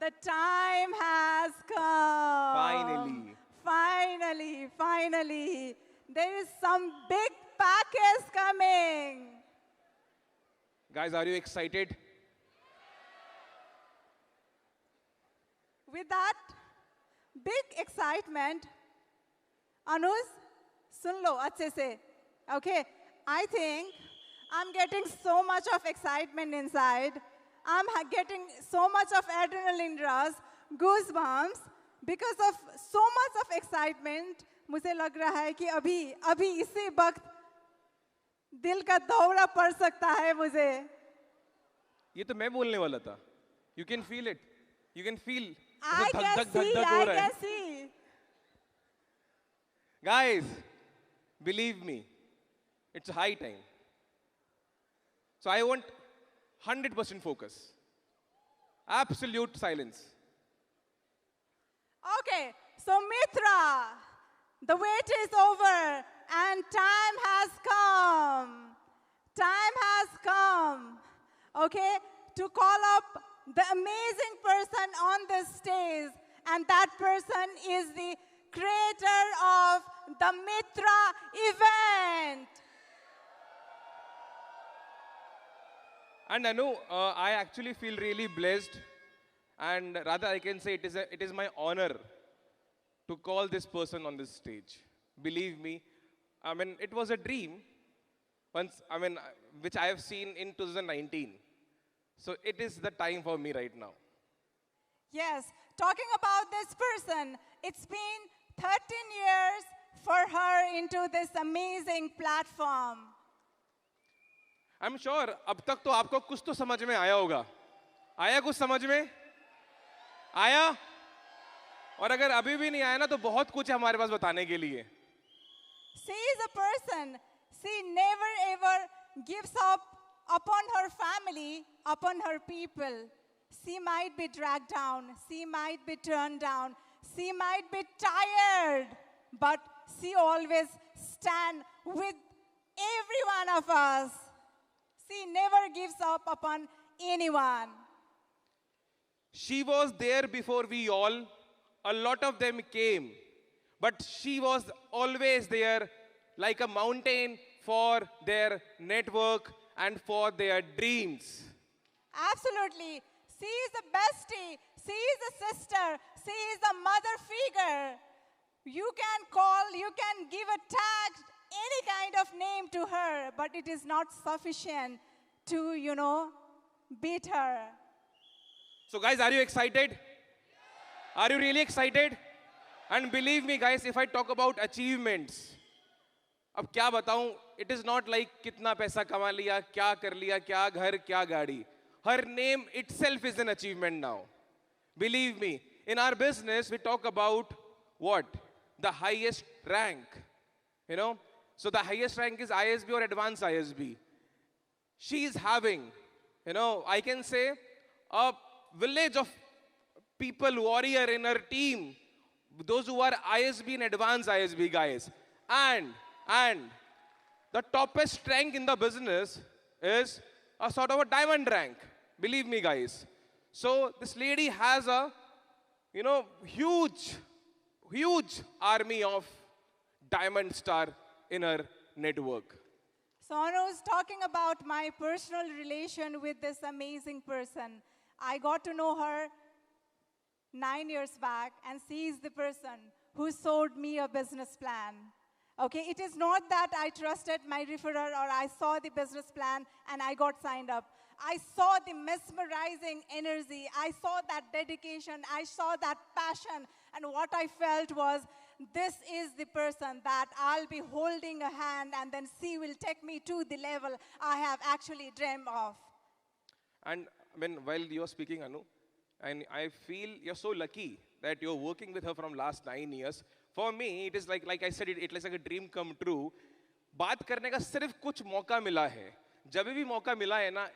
The time has come. Finally. Finally, finally. There is some big package coming. Guys, are you excited? With that big excitement, Anuj, sun lo अच्छे से. Okay, I think I'm getting so much of excitement inside. I'm getting so much of adrenaline rush, goosebumps, because of so much of excitement. मुझे लग रहा है कि अभी इसी वक्त दिल का दौरा पड़ सकता है मुझे. ये तो मैं बोलने वाला था. You can feel it. You can feel. I धक can धक धक see, धक हो I रहा can है. see. Guys, believe me, it's high time. So I want 100% focus. Absolute silence. Okay, so Mitra, the wait is over and time has come. Time has come, okay, to call up the amazing person on this stage, and that person is the creator of the Mitra event. And Anu, I actually feel really blessed, and rather I can say it is my honor to call this person on this stage. Believe me, I mean it was a dream once. I mean which I have seen in 2019. So it is the time for me right now. Yes, talking about this person, it's been 13 years for her into this amazing platform. I'm sure अब तक तो आपको कुछ तो समझ में आया होगा. आया कुछ समझ में? आया? और अगर अभी भी नहीं आया ना तो बहुत कुछ है हमारे पास बताने के लिए. She is a person, she never ever gives up upon her family, upon her people. She might be dragged down, she might be turned down, she might be tired, but she always stands with every one of us. She never gives up upon anyone. She was there before we all. A lot of them came. But she was always there like a mountain for their network and for their dreams. Absolutely. She is a bestie. She is a sister. She is a mother figure. You can call, you can give a tag, any kind of name to her, but it is not sufficient to, beat her. So guys, are you excited? Are you really excited? And believe me guys, if I talk about achievements, अब क्या बताऊं, it is not like कितना पैसा कमा लिया, क्या कर लिया, क्या घर, क्या गाड़ी. Her name itself is an achievement now. Believe me, in our business, we talk about what? The highest rank. So the highest rank is ISB or advanced ISB. She is having, I can say, a village of people, warrior in her team, those who are ISB and advanced ISB guys. And the toppest rank in the business is a sort of a diamond rank. Believe me, guys. So this lady has a, huge army of diamond star in her network. So Anu's talking about my personal relation with this amazing person. I got to know her 9 years back, and she is the person who sold me a business plan. Okay, it is not that I trusted my referrer or I saw the business plan and I got signed up. I saw the mesmerizing energy. I saw that dedication. I saw that passion. And what I felt was, this is the person that I'll be holding a hand, and then she will take me to the level I have actually dreamed of. And while you're speaking, Anu, and I feel you're so lucky that you're working with her from last 9 years. For me, it is like I said, it's like a dream come true. बात करने का सिर्फ कुछ मौका मिला है. जब भी मौका मिला है ना,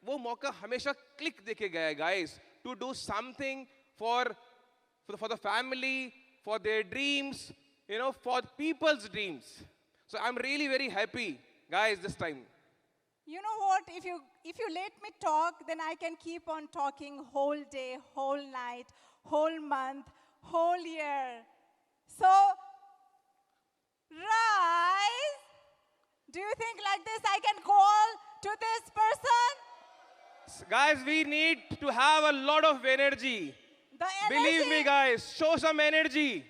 वो मौका हमेशा क्लिक देके गया है, guys, to do something for the family, for their dreams, for people's dreams. So I'm really very happy, guys, this time. You know what? If you let me talk, then I can keep on talking whole day, whole night, whole month, whole year. So, rise. Do you think like this I can call to this person? Guys, we need to have a lot of energy. The Believe me, energy. guys, show some energy.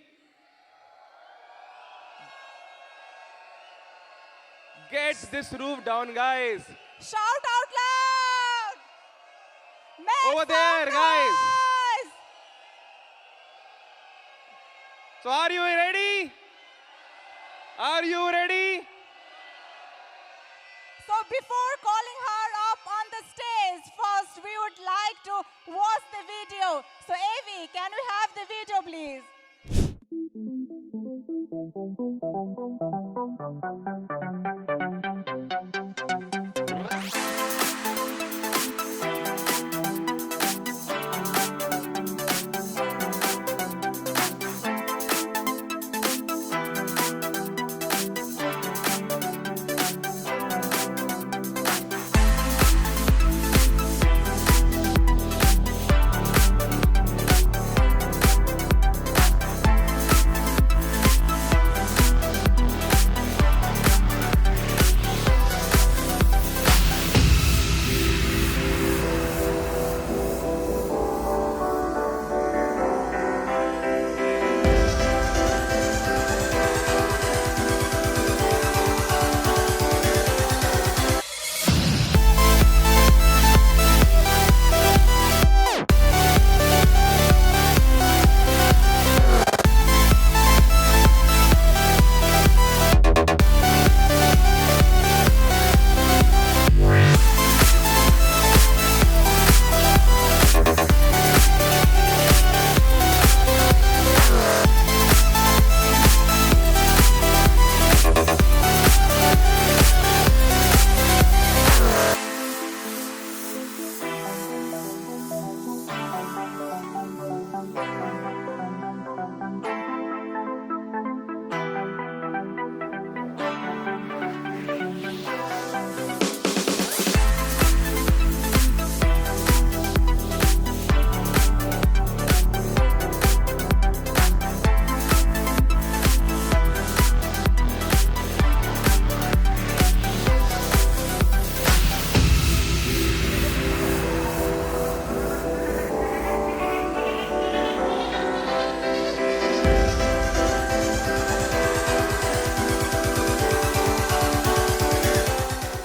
Get this roof down, guys. Shout out loud. Make Over some there, guys. noise. So are you ready? Are you ready? So before calling her up on the stage, first we would like to watch the video. So Avi, can we have the video, please?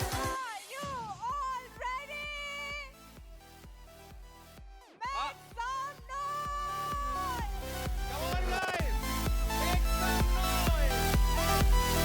Are you all ready? Make some noise. Come on, guys. Make some noise.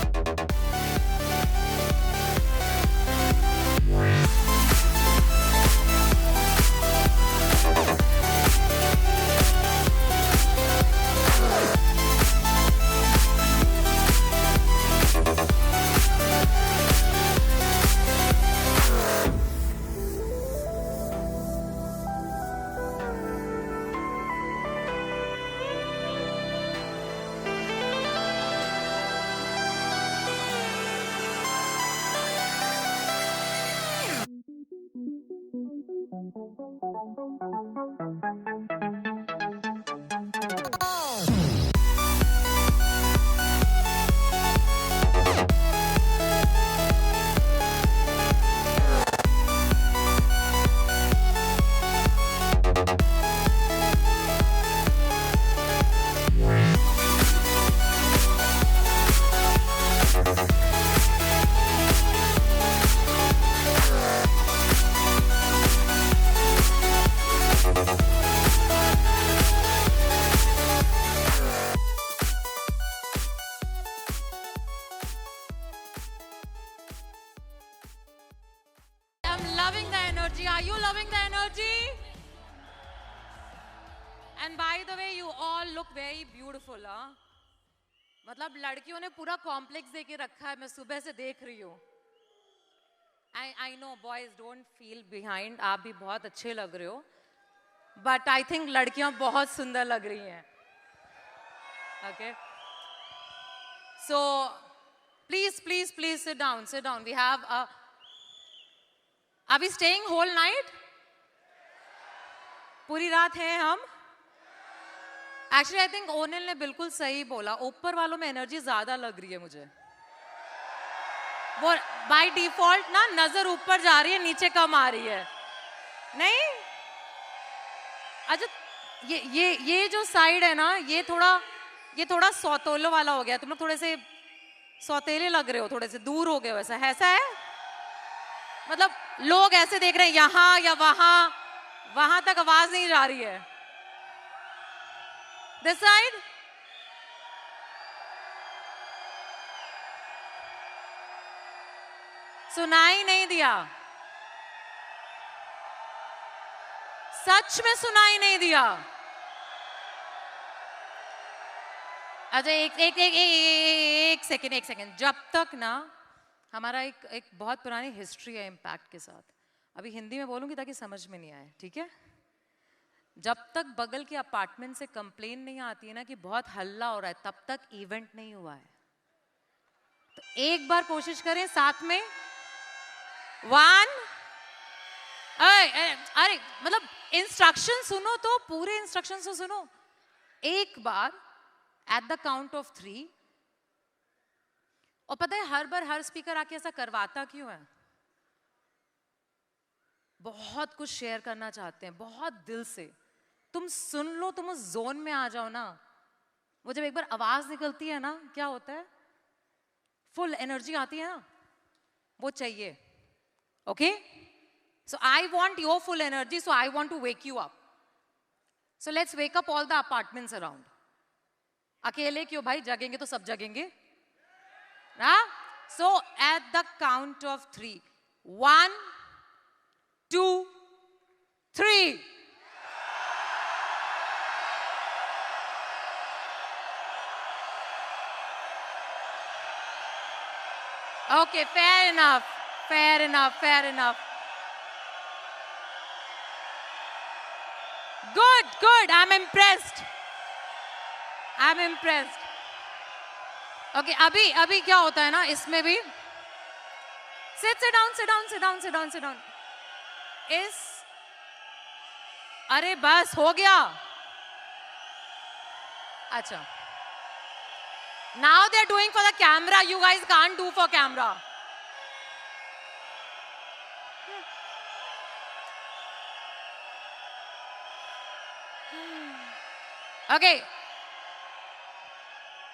I'm loving the energy. Are you loving the energy? And by the way, you all look very beautiful, huh? मतलब लड़कियों ने पूरा complex दे के रखा है, मैं सुबह से देख रही हूँ. I know boys don't feel behind, आप भी बहुत अच्छे लग रहे हो. But I think लड़कियाँ बहुत सुंदर लग रही हैं. Okay. So please sit down. We have a अभी स्टेइंग होल नाइट, पूरी रात हैं हम. एक्चुअली आई थिंक ओनिल ने बिल्कुल सही बोला, ऊपर वालों में एनर्जी ज्यादा लग रही है मुझे. वो बाय डिफॉल्ट ना नजर ऊपर जा रही है, नीचे कम आ रही है. नहीं अच्छा, ये जो साइड है ना, ये थोड़ा सौतेले वाला हो गया. तुम लोग थोड़े से सौतेले लग रहे हो, थोड़े से दूर हो गए हो. ऐसा है मतलब लोग ऐसे देख रहे हैं, यहां या वहां तक आवाज नहीं जा रही है. दिस साइड सुनाई नहीं दिया, सच में सुनाई नहीं दिया. अच्छा एक सेकेंड. जब तक ना हमारा एक बहुत पुरानी हिस्ट्री है इम्पैक्ट के साथ. अभी हिंदी में बोलूंगी ताकि समझ में नहीं आए, ठीक है? जब तक बगल के अपार्टमेंट से कंप्लेन नहीं आती है ना कि बहुत हल्ला हो रहा है, तब तक इवेंट नहीं हुआ है. तो एक बार कोशिश करें साथ में. 1 अरे मतलब इंस्ट्रक्शन सुनो, तो पूरे इंस्ट्रक्शन से सुनो. एक बार एट द काउंट ऑफ 3. और पता है हर बार हर स्पीकर आके ऐसा करवाता क्यों है? बहुत कुछ शेयर करना चाहते हैं, बहुत दिल से. तुम सुन लो, तुम उस जोन में आ जाओ ना. वो जब एक बार आवाज निकलती है ना, क्या होता है? फुल एनर्जी आती है ना, वो चाहिए. Okay, so I want your full energy, so I want to wake you up. So let's wake up all the apartments around. अकेले क्यों भाई, जगेंगे तो सब जगेंगे. So at the count of 3, 1, 2, 3. Okay, fair enough. Good. I'm impressed. Okay, अभी क्या होता है ना इसमें भी. Sit down. अरे बस हो गया. अच्छा, now they're doing for the camera, you guys can't do for camera. Okay,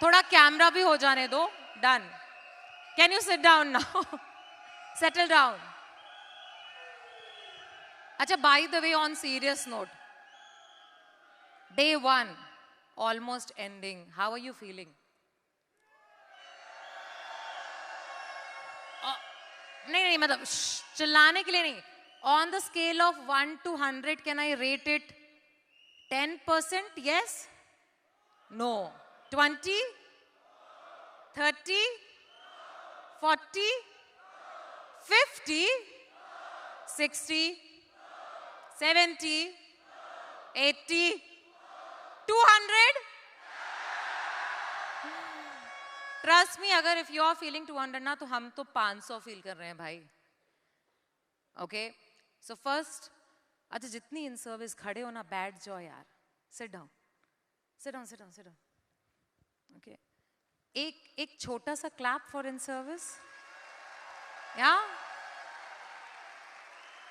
थोड़ा कैमरा भी हो जाने दो. Done. Can you sit down now? Settle down. अच्छा, by the way, on serious note, day 1 almost ending. How are you feeling? नहीं मतलब चिल्लाने के लिए नहीं. On the scale of 1 to 100 can I rate it 10%? yes? no? 20, 30, 40, 50, 60, 70, 80, 200. Trust me, अगर if you are feeling 200 ना, तो हम तो 500 फील कर रहे हैं भाई. ओके, सो फर्स्ट, अच्छा जितनी इन सर्विस खड़े हो ना, बैठ जाओ यार. Sit down. ओके, एक छोटा सा क्लैप फॉर इन सर्विस. या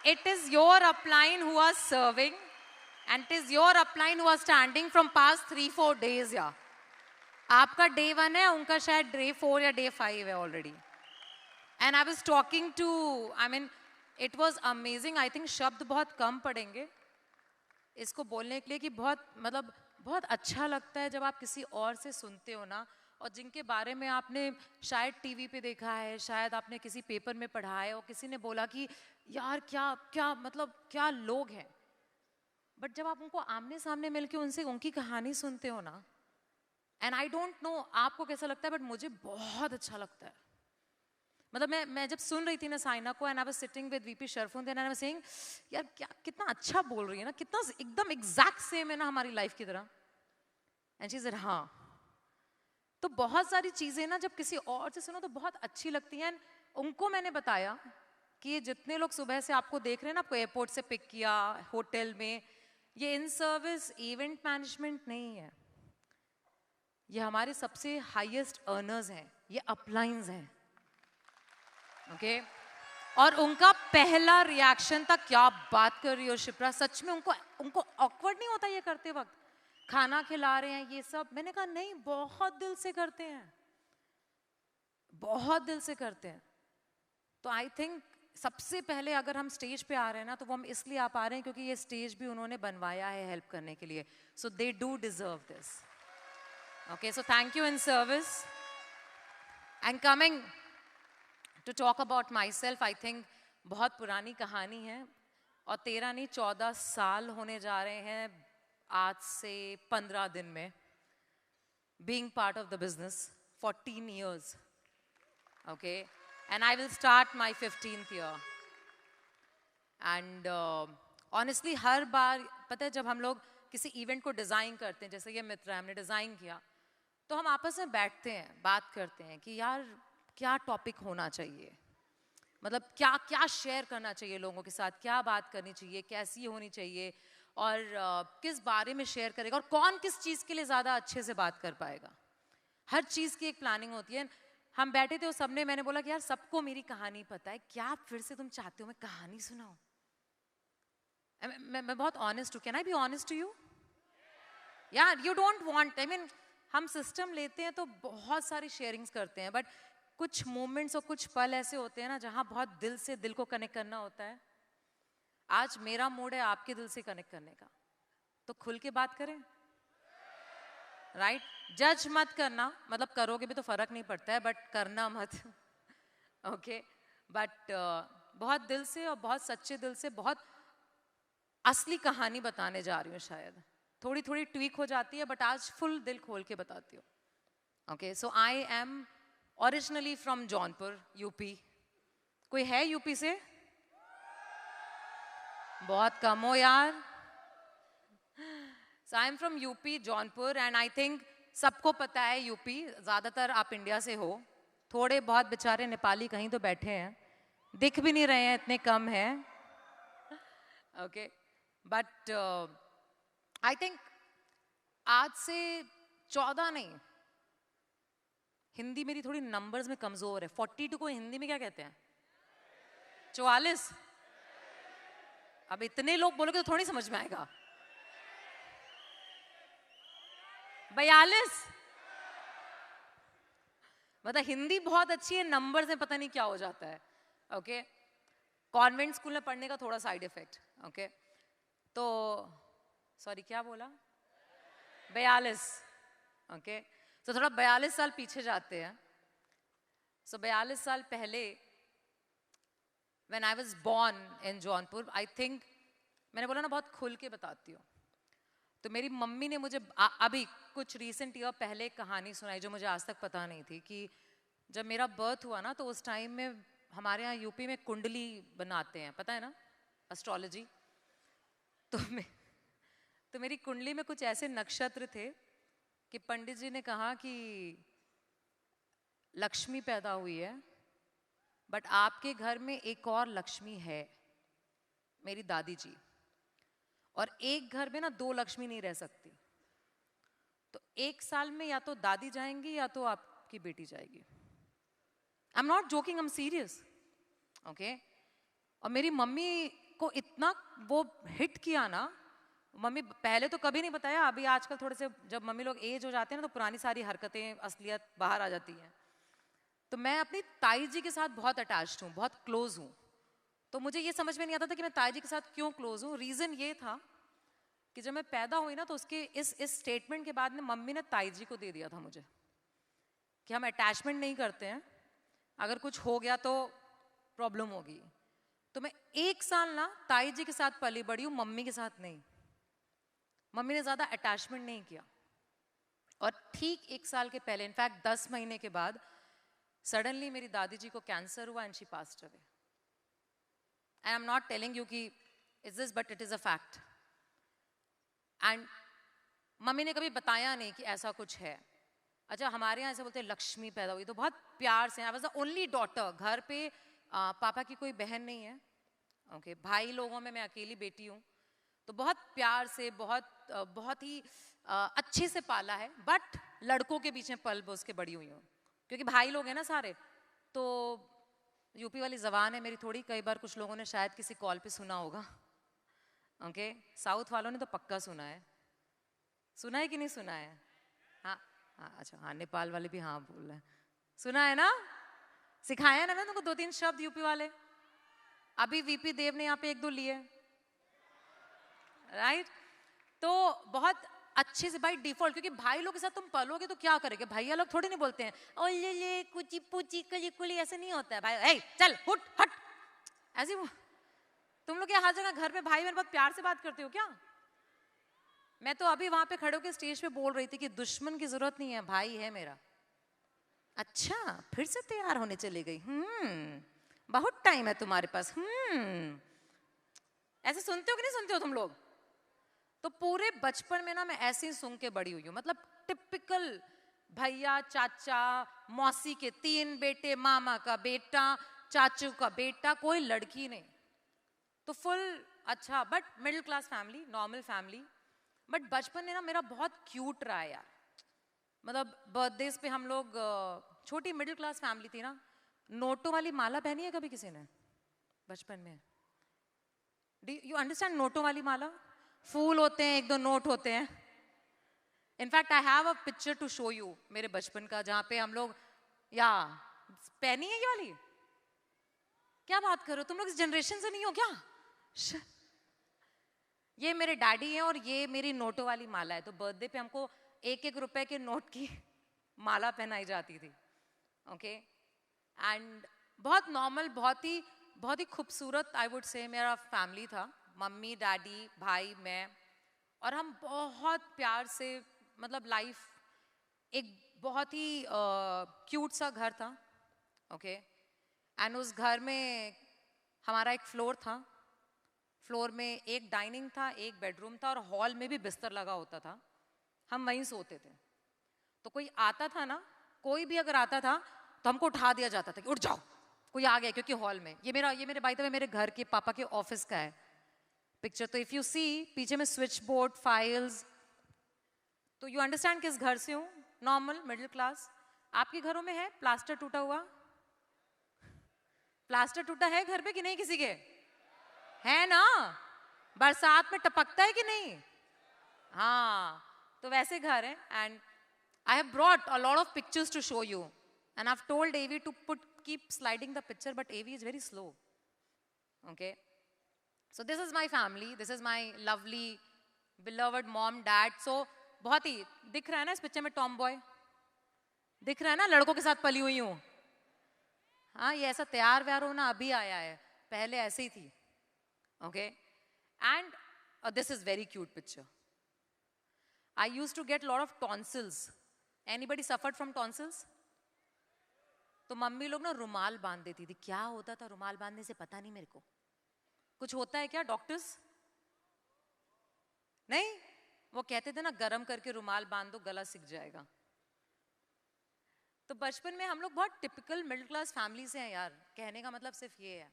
it is your upline who are serving, and it is your upline who are standing from past 3-4 days. या आपका डे 1 है, उनका शायद डे 4 या डे 5 है already. And I was talking to, I mean it was amazing. I think शब्द बहुत कम पड़ेंगे इसको बोलने के लिए कि बहुत अच्छा लगता है जब आप किसी और से सुनते हो ना, और जिनके बारे में आपने शायद टीवी पे देखा है, शायद आपने किसी पेपर में पढ़ा है, और किसी ने बोला कि यार क्या लोग हैं. बट जब आप उनको आमने सामने मिलके उनसे उनकी कहानी सुनते हो ना, एंड आई डोंट नो आपको कैसा लगता है, बट मुझे बहुत अच्छा लगता है. मतलब मैं जब सुन रही थी ना साइना को, and I was sitting with VP Sharfun, and I was saying यार कितना अच्छा बोल रही है ना, कितना एकदम एग्जैक्ट सेम है ना हमारी लाइफ की तरह. एंड शी सेड हाँ. तो बहुत सारी चीजें ना जब किसी और से सुनो तो बहुत अच्छी लगती हैं. उनको मैंने बताया कि ये जितने लोग सुबह से आपको देख रहे हैं ना, आपको एयरपोर्ट से पिक किया, होटल में, ये इन सर्विस इवेंट मैनेजमेंट नहीं है, ये हमारे सबसे हाईएस्ट अर्नर्स हैं, ये अपलाइंस हैं, ओके? और उनका पहला रिएक्शन था, क्या बात कर रही हो शिप्रा, सच में उनको ऑकवर्ड नहीं होता ये करते वक्त? खाना खिला रहे हैं ये सब। मैंने कहा नहीं, बहुत दिल से करते हैं, बहुत दिल से करते हैं। तो आई थिंक सबसे पहले अगर हम स्टेज पे आ रहे हैं ना, तो वो हम इसलिए आ पा रहे हैं क्योंकि ये स्टेज भी उन्होंने बनवाया है हेल्प करने के लिए। So they do deserve this, okay? So thank you in service. And coming to talk about myself, I think बहुत पुरानी कहानी है, और 13 नहीं 14 साल होने जा रहे हैं आज से 15 दिन में being part of the business, 14 years, okay? And I will start my 15th year. And honestly हर बार पता है, जब हम लोग किसी इवेंट को डिज़ाइन करते हैं, जैसे ये मित्र हमने डिज़ाइन किया, तो हम आपस में बैठते हैं, बात करते हैं कि यार क्या टॉपिक होना चाहिए, मतलब क्या क्या शेयर करना चाहिए लोगों के साथ, क्या बात करनी चाहिए, कैसी होनी चाहिए, और किस बारे में शेयर करेगा, और कौन किस चीज़ के लिए ज़्यादा अच्छे से बात कर पाएगा। हर चीज़ की एक प्लानिंग होती है। हम बैठे थे, उस सबने, मैंने बोला कि यार सबको मेरी कहानी पता है, क्या फिर से तुम चाहते हो मैं कहानी सुनाऊं? मैं बहुत ऑनेस्ट हूँ, can I be honest to you? यार you don't want, I mean हम सिस्टम लेते हैं तो बहुत सारी शेयरिंग्स करते हैं, बट कुछ मोमेंट्स और कुछ पल ऐसे होते हैं ना जहाँ बहुत दिल से दिल को कनेक्ट करना होता है। आज मेरा मूड है आपके दिल से कनेक्ट करने का, तो खुल के बात करें, राइट? जज मत करना, मतलब करोगे भी तो फर्क नहीं पड़ता है, बट करना मत, ओके? बट बहुत दिल से और बहुत सच्चे दिल से बहुत असली कहानी बताने जा रही हूँ। शायद थोड़ी थोड़ी ट्वीक हो जाती है, बट आज फुल दिल खोल के बताती हूँ, okay? So I am originally from Jaunpur, UP. कोई है यूपी से? बहुत कम हो यार। So I am from UP, Jaunpur, and I think सबको पता है यूपी, ज़्यादातर आप इंडिया से हो, थोड़े बहुत बेचारे नेपाली कहीं तो बैठे हैं, दिख भी नहीं रहे हैं, इतने कम हैं, ओके? बट आई थिंक आज से 14 नहीं, हिंदी मेरी थोड़ी नंबर्स में कमज़ोर है, 42 को हिंदी में क्या कहते हैं? 44? अब इतने लोग बोलोगे तो थोड़ी समझ में आएगा। 42? मतलब हिंदी बहुत अच्छी है, नंबर्स में पता नहीं क्या हो जाता है, ओके? कॉन्वेंट स्कूल में पढ़ने का थोड़ा साइड इफेक्ट, ओके? तो सॉरी क्या बोला? 42, ओके? तो थोड़ा 42 साल पीछे जाते हैं। सो 42 साल पहले when I was born in Jaunpur, I think मैंने बोला ना बहुत खुल के बताती हूँ, तो मेरी मम्मी ने मुझे अभी कुछ रिसेंट ईयर पहले एक कहानी सुनाई जो मुझे आज तक पता नहीं थी, कि जब मेरा बर्थ हुआ ना, तो उस टाइम में हमारे यहाँ यूपी में कुंडली बनाते हैं, पता है ना, एस्ट्रोलॉजी। तो मेरी कुंडली में कुछ ऐसे नक्षत्र थे कि पंडित जी ने कहा कि लक्ष्मी पैदा हुई है, बट आपके घर में एक और लक्ष्मी है, मेरी दादी जी, और एक घर में ना 2 लक्ष्मी नहीं रह सकती, तो 1 साल में या तो दादी जाएंगी या तो आपकी बेटी जाएगी। आई am not joking, I am serious, okay? और मेरी मम्मी को इतना वो हिट किया ना, मम्मी पहले तो कभी नहीं बताया, अभी आजकल थोड़े से जब मम्मी लोग एज हो जाते हैं ना, तो पुरानी सारी हरकतें, असलियत बाहर आ जाती हैं। तो मैं अपनी ताई जी के साथ बहुत अटैच्ड हूँ, बहुत क्लोज हूँ। तो मुझे ये समझ में नहीं आता था कि मैं ताई जी के साथ क्यों क्लोज हूँ। रीज़न ये था कि जब मैं पैदा हुई ना, तो उसके इस स्टेटमेंट के बाद में मम्मी ने ताई जी को दे दिया था मुझे, कि हम अटैचमेंट नहीं करते हैं, अगर कुछ हो गया तो प्रॉब्लम होगी। तो मैं 1 साल ना ताई जी के साथ पली बड़ी हूँ, मम्मी के साथ नहीं। मम्मी ने ज़्यादा अटैचमेंट नहीं किया। और ठीक 1 साल के पहले, इनफैक्ट 10 महीने के बाद, सडनली मेरी दादी जी को कैंसर हुआ and she passed away. I am not telling you कि is this, but it is a fact. And mummy ने कभी बताया नहीं कि ऐसा कुछ है। अच्छा, हमारे यहाँ ऐसे बोलते हैं लक्ष्मी पैदा हुई, तो बहुत प्यार से, I was the only daughter घर पे। पापा की कोई बहन नहीं है. ओके, भाई लोगों में मैं अकेली बेटी हूँ. तो बहुत प्यार से, बहुत ही अच्छे से पाला है. बट लड़कों के बीच में पल बस के बड़ी हुई हूँ, क्योंकि भाई लोग हैं ना सारे. तो यूपी वाली जबान है मेरी थोड़ी. कई बार कुछ लोगों ने शायद किसी कॉल पे सुना होगा. ओके, साउथ वालों ने तो पक्का सुना है. सुना है कि नहीं सुना है? हाँ हाँ, अच्छा हाँ, नेपाल वाले भी हाँ बोल रहे हैं. सुना है ना? सिखाया ना मैंने तुमको 2-3 शब्द यूपी वाले. अभी वीपी देव ने यहाँ पे 1-2 लिए, राइट? तो बहुत अच्छे से बाई डिफॉल्ट, क्योंकि भाई लोग के साथ तुम पलोगे तो क्या करेंगे. भैया लोग थोड़ी नहीं बोलते हैं ओ ले कुची पुची कली कुली, ऐसे नहीं होता है. भाई ए चल हुट हट, ऐसे तुम लोग क्या हर जगह घर पे भाई बहन बहुत प्यार से बात करते हो क्या? मैं तो अभी वहां पे खड़े होकर स्टेज पे बोल रही थी कि दुश्मन की जरूरत नहीं है, भाई है मेरा. अच्छा, फिर से तैयार होने चली गई. बहुत टाइम है तुम्हारे पास. ऐसे सुनते हो कि नहीं सुनते हो तुम लोग? तो पूरे बचपन में ना मैं ऐसे ही सुन के बड़ी हुई हूँ. मतलब टिपिकल भैया, चाचा, मौसी के 3 बेटे, मामा का बेटा, चाचू का बेटा, कोई लड़की नहीं. तो फुल अच्छा, but middle class family, normal family. But बचपन में ना मेरा बहुत क्यूट रहा है यार. मतलब बर्थडेज पे हम लोग, छोटी मिडिल क्लास फैमिली थी ना, नोटों वाली माला पहनी है कभी किसी ने बचपन में? डू यू अंडरस्टैंड नोटों वाली माला? फूल होते हैं, 1-2 नोट होते हैं. In fact I have a picture to show you मेरे बचपन का, जहाँ पे हम लोग, या पहनी है ये वाली. क्या बात करो, तुम लोग इस जनरेशन से नहीं हो क्या? ये मेरे डैडी हैं और ये मेरी नोटों वाली माला है. तो बर्थडे पे हमको 1-1 रुपए के नोट की माला पहनाई जाती थी. ओके, एंड बहुत नॉर्मल, बहुत ही खूबसूरत आई वुड से मेरा फैमिली था. मम्मी, डैडी, भाई, मैं, और हम बहुत प्यार से, मतलब लाइफ एक बहुत ही क्यूट सा घर था. ओके, एंड उस घर में हमारा एक फ्लोर था. फ्लोर में एक डाइनिंग था, एक बेडरूम था, और हॉल में भी बिस्तर लगा होता था. हम वहीं सोते थे. तो कोई आता था ना, कोई भी अगर आता था तो हमको उठा दिया जाता था कि उठ जाओ, कोई आ गया, क्योंकि हॉल में ये मेरे बाय द वे मेरे घर के पापा के ऑफिस का है पिक्चर. तो इफ यू सी पीछे में स्विच बोर्ड, फाइल्स, तो यू अंडरस्टैंड किस घर से हूँ. Normal middle class. आपके घरों में है प्लास्टर टूटा हुआ? प्लास्टर टूटा है घर पे कि नहीं किसी के? है ना? बरसात में टपकता है कि नहीं? हाँ, तो वैसे घर है. And I have brought a lot of pictures to show you, and I have told AV to keep sliding the picture, but AV is very slow. Okay, so this is my family, this is my lovely beloved mom, dad. So बहुत ही दिख रहा है ना इस picture में, Tom boy दिख रहा है ना, लड़कों के साथ पली हुई हूँ. हाँ, ये ऐसा तैयार व्यार होना अभी आया है, पहले ऐसे ही थी. Okay, and this is very cute picture. I used to get lot of tonsils. Anybody suffered from tonsils? तो मम्मी लोग ना रुमाल बांध देती थी. क्या होता था रुमाल बांधने से पता नहीं मेरे को. कुछ होता है क्या डॉक्टर्स? नहीं, वो कहते थे ना गरम करके रुमाल बांध दो, गला सिक जाएगा. तो बचपन में हम लोग बहुत टिपिकल मिडिल क्लास फैमिली से हैं यार. कहने का मतलब सिर्फ ये है.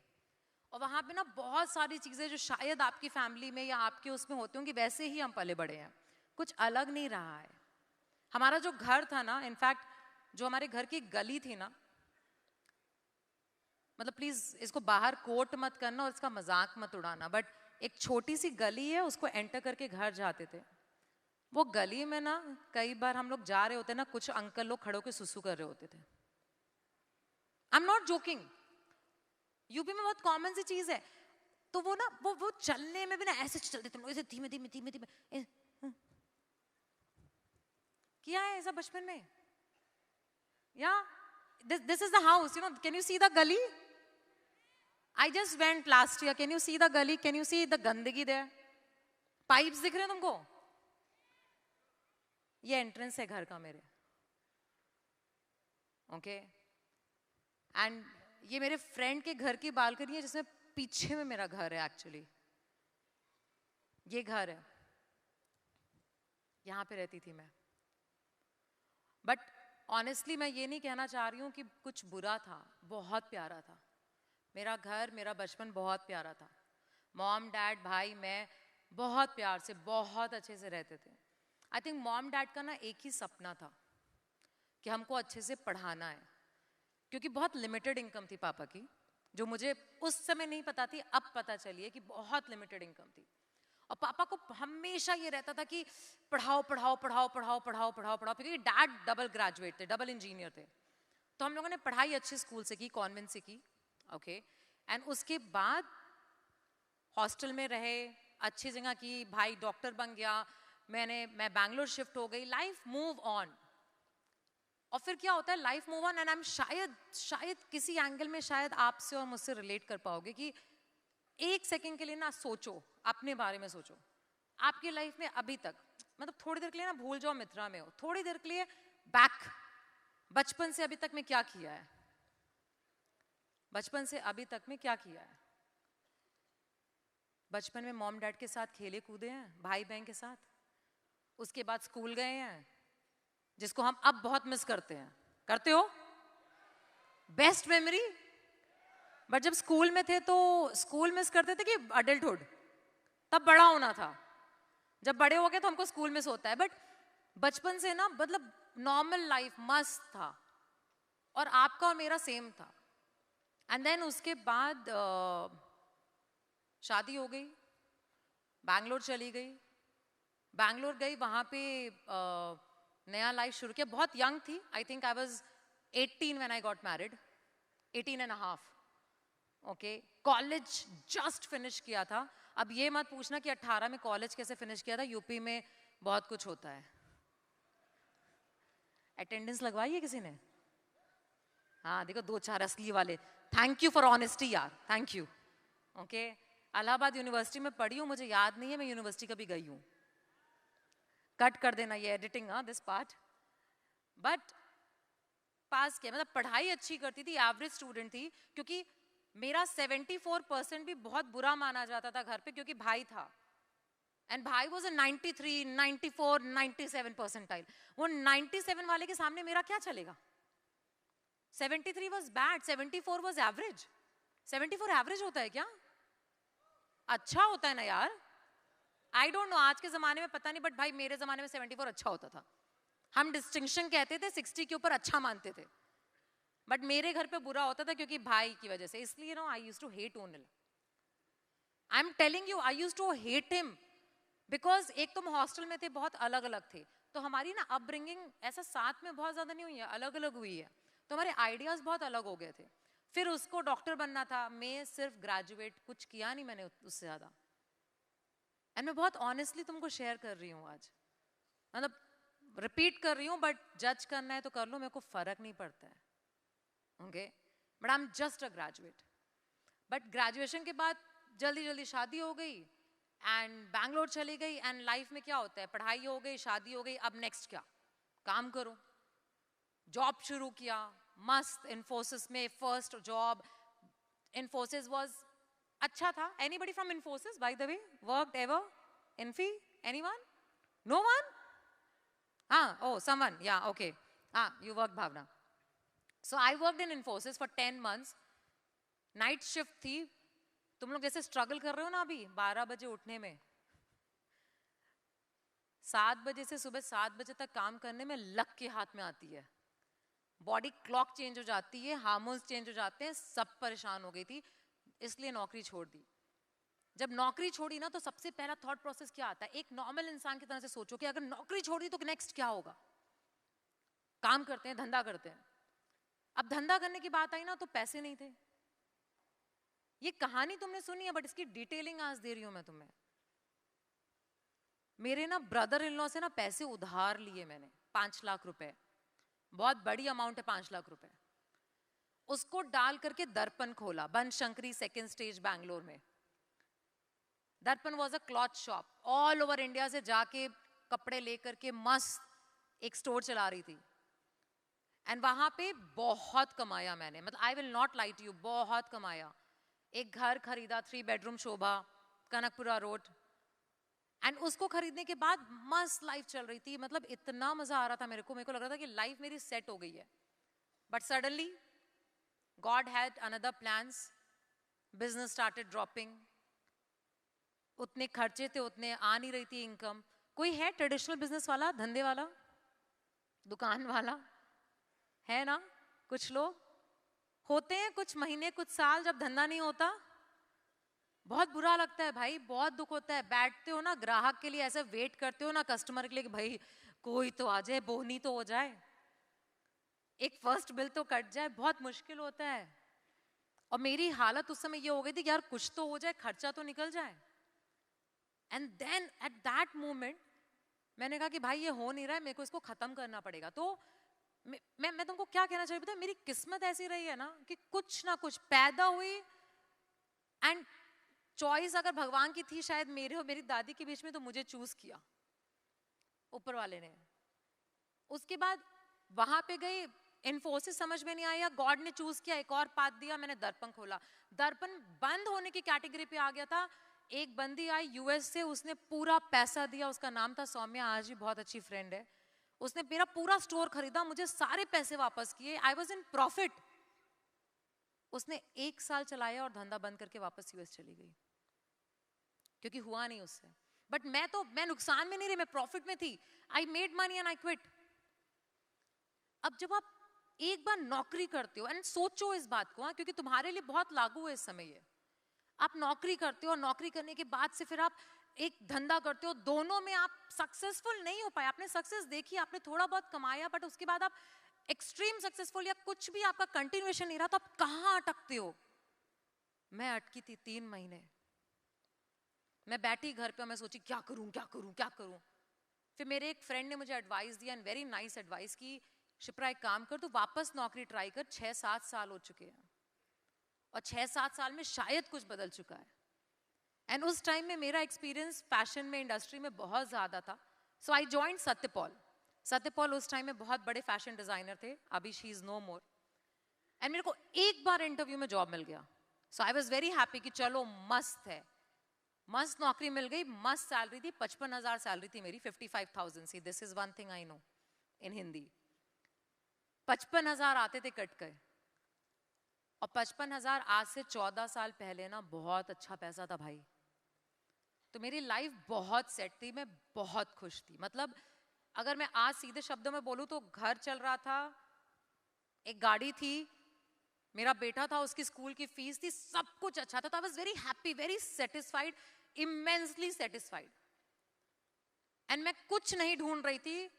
और वहां पे ना बहुत सारी चीजें जो शायद आपकी फैमिली में या आपके उसमें होती होंगी, वैसे ही हम पले बड़े हैं. कुछ अलग नहीं रहा है. हमारा जो घर था ना, इनफैक्ट जो हमारे घर की गली थी ना, मतलब प्लीज इसको बाहर कोट मत करना और इसका मजाक मत उड़ाना, बट एक छोटी सी गली है, उसको एंटर करके घर जाते थे. वो गली में ना कई बार हम लोग जा रहे होते ना, कुछ अंकल लोग खड़े होकर सुसु कर रहे होते थे. आई एम नॉट जोकिंग. यूपी में बहुत कॉमन सी चीज है. तो वो ना वो चलने में भी ना ऐसे चलते थे, ऐसे धीमे धीमे धीमे धीमे. किया है ऐसा बचपन में? या this is the house, you know, can you see the gully? I just went last year. Can you see the gully? Can you see the गंदगी there? Pipes दिख रहे हैं तुमको? ये एंट्रेंस है घर का मेरे. ओके, एंड ये मेरे फ्रेंड के घर की बालकनी है, जिसमें पीछे में मेरा घर है. एक्चुअली ये घर है, यहां पे रहती थी मैं. बट ऑनेस्टली मैं ये नहीं कहना चाह रही हूँ कि कुछ बुरा था, बहुत प्यारा था. मेरा घर, मेरा बचपन बहुत प्यारा था. मॉम, डैड, भाई, मैं बहुत प्यार से, बहुत अच्छे से रहते थे. आई थिंक मॉम डैड का ना एक ही सपना था कि हमको अच्छे से पढ़ाना है, क्योंकि बहुत लिमिटेड इनकम थी पापा की, जो मुझे उस समय नहीं पता थी, अब पता चली है कि बहुत लिमिटेड इनकम थी. और पापा को हमेशा ये रहता था कि पढ़ाओ पढ़ाओ पढ़ाओ पढ़ाओ पढ़ाओ पढ़ाओ पढ़ाओ, क्योंकि डैड डबल ग्रेजुएट थे, डबल इंजीनियर थे. तो हम लोगों ने पढ़ाई अच्छे स्कूल से की, कॉन्वेंट से की. ओके. एंड उसके बाद हॉस्टल में रहे, अच्छी जगह की, भाई डॉक्टर बन गया, मैं बैंगलोर शिफ्ट हो गई, लाइफ मूव ऑन. और फिर क्या होता है, life move on, and I am शायद किसी एंगल में शायद आपसे और मुझसे रिलेट कर पाओगे कि एक सेकंड के लिए ना सोचो, अपने बारे में सोचो. आपकी लाइफ में अभी तक, मतलब थोड़ी देर के लिए ना भूल जाओ मित्रा में हो, थोड़ी देर के लिए बैक, बचपन से अभी तक में क्या किया है, बचपन से अभी तक में क्या किया है. बचपन में मॉम डैड के साथ खेले कूदे हैं, भाई बहन के साथ. उसके बाद स्कूल गए हैं, जिसको हम अब बहुत मिस करते हैं. करते हो? Best memory. बट जब स्कूल में थे तो स्कूल मिस करते थे कि अडल्टहुड? तब बड़ा होना था. जब बड़े हो गए तो हमको स्कूल मिस होता है. बट बचपन से ना, मतलब नॉर्मल लाइफ मस्त था, और आपका और मेरा सेम था. एंड देन उसके बाद शादी हो गई, बैंगलोर चली गई. बैंगलोर गई, वहाँ पे नया लाइफ शुरू किया. बहुत यंग थी, I think I was 18 when I got married, 18 and half. Okay. College just finish किया था. अब ये मत पूछना कि 18 में कॉलेज कैसे फिनिश किया था, यूपी में बहुत कुछ होता है. अटेंडेंस लगवाई है किसी ने? हाँ देखो, 2-4 असली वाले. थैंक यू फॉर ऑनेस्टी यार, thank you. Okay. Allahabad university में पढ़ी हूँ, मुझे याद नहीं है मैं यूनिवर्सिटी कभी गई हूँ. कट कर देना ये एडिटिंग, हाँ, दिस पार्ट. बट पास किया, मतलब पढ़ाई अच्छी करती थी, एवरेज स्टूडेंट थी. क्योंकि मेरा 74% भी बहुत बुरा माना जाता था घर पे, क्योंकि भाई था. एंड भाई वाज अ 93, 94, 97 परसेंटाइल. वो 97 वाले के सामने मेरा क्या चलेगा? 73 was bad, 74 was average. 74 average होता है क्या? अच्छा होता है ना यार. आई डोंट नो आज के जमाने में पता नहीं, बट भाई मेरे जमाने में 74 अच्छा होता था. हम डिस्टिंक्शन कहते थे, 60 के ऊपर अच्छा मानते थे. बट मेरे घर पे बुरा होता था क्योंकि भाई की वजह से. इसलिए no, I used to hate Onil. I am telling you, I used to hate him. Because एक तो हम हॉस्टल में थे, बहुत अलग अलग थे, तो हमारी ना अपब्रिंगिंग ऐसा साथ में बहुत ज्यादा नहीं हुई है, अलग अलग हुई है. तो हमारे आइडियाज बहुत अलग हो गए थे. फिर उसको डॉक्टर बनना था, मैं सिर्फ ग्रेजुएट, कुछ किया नहीं मैंने उससे ज्यादा. एंड मैं बहुत ऑनेस्टली तुमको शेयर कर रही हूँ आज, मतलब रिपीट कर रही हूँ, बट जज करना है तो कर लो, मेरे को फर्क नहीं पड़ता है. Okay. But I am just a graduate. But graduation के बाद जल्दी जल्दी शादी हो गई, एंड बैंगलोर चली गई. एंड लाइफ में क्या होता है, पढ़ाई हो गई, शादी हो गई, अब नेक्स्ट क्या? काम करो. जॉब शुरू किया, मस्त. इन्फोसिस में फर्स्ट जॉब. इन्फोसिस वाज अच्छा था. Anybody from Infosys by the way worked ever? Infy? Anyone? No one? हाँ, oh someone, yeah, okay. You worked, Bhavna. So I worked in Infosys for 10 months. Night shift थी. तुम लोग जैसे स्ट्रगल कर रहे हो ना अभी 12 बजे उठने में, 7 बजे से सुबह 7 बजे तक काम करने में लक के हाथ में आती है. बॉडी क्लॉक चेंज हो जाती है, हार्मोन्स चेंज हो जाते हैं, सब परेशान हो गई थी, इसलिए नौकरी छोड़ दी. जब नौकरी छोड़ी ना, तो सबसे पहला थॉट प्रोसेस क्या आता है, एक नॉर्मल इंसान की तरह से सोचो कि अगर नौकरी छोड़ दी तो नेक्स्ट क्या होगा. काम करते हैं, धंधा करते हैं. अब धंधा करने की बात आई ना, तो पैसे नहीं थे. ये कहानी तुमने सुनी है, बट इसकी डिटेलिंग आज दे रही हूं मैं तुम्हें. मेरे ना ब्रदर इन लॉ से ना पैसे उधार लिए मैंने, 5 लाख रुपए. बहुत बड़ी अमाउंट है 5 लाख रुपए. उसको डाल करके दर्पण खोला, बनशंकरी सेकंड स्टेज बैंगलोर में. दर्पण was a cloth shop. All over India से जाके कपड़े लेकर के मस्त एक स्टोर चला रही थी. एंड वहां पे बहुत कमाया मैंने, मतलब I will not lie to you, बहुत कमाया. एक घर खरीदा, 3 bedroom Sobha, Kanakapura road. And उसको खरीदने के बाद मस्त लाइफ चल रही थी, मतलब इतना मजा आ रहा था मेरे को लग रहा था कि लाइफ मेरी सेट हो गई है. But suddenly God had another plans. Business started dropping, उतने खर्चे थे, उतने आ नहीं रही थी इनकम। कोई है ट्रेडिशनल बिजनेस वाला, धंधे वाला, दुकान वाला है ना? कुछ लोग होते हैं, कुछ महीने कुछ साल जब धंधा नहीं होता, बहुत बुरा लगता है भाई, बहुत दुख होता है। बैठते हो ना ग्राहक के लिए, ऐसे वेट करते हो ना कस्टमर के लिए कि भाई कोई तो आ जाए, बोनी तो हो जाए, एक फर्स्ट बिल तो कट जाए, बहुत मुश्किल होता है। और मेरी हालत उस समय ये हो गई थी कि यार कुछ तो हो जाए, खर्चा तो निकल जाए। And then at that moment मैंने कहा कि भाई ये हो नहीं रहा है, मेरे को इसको खत्म करना पड़ेगा। तो मैं तुमको क्या कहना चाहिए पता है, मेरी किस्मत ऐसी रही है ना कि कुछ ना कुछ पैदा हुई, एंड चॉइस अगर भगवान की थी शायद मेरे और मेरी दादी के बीच में, तो मुझे चूज किया ऊपर वाले ने। उसके बाद वहां पे गई, इन्फोसिस समझ में नहीं आया, गॉड ने चूज किया, एक और पाथ दिया, मैंने दर्पण खोला। दर्पण बंद होने की कैटेगरी पे आ गया था। एक बंदी आई यूएस से, उसने पूरा पैसा दिया, उसका नाम था सौम्या, आज भी बहुत अच्छी फ्रेंड है। उसने मेरा पूरा स्टोर खरीदा, मुझे सारे पैसे वापस किए, आई वॉज इन प्रॉफिट। उसने 1 साल चलाया और धंधा बंद करके वापस यूएस चली गई, क्योंकि हुआ नहीं उससे। बट मैं नुकसान में नहीं रही, मैं प्रॉफिट में थी। I made money and I quit. अब जब आप एक बार नौकरी करते हो, एंड सोचो इस बात को, क्योंकि तुम्हारे लिए बहुत लागू है इस समय ये, आप नौकरी करते हो और नौकरी करने के बाद से फिर आप एक धंधा करते हो, दोनों में आप सक्सेसफुल नहीं हो पाए। आपने सक्सेस देखी, आपने थोड़ा बहुत कमाया, बट उसके बाद आप एक्सट्रीम सक्सेसफुल या कुछ भी आपका कंटिन्यूएशन नहीं रहा, तो आप कहां अटकते हो? मैं अटकी थी 3 महीने। मैं बैठी घर पे और मैं सोची क्या करूं क्या करूं क्या करूं। फिर मेरे एक फ्रेंड ने मुझे एडवाइस दिया, एंड वेरी नाइस एडवाइस, की शिप्रा एक काम कर, तू वापस नौकरी ट्राई कर। 6-7 साल हो चुके हैं और 6-7 साल में शायद कुछ बदल चुका है। एंड उस टाइम में मेरा एक्सपीरियंस फैशन में, इंडस्ट्री में बहुत ज्यादा था। सो आई जॉइंड सत्यपॉल। सत्यपॉल उस टाइम में बहुत बड़े फैशन डिजाइनर थे, अभी she is no more. And मेरे को एक बार इंटरव्यू में जॉब मिल गया। So I was very happy कि चलो मस्त है, मस्त नौकरी मिल गई, मस्त सैलरी थी, 55,000 सैलरी थी मेरी, 55,000। See this is one thing I know इन हिंदी, 55,000 आते थे कट कर। और 55,000 आज से 14 साल पहले ना बहुत अच्छा पैसा था भाई। तो मेरी लाइफ बहुत सेट थी, मैं बहुत खुश थी। मतलब अगर मैं आज सीधे शब्दों में बोलूं तो घर चल रहा था, एक गाड़ी थी, मेरा बेटा था, उसकी स्कूल की फीस थी, सब कुछ अच्छा था। तो I was very happy, very satisfied, immensely satisfied. And मैं कुछ नहीं ढूंढ रही थी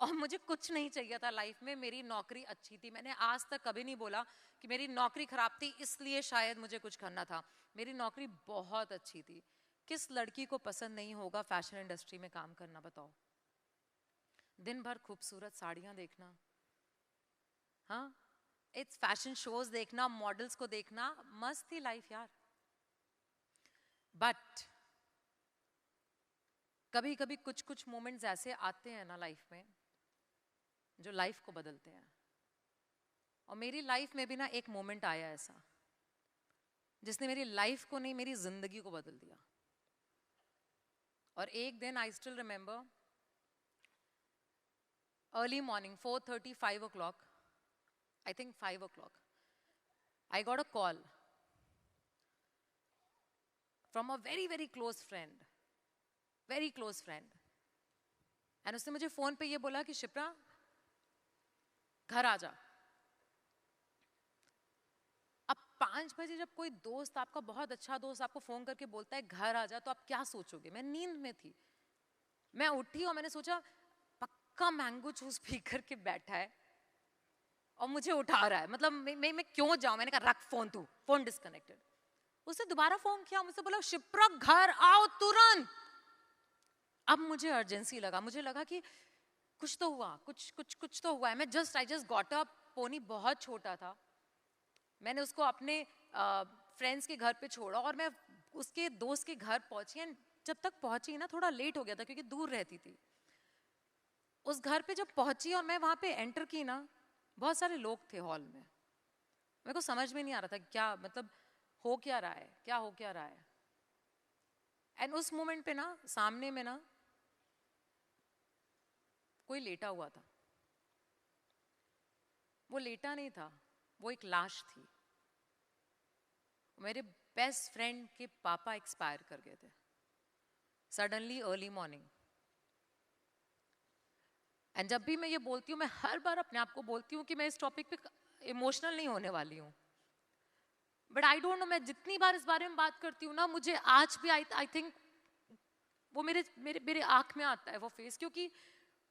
और मुझे कुछ नहीं चाहिए था लाइफ में। मेरी नौकरी अच्छी थी, मैंने आज तक कभी नहीं बोला कि मेरी नौकरी खराब थी इसलिए शायद मुझे कुछ करना था। मेरी नौकरी बहुत अच्छी थी। किस लड़की को पसंद नहीं होगा फैशन इंडस्ट्री में काम करना, बताओ? दिन भर खूबसूरत साड़ियां देखना, हाँ, इट्स फैशन शोज देखना, मॉडल्स को देखना, मस्त थी लाइफ यार। बट कभी कभी कुछ कुछ मोमेंट्स ऐसे आते हैं ना लाइफ में जो लाइफ को बदलते हैं। और मेरी लाइफ में भी ना एक मोमेंट आया ऐसा जिसने मेरी लाइफ को नहीं, मेरी जिंदगी को बदल दिया। और एक दिन I still remember, early morning 4:30, 5 o'clock, I think 5 o'clock, I got a call from a very very close friend, very close friend. And उसने मुझे फोन पे ये बोला कि शिप्रा घर आ जा। अब 5 बजे जब कोई दोस्त, आपका बहुत अच्छा दोस्त आपको फोन करके बोलता है घर आ जा, तो आप क्या सोचोगे? मैं नींद में थी, मैं उठी और मैंने सोचा पक्का मैंगो जूस पी करके बैठा है और मुझे उठा रहा है, मतलब मैं क्यों जाऊं? मैंने कहा रख फोन, तू फोन डिस्कनेक्टेड। उसने दोबारा फोन किया, मुझसे बोला शिप्रा घर आओ तुरंत। अब मुझे अर्जेंसी लगा, मुझे लगा कि कुछ तो हुआ, कुछ तो हुआ है। मैं I just got up. Pony बहुत छोटा था, मैंने उसको अपने फ्रेंड्स के घर पे छोड़ा और मैं उसके दोस्त के घर पहुंची। एंड जब तक पहुंची ना थोड़ा लेट हो गया था क्योंकि दूर रहती थी। उस घर पे जब पहुंची और मैं वहां पे एंटर की ना, बहुत सारे लोग थे हॉल में। मेरे को समझ में नहीं आ रहा था क्या, मतलब हो क्या रहा है, क्या हो क्या रहा है। एंड उस मोमेंट पे ना सामने में ना कोई लेटा हुआ था। वो लेटा नहीं था, वो एक लाश थी। मेरे बेस्ट फ्रेंड के पापा एक्सपायर कर गए थे सडनली अर्ली मॉर्निंग। एंड जब भी मैं ये बोलती हूँ, मैं हर बार अपने आप को बोलती हूँ कि मैं इस टॉपिक पे इमोशनल नहीं होने वाली हूँ, बट आई डोंट नो, मैं जितनी बार इस बारे में बात करती हूँ ना, मुझे आज भी आई थिंक वो मेरे मेरे मेरे आंख में आता है वो फेस, क्योंकि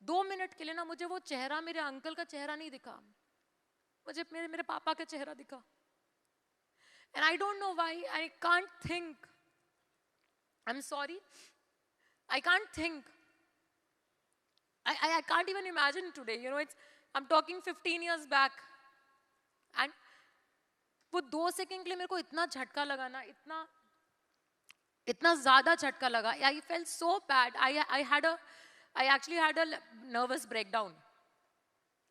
2 मिनट के लिए ना मुझे वो चेहरा, मेरे अंकल का चेहरा नहीं दिखा, मुझे मेरे पापा का चेहरा दिखा। And I don't know why, I can't think, I am sorry, I can't think, I can't even imagine today, you know, I'm talking 15 years back. And वो 2 सेकंड के लिए मेरे को इतना झटका लगा ना, इतना ज्यादा झटका लगा. I felt so bad. I actually had a nervous breakdown.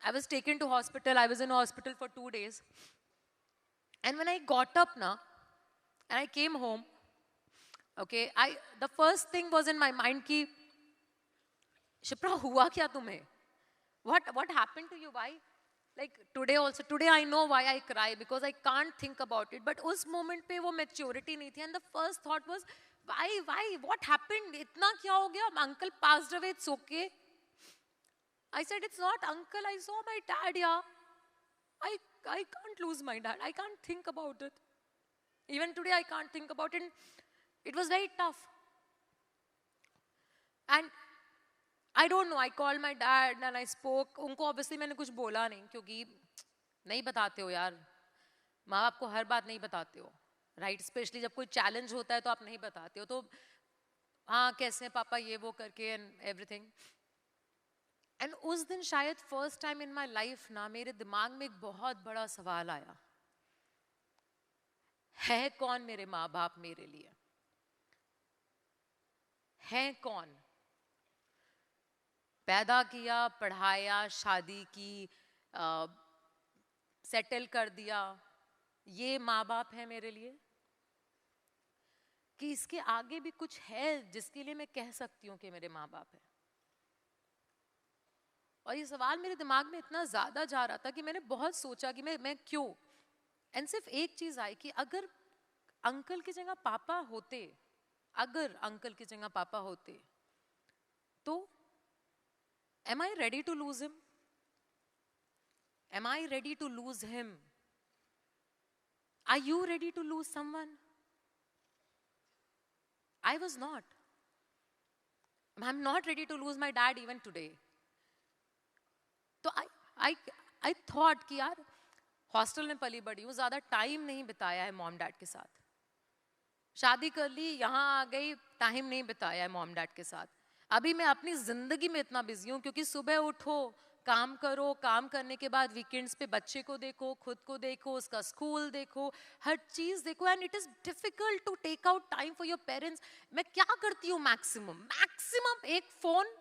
I was taken to hospital. I was in hospital for 2 days. And when I got up now, and I came home, okay, the first thing was in my mind ki, Shipra, hua kya tumhe? What happened to you? Why? Like today I know why I cry, because I can't think about it. But us moment pe wo maturity nahi thi, and the first thought was, why? What happened? Itna kya ho gaya? My uncle passed away, it's okay. I said, it's not uncle, I saw my dad, yeah. I can't lose my dad. I can't think about it. Even today I can't think about it. It was very tough. And I don't know, I called my dad and I spoke. उनको obviously मैंने कुछ बोला नहीं, क्योंकि नहीं बताते हो यार, माँ बाप को हर बात नहीं बताते हो, right? Especially जब कोई challenge होता है तो आप नहीं बताते हो, तो हाँ कैसे हैं पापा ये वो करके and everything. And उस दिन शायद first time in my life ना मेरे दिमाग में एक बहुत बड़ा सवाल आया, है कौन मेरे माँ बाप मेरे लिए? है कौन? पैदा किया, पढ़ाया, शादी की, सेटल कर दिया, ये माँ बाप है मेरे लिए? कि इसके आगे भी कुछ है जिसके लिए मैं कह सकती हूँ कि मेरे माँ बाप है? और ये सवाल मेरे दिमाग में इतना ज्यादा जा रहा था कि मैंने बहुत सोचा कि मैं क्यों. एंड सिर्फ एक चीज आई कि अगर अंकल की जगह पापा होते, अगर अंकल की जगह पापा होते, तो am I ready to lose him? Am I ready to lose him? Are you ready to lose someone? I was not. I'm not ready to lose my dad even today. तो I thought कि यार hostel में पली बड़ी हूँ, ज्यादा time नहीं बिताया है मॉम डैड के साथ, शादी कर ली, यहाँ आ गई, टाइम नहीं बिताया है मॉम डैड के साथ. अभी मैं अपनी जिंदगी में इतना बिजी हूँ, क्योंकि सुबह उठो, काम करो, काम करने के बाद वीकेंड्स पे बच्चे को देखो, खुद को देखो, उसका स्कूल देखो, हर चीज देखो. And it is difficult to take out time for your parents. मैं क्या करती हूँ मैक्सिमम एक phone,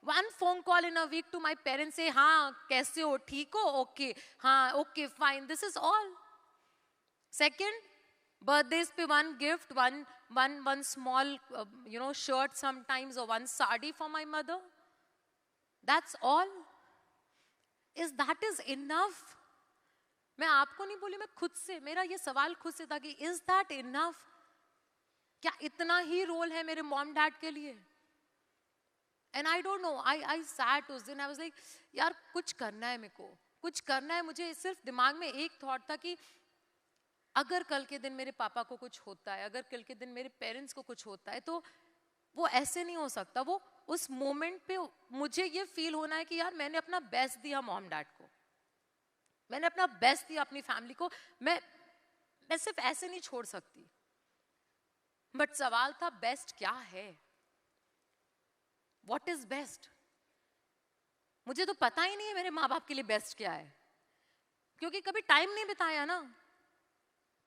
1 phone call in a week to my parents, say हाँ कैसे हो, ठीक हो, ओके, हाँ okay fine, this is all. Second, birthdays पे 1 gift, one small shirt sometimes, or 1 sari for my mother. That's all. That is enough? मैं आपको नहीं बोली, मैं खुद से, मेरा ये सवाल खुद से था कि is that enough? क्या इतना ही रोल है मेरे मॉम डैड के लिए? And I don't know, I sat उस दिन, I was like, यार कुछ करना है, मेरे को कुछ करना है. मुझे सिर्फ दिमाग में एक थॉट था कि अगर कल के दिन मेरे पापा को कुछ होता है, अगर कल के दिन मेरे पेरेंट्स को कुछ होता है, तो वो ऐसे नहीं हो सकता. वो उस मोमेंट पे मुझे ये फील होना है कि यार मैंने अपना बेस्ट दिया मॉम डैड को, मैंने अपना बेस्ट दिया अपनी फैमिली को, मैं सिर्फ ऐसे नहीं छोड़ सकती. बट सवाल था बेस्ट क्या है? What is best? मुझे तो पता ही नहीं है मेरे माँ बाप के लिए बेस्ट क्या है, क्योंकि कभी टाइम नहीं बिताया ना,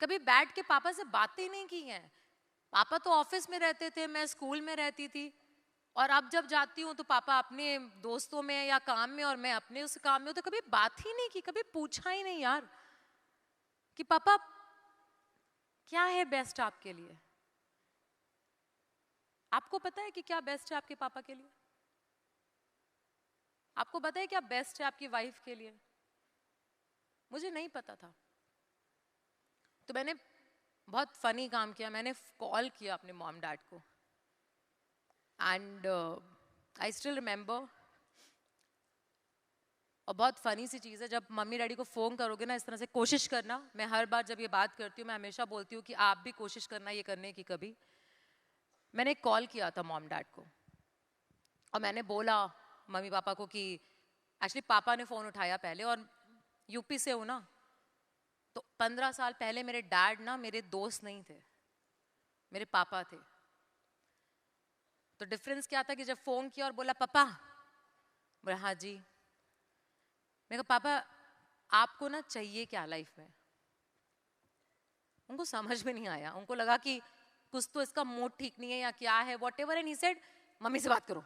कभी बैठ के पापा से बातें नहीं की हैं. पापा तो ऑफिस में रहते थे, मैं स्कूल में रहती थी, और अब जब जाती हूँ तो पापा अपने दोस्तों में या काम में, और मैं अपने उस काम में. तो कभी बात ही नहीं की, कभी पूछा ही नहीं यार कि पापा क्या है बेस्ट आपके लिए. आपको पता है कि क्या बेस्ट है आपके पापा के लिए? आपको पता है क्या बेस्ट है आपकी वाइफ के लिए? मुझे नहीं पता था. तो मैंने बहुत फनी काम किया मैंने, कॉल किया अपने मॉम डैड को एंड आई स्टिल रिमेंबर। और बहुत फनी सी चीज़ है, जब मम्मी डैडी को फ़ोन करोगे ना इस तरह से कोशिश करना, मैं हर बार जब ये बात करती हूँ मैं हमेशा बोलती हूँ कि आप भी कोशिश करना ये करने की कभी। मैंने एक कॉल किया था मॉम डैड को और मैंने बोला मम्मी पापा को कि एक्चुअली पापा ने फ़ोन उठाया पहले, और यूपी से हूँ ना, तो 15 साल पहले मेरे डैड ना मेरे दोस्त नहीं थे, मेरे पापा थे। तो डिफरेंस क्या था कि जब फ़ोन किया और बोला पापा, बोला हाँ जी, मैं कहा पापा आपको ना चाहिए क्या लाइफ में। उनको समझ में नहीं आया, उनको लगा कि कुछ तो इसका मूड ठीक नहीं है या क्या है, what ever, and he said mummy से बात करो।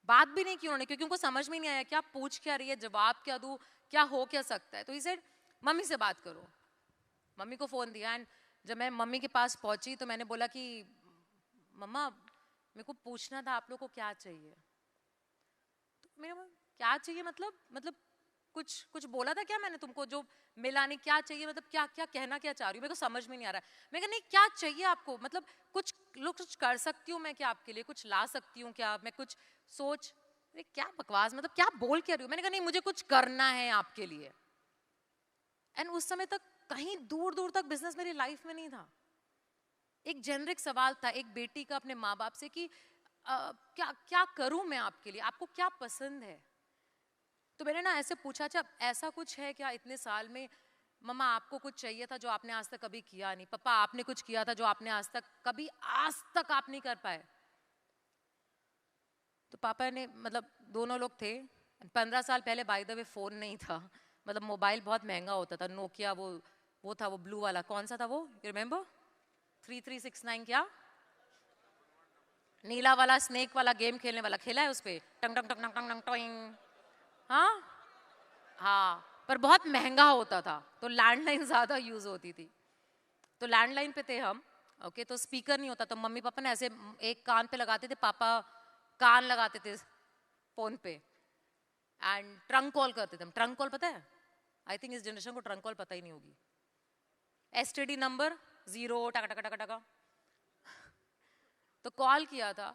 बात भी नहीं की उन्होंने, क्योंकि उनको समझ में नहीं आया क्या पूछ क्या रही है, जवाब क्या दूं, क्या हो क्या सकता है। तो ही सेड मम्मी से बात करो। मम्मी को फ़ोन दिया एंड जब मैं मम्मी के पास पहुंची तो मैंने बोला कि मम्मा मेरे को पूछना था आप लोग को क्या चाहिए। तो मेरे क्या चाहिए मतलब कुछ कुछ बोला था क्या मैंने तुमको जो मिला नहीं, क्या चाहिए मतलब क्या क्या कहना क्या चाह रही हूँ, मेरे को समझ में नहीं आ रहा है। मैं कहा नहीं क्या चाहिए आपको, मतलब कुछ लोग कुछ कर सकती हूँ मैं क्या आपके लिए, कुछ ला सकती हूँ क्या, मैं कुछ सोच, अरे क्या बकवास, मतलब क्या बोल क्या रही हूँ। मैंने कहा नहीं मुझे कुछ करना है आपके लिए। एंड उस समय तक कहीं दूर दूर तक बिजनेस मेरी लाइफ में नहीं था। एक जेनरिक सवाल था एक बेटी का अपने माँ बाप से कि क्या क्या करूं मैं आपके लिए, आपको क्या पसंद है। तो मैंने ना ऐसे पूछा अच्छा ऐसा कुछ है क्या इतने साल में, मम्मा आपको कुछ चाहिए था जो आपने आज तक कभी किया नहीं, पापा आपने कुछ किया था जो आपने आज तक आप नहीं कर पाए। तो पापा ने, मतलब दोनों लोग थे, 15 साल पहले बाय द वे फ़ोन नहीं था, मतलब मोबाइल बहुत महंगा होता था, नोकिया वो था, वो ब्लू वाला, कौन सा था वो, यू रिमेंबर, 3369 क्या, नीला वाला स्नेक वाला गेम खेलने वाला, खेला है उस पे, टंग टंग टंग टंग टंग टंग टोइंग। हाँ हाँ, पर बहुत महंगा होता था, तो लैंडलाइन ज़्यादा यूज़ होती थी। तो लैंडलाइन पे थे हम, ओके, तो स्पीकर नहीं होता, तो मम्मी पापा ने ऐसे एक कान पे लगाते थे, पापा कान लगाते थे फ़ोन पे एंड ट्रंक कॉल करते थे हम। ट्रंक कॉल पता है, आई थिंक इस जनरेशन को ट्रंक कॉल पता ही नहीं होगी। STD नंबर 0 टका टका टका टका, तो कॉल किया था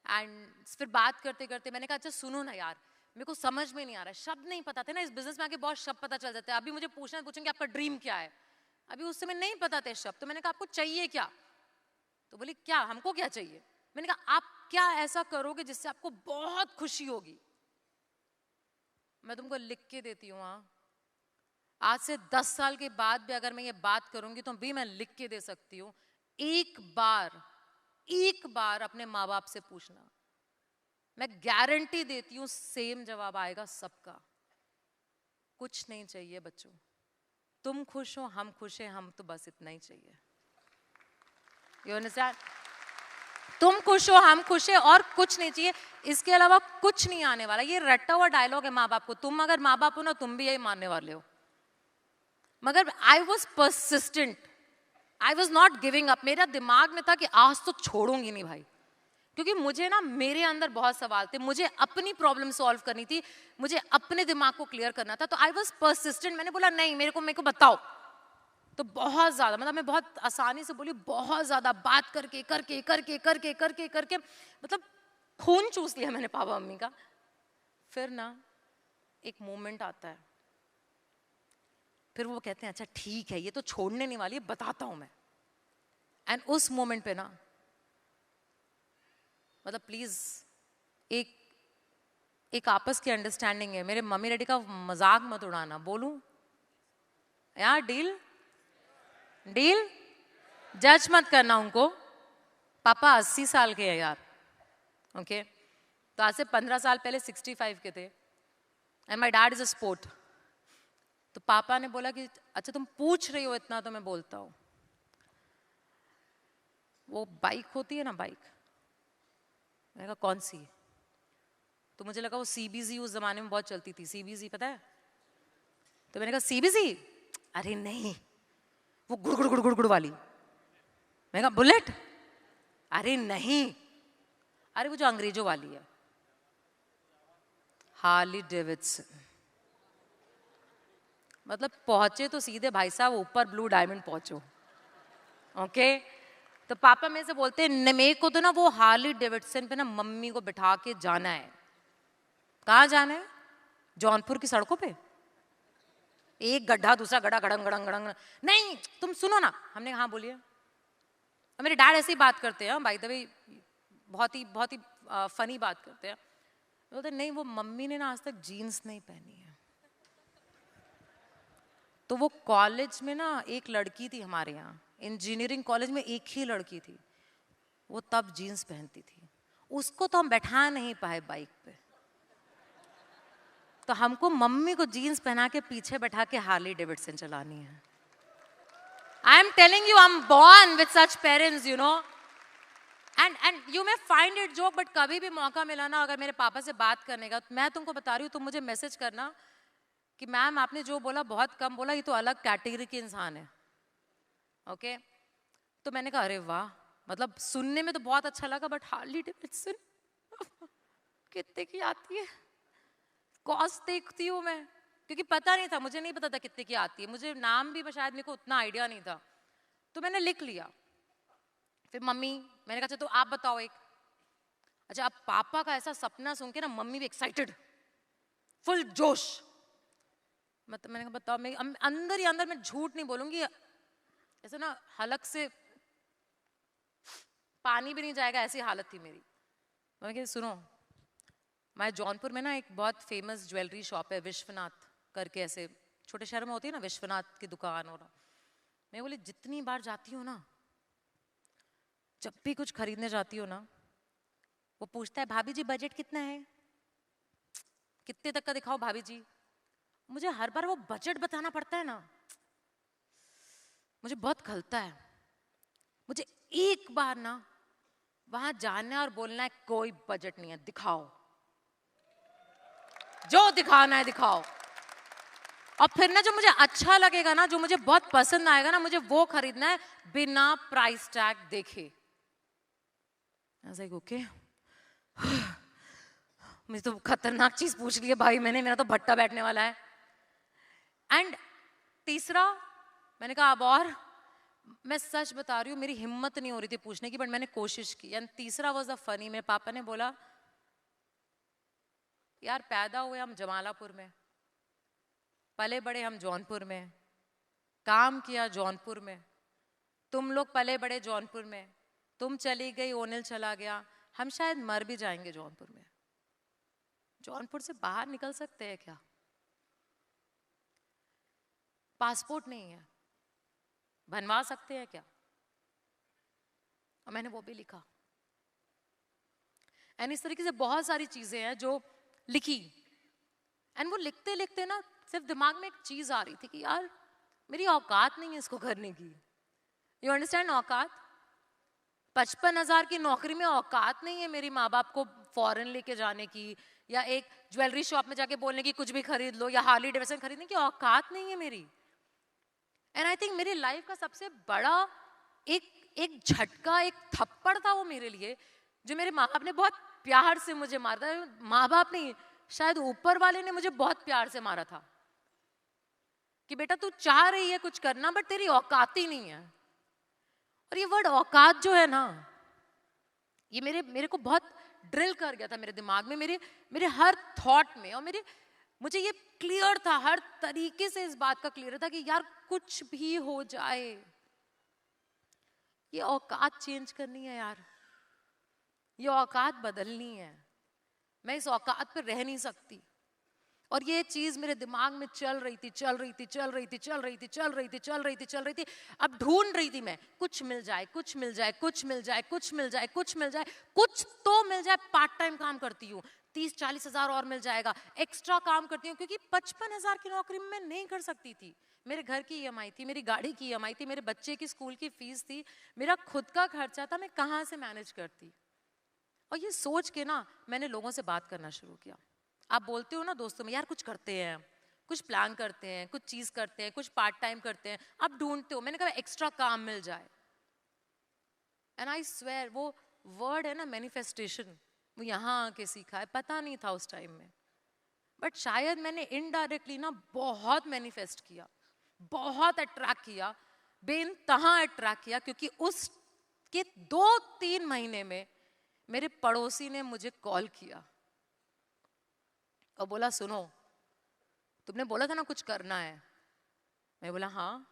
एंड फिर बात करते करते मैंने कहा अच्छा सुनो ना यार, मेरे को समझ में नहीं आ रहा है, शब्द नहीं पता थे ना, इस बिजनेस में आके बहुत शब्द पता चल जाते हैं। अभी मुझे पूछेंगे आपका ड्रीम क्या है, अभी उस समय नहीं पता थे शब्द। तो मैंने कहा आपको चाहिए क्या, तो बोली क्या हमको क्या चाहिए। मैंने कहा आप क्या ऐसा करोगे जिससे आपको बहुत खुशी होगी। मैं तुमको लिख के देती हूँ, आज से 10 साल के बाद भी अगर मैं ये बात करूंगी तो भी मैं लिख के दे सकती हूँ, एक बार अपने माँ बाप से पूछना, मैं गारंटी देती हूँ सेम जवाब आएगा सबका। कुछ नहीं चाहिए बच्चों, तुम खुश हो हम खुश हैं, हम तो बस इतना ही चाहिए। यू अंडरस्टैंड, तुम खुश हो हम खुश हैं और कुछ नहीं चाहिए, इसके अलावा कुछ नहीं आने वाला। ये रट्टा हुआ डायलॉग है माँ बाप को, तुम अगर माँ बाप हो ना तुम भी यही मानने वाले हो। मगर I was persistent, I was not giving up. मेरा दिमाग में था कि आज तो छोड़ूंगी नहीं भाई, क्योंकि मुझे ना मेरे अंदर बहुत सवाल थे, मुझे अपनी प्रॉब्लम सॉल्व करनी थी, मुझे अपने दिमाग को क्लियर करना था। तो आई वॉज परसिस्टेंट, मैंने बोला नहीं मेरे को बताओ। तो बहुत ज़्यादा, मतलब मैं बहुत आसानी से बोली, बहुत ज़्यादा बात करके करके करके करके करके करके मतलब खून चूस लिया मैंने पापा मम्मी का। फिर ना एक मोमेंट आता है, फिर वो कहते हैं अच्छा ठीक है ये तो छोड़ने नहीं वाली है, बताता हूं मैं। एंड उस मोमेंट पे ना, मतलब प्लीज एक आपस की अंडरस्टैंडिंग है, मेरे मम्मी डैडी का मजाक मत उड़ाना। बोलूं यार, डील डील, जज मत करना उनको। पापा 80 साल के हैं यार, ओके तो आज से 15 साल पहले 65 के थे and my dad is a sport. तो पापा ने बोला कि अच्छा तुम पूछ रही हो इतना तो मैं बोलता हूँ। वो बाइक होती है ना, बाइक, मैंने कहा कौन सी, तो मुझे लगा वो CBZ उस जमाने में बहुत चलती थी, CBZ पता है। तो मैंने कहा CBZ, अरे नहीं वो गुड़ गुड़ गुड़ गुड़ गुड़ वाली। मैंने कहा बुलेट, अरे नहीं, अरे वो जो अंग्रेजों वाली है, हार्ली डेविडसन। मतलब पहुंचे तो सीधे भाई साहब ऊपर ब्लू डायमंड पहुंचो। ओके तो पापा मेरे से बोलते हैं मेरे को तो ना वो हार्ली डेविडसन पे ना मम्मी को बिठा के जाना है। कहाँ जाना है? जौनपुर की सड़कों पे, एक गड्ढा दूसरा गड्ढा, गड़ंग गड़ंग गड़ंग। नहीं तुम सुनो ना। हमने हाँ बोलिए। मेरे डैड ऐसे ही बात करते हैं बाय द वे, बहुत ही फनी बात करते हैं। बोलते नहीं वो मम्मी ने ना आज तक जीन्स नहीं पहनी है। तो वो कॉलेज में ना एक लड़की थी हमारे यहाँ, इंजीनियरिंग कॉलेज में एक ही लड़की थी, वो तब जीन्स पहनती थी। उसको तो हम बैठा नहीं पाए बाइक पे, तो हमको मम्मी को जीन्स पहना के पीछे बैठा के हार्ली डेविडसन चलानी है। आई am telling you, I am born with such parents, you know. And you may find it joke, but कभी भी मौका मिला ना अगर मेरे पापा से बात करने का, तो मैं तुमको बता रही हूँ, तुम मुझे मैसेज करना कि मैम आपने जो बोला बहुत कम बोला, ये तो अलग कैटेगरी के इंसान है। ओके तो मैंने कहा अरे वाह, मतलब सुनने में तो बहुत अच्छा लगा, बट हार्ली डेविडसन कितने की आती है? कॉस्ट देखती हूँ मैं, क्योंकि पता नहीं था, मुझे नहीं पता था कितने की आती है, मुझे नाम भी शायद मेरे को उतना आइडिया नहीं था, तो मैंने लिख लिया। फिर मम्मी, मैंने कहा तो आप बताओ एक। अच्छा, अब पापा का ऐसा सपना सुन के ना मम्मी भी एक्साइटेड, फुल जोश। मतलब मैंने कहा बताओ। मैं अंदर ही अंदर, मैं झूठ नहीं बोलूंगी, ऐसे ना हलक से पानी भी नहीं जाएगा, ऐसी हालत थी मेरी। मैंने कहा सुनो, मैं जौनपुर में ना एक बहुत फेमस ज्वेलरी शॉप है विश्वनाथ करके, ऐसे छोटे शहर में होती है ना विश्वनाथ की दुकान। और मैं बोली जितनी बार जाती हूँ ना, जब भी कुछ खरीदने जाती हूँ ना, वो पूछता है भाभी जी बजट कितना है, कितने तक का दिखाओ भाभी जी। मुझे हर बार वो बजट बताना पड़ता है ना, मुझे बहुत खलता है। मुझे एक बार ना वहां जाना है और बोलना है कोई बजट नहीं है, दिखाओ जो दिखाना है दिखाओ। और फिर ना जो मुझे अच्छा लगेगा ना, जो मुझे बहुत पसंद आएगा ना, मुझे वो खरीदना है बिना प्राइस टैग देखे। ओके मुझे तो खतरनाक चीज पूछ ली है भाई मैंने, मेरा तो भट्टा बैठने वाला है। एंड तीसरा मैंने कहा अब, और मैं सच बता रही हूँ मेरी हिम्मत नहीं हो रही थी पूछने की, बट मैंने कोशिश की। एंड तीसरा वाज द फनी, मेरे पापा ने बोला यार पैदा हुए हम जमालापुर में, पले बड़े हम जौनपुर में, काम किया जौनपुर में, तुम लोग पले बड़े जौनपुर में, तुम चली गई ओनिल चला गया, हम शायद मर भी जाएंगे जौनपुर में। जौनपुर से बाहर निकल सकते हैं क्या? पासपोर्ट नहीं है, बनवा सकते हैं क्या? और मैंने वो भी लिखा। एंड इस तरीके से बहुत सारी चीजें हैं जो लिखी। एंड वो लिखते लिखते ना सिर्फ दिमाग में एक चीज आ रही थी कि यार मेरी औकात नहीं है इसको करने की। You understand? औकात 55,000 की नौकरी में औकात नहीं है मेरी माँ बाप को फॉरेन लेके जाने की, या एक ज्वेलरी शॉप में जाके बोलने की कुछ भी खरीद लो, या हार्ली डेविडसन खरीदने की औकात नहीं है मेरी। एंड आई थिंक मेरी लाइफ का सबसे बड़ा एक झटका, एक थप्पड़ था वो मेरे लिए, जो मेरे माँ बाप ने बहुत प्यार से मुझे मारा था। माँ बाप नहीं, शायद ऊपर वाले ने मुझे बहुत प्यार से मारा था कि बेटा तू चाह रही है कुछ करना, बट तेरी औकात ही नहीं है। और ये वर्ड औकात जो है ना, ये मेरे को बहुत ड्रिल कर गया था मेरे दिमाग में, मेरे हर थॉट में। और मुझे ये क्लियर था, हर तरीके से इस बात का क्लियर था कि यार कुछ भी हो जाए, ये औकात चेंज करनी है यार, ये औकात बदलनी है। मैं इस औकात पे रह नहीं सकती। और ये चीज मेरे दिमाग में चल रही थी। अब ढूंढ रही थी मैं, कुछ मिल जाए, कुछ मिल जाए, कुछ मिल जाए, कुछ मिल जाए, कुछ मिल जाए, कुछ तो मिल जाए। पार्ट टाइम काम करती हूँ, 30-40 हजार और मिल जाएगा, एक्स्ट्रा काम करती हूँ, क्योंकि 55,000 की नौकरी में मैं नहीं कर सकती थी। मेरे घर की ईएमआई थी, मेरी गाड़ी की ईएमआई थी, मेरे बच्चे की स्कूल की फीस थी, मेरा खुद का खर्चा था, मैं कहाँ से मैनेज करती। और ये सोच के ना मैंने लोगों से बात करना शुरू किया। आप बोलते हो ना दोस्तों में, यार कुछ करते हैं, कुछ प्लान करते हैं, कुछ चीज करते हैं, कुछ पार्ट टाइम करते हैं, आप ढूंढते हो। मैंने कहा एक्स्ट्रा काम मिल जाए। एंड आई स्वेयर वो वर्ड है ना मैनिफेस्टेशन, वो यहाँ आके सीखा है, पता नहीं था उस टाइम में, बट शायद मैंने इनडायरेक्टली ना बहुत मैनिफेस्ट किया, बहुत अट्रैक्ट किया। बेइंतहा अट्रैक्ट किया, क्योंकि उसके 2-3 महीने में मेरे पड़ोसी ने मुझे कॉल किया और बोला सुनो, तुमने बोला था ना कुछ करना है। मैं बोला हाँ,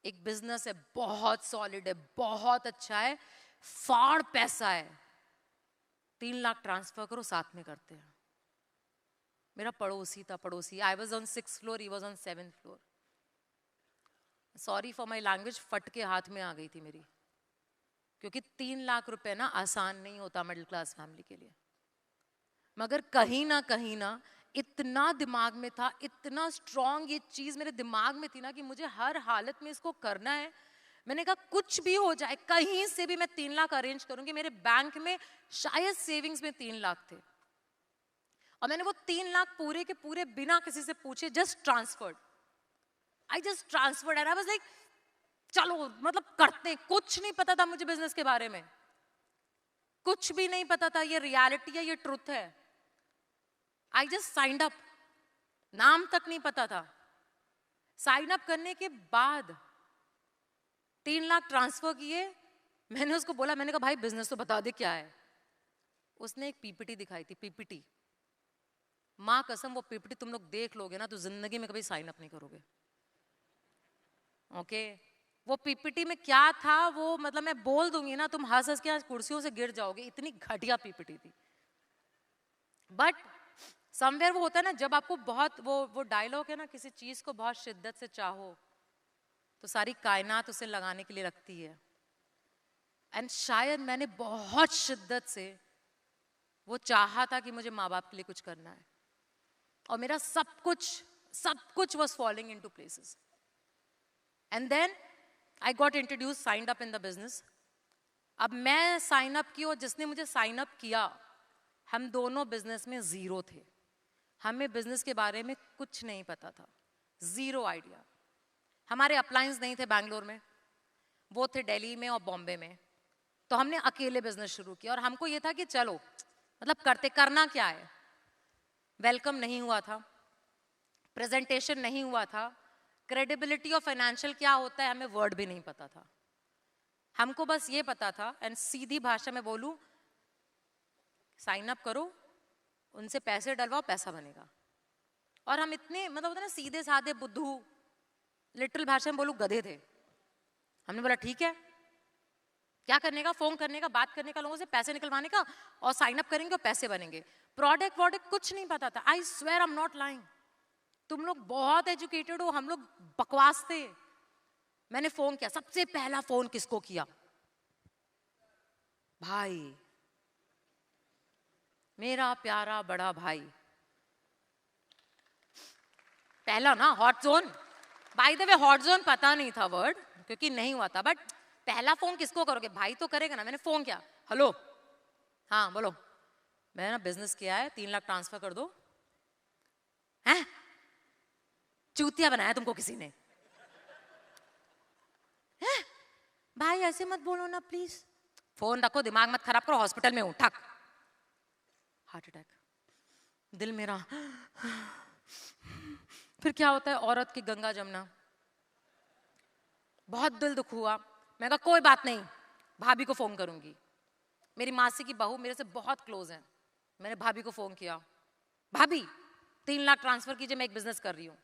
एक बिजनेस है, बहुत सॉलिड है, बहुत अच्छा है, फाड़ पैसा है, 3 लाख ट्रांसफर करो, साथ में करते हैं। मेरा पड़ोसी था, पड़ोसी। I was on 6th floor, he was on 7th floor. Sorry for my language, फट के हाथ में आ गई थी मेरी, क्योंकि 3 लाख रुपए ना आसान नहीं होता मिडिल क्लास फैमिली के लिए। मगर कहीं ना इतना दिमाग में था, इतना स्ट्रॉन्ग ये चीज मेरे दिमाग में थी ना कि मुझे हर हालत में इसको करना है। मैंने कहा कुछ भी हो जाए, कहीं से भी मैं 3 लाख अरेंज करूंगी। मेरे बैंक में शायद सेविंग्स में 3 लाख थे, और मैंने वो 3 लाख पूरे के पूरे बिना किसी से पूछे just transferred. I just transferred and I was like चलो मतलब करते हैं। कुछ नहीं पता था मुझे बिजनेस के बारे में, कुछ भी नहीं पता था ये रियलिटी है, ये ट्रुथ है। आई जस्ट साइंड अप, नाम तक नहीं पता था। साइन अप करने के बाद 3 लाख ट्रांसफर किए। मैंने उसको बोला, मैंने कहा भाई बिजनेस तो बता दे क्या है। उसने एक पीपीटी दिखाई थी, पीपीटी। माँ कसम वो पीपीटी तुम लोग देख लोगे ना तो जिंदगी में कभी साइन अप नहीं करोगे। ओके वो पीपीटी में क्या था वो मतलब मैं बोल दूंगी ना, तुम हंस हंस के आज कुर्सियों से गिर जाओगे, इतनी घटिया पीपीटी थी। बट समवेयर वो होता है ना, जब आपको बहुत वो डायलॉग है ना, किसी चीज को बहुत शिद्दत से चाहो तो सारी कायनात उसे लगाने के लिए रखती है। एंड शायद मैंने बहुत शिद्दत से वो चाहा था कि मुझे माँ बाप के लिए कुछ करना है, और मेरा सब कुछ was falling into places. And then I got introduced, signed up in the business. अब मैं साइन अप की और जिसने मुझे साइन अप किया, हम दोनों बिजनेस में जीरो थे। हमें बिजनेस के बारे में कुछ नहीं पता था, जीरो आइडिया। हमारे अप्लायंस नहीं थे बैंगलोर में, वो थे दिल्ली में और बॉम्बे में। तो हमने अकेले बिजनेस शुरू किया, और हमको ये था कि चलो मतलब करना क्या है। वेलकम नहीं हुआ था, प्रेजेंटेशन नहीं हुआ था, क्रेडिबिलिटी और फाइनेंशियल क्या होता है हमें वर्ड भी नहीं पता था। हमको बस ये पता था, एंड सीधी भाषा में बोलूं, साइन अप करो, उनसे पैसे डलवाओ, पैसा बनेगा। और हम इतने मतलब होता है ना सीधे साधे बुद्धू, लिटिल भाषा में बोलूं गधे थे। हमने बोला ठीक है, क्या करने का, फोन करने का, बात करने का, लोगों से पैसे निकलवाने का, और साइन अप करेंगे और पैसे बनेंगे। प्रोडक्ट वॉडक्ट कुछ नहीं पता था। I swear I am not lying. तुम लोग बहुत एजुकेटेड हो, हम लोग बकवास थे। मैंने फोन किया, सबसे पहला फोन किसको किया? भाई, मेरा प्यारा बड़ा भाई। पहला ना hot zone, bye the way hot zone पता नहीं था वर्ड, क्योंकि नहीं हुआ था। बट पहला फोन किसको करोगे, भाई तो करेगा ना। मैंने फोन किया, हेलो, हाँ बोलो, मैंने ना बिजनेस किया है, 3 लाख ट्रांसफर कर दो। हैं? चूतिया बनाया तुमको किसी ने? हैं? भाई ऐसे मत बोलो ना प्लीज। फोन रखो, दिमाग मत खराब करो, हॉस्पिटल में हूं। ठक, हार्ट अटैक। दिल मेरा फिर क्या होता है औरत की गंगा जमुना। बहुत दिल दुख हुआ। मैं कहा कोई बात नहीं, भाभी को फोन करूंगी। मेरी मासी की बहू मेरे से बहुत क्लोज है। मैंने भाभी को फोन किया, भाभी 3 लाख ट्रांसफर कीजिए, मैं एक बिजनेस कर रही हूँ।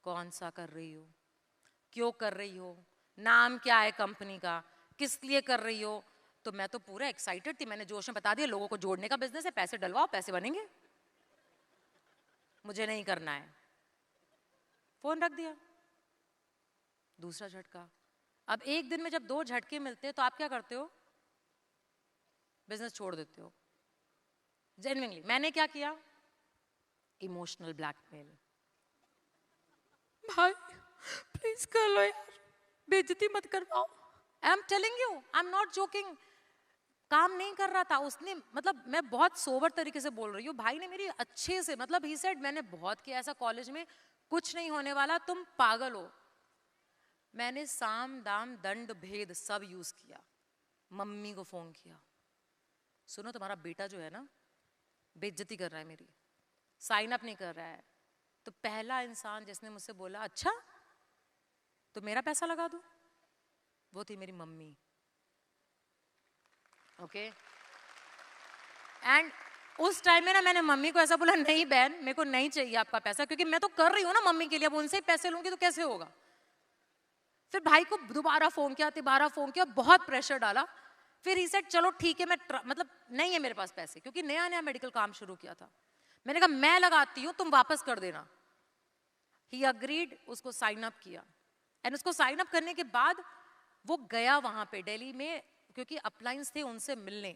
कौन सा कर रही हो, क्यों कर रही हो, नाम क्या है कंपनी का, किस लिए कर रही हो? तो मैं तो पूरा एक्साइटेड थी, मैंने जोश में बता दिया, लोगों को जोड़ने का बिजनेस है, पैसे डलवाओ, पैसे बनेंगे, मुझे नहीं करना है। फोन रख दिया। दूसरा झटका। अब एक दिन में जब 2 झटके मिलते हैं तो आप क्या करते हो? बिजनेस छोड़ देते हो। जेन्युइनली मैंने क्या किया? Emotional blackmail. भाई प्लीज कर लो यार, बेइज्जती मत करवाओ। आई am telling you, I am not joking. काम नहीं कर रहा था उसने, मतलब मैं बहुत सोबर तरीके से बोल रही हूँ। भाई ने मेरी अच्छे से, मतलब ही सेड मैंने बहुत किया ऐसा कॉलेज में, कुछ नहीं होने वाला, तुम पागल हो। मैंने साम दाम दंड भेद सब यूज किया। मम्मी को फोन किया, सुनो तुम्हारा बेटा जो है ना बेइज्जती कर रहा है मेरी, साइन अप नहीं कर रहा है। तो पहला इंसान जिसने मुझसे बोला अच्छा तो मेरा पैसा लगा दो। वो थी मेरी मम्मी। ओके एंड उस टाइम में ना मैंने मम्मी को ऐसा बोला, नहीं बहन मेरे को नहीं चाहिए आपका पैसा, क्योंकि मैं तो कर रही हूँ ना मम्मी के लिए, अब उनसे ही पैसे लूंगी तो कैसे होगा। फिर भाई को दोबारा फोन किया, तिबारा फोन किया, बहुत प्रेशर डाला। फिर ही सेड चलो ठीक है, मैं मतलब नहीं है मेरे पास पैसे, क्योंकि नया नया मेडिकल काम शुरू किया था। मैंने कहा मैं लगाती हूँ, तुम वापस कर देना। ही अग्रीड, उसको साइन अप किया। एंड उसको साइन अप करने के बाद वो गया वहां पे दिल्ली में, क्योंकि अप्लायंस थे उनसे मिलने।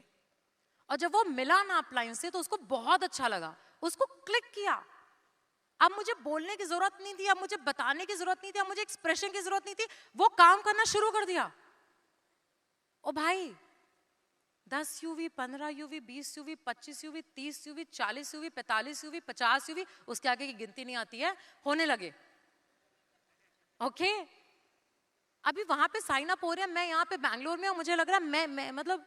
और जब वो मिला ना अप्लायंस से, तो उसको बहुत अच्छा लगा, उसको क्लिक किया। अब मुझे बोलने की जरूरत नहीं थी, अब मुझे बताने की जरूरत नहीं थी, अब मुझे एक्सप्रेशन की जरूरत नहीं थी, वो काम करना शुरू कर दिया। ओ भाई 10 UV, 15 UV, 20 UV, 25 UV, 30 UV, 40 UV, 45 UV, 50 UV, उसके आगे की गिनती नहीं आती है, होने लगे। ओके अभी वहां पे साइन अप हो रहे हैं, मैं यहाँ पे बैंगलोर में हूँ, मुझे लग रहा है मैं मतलब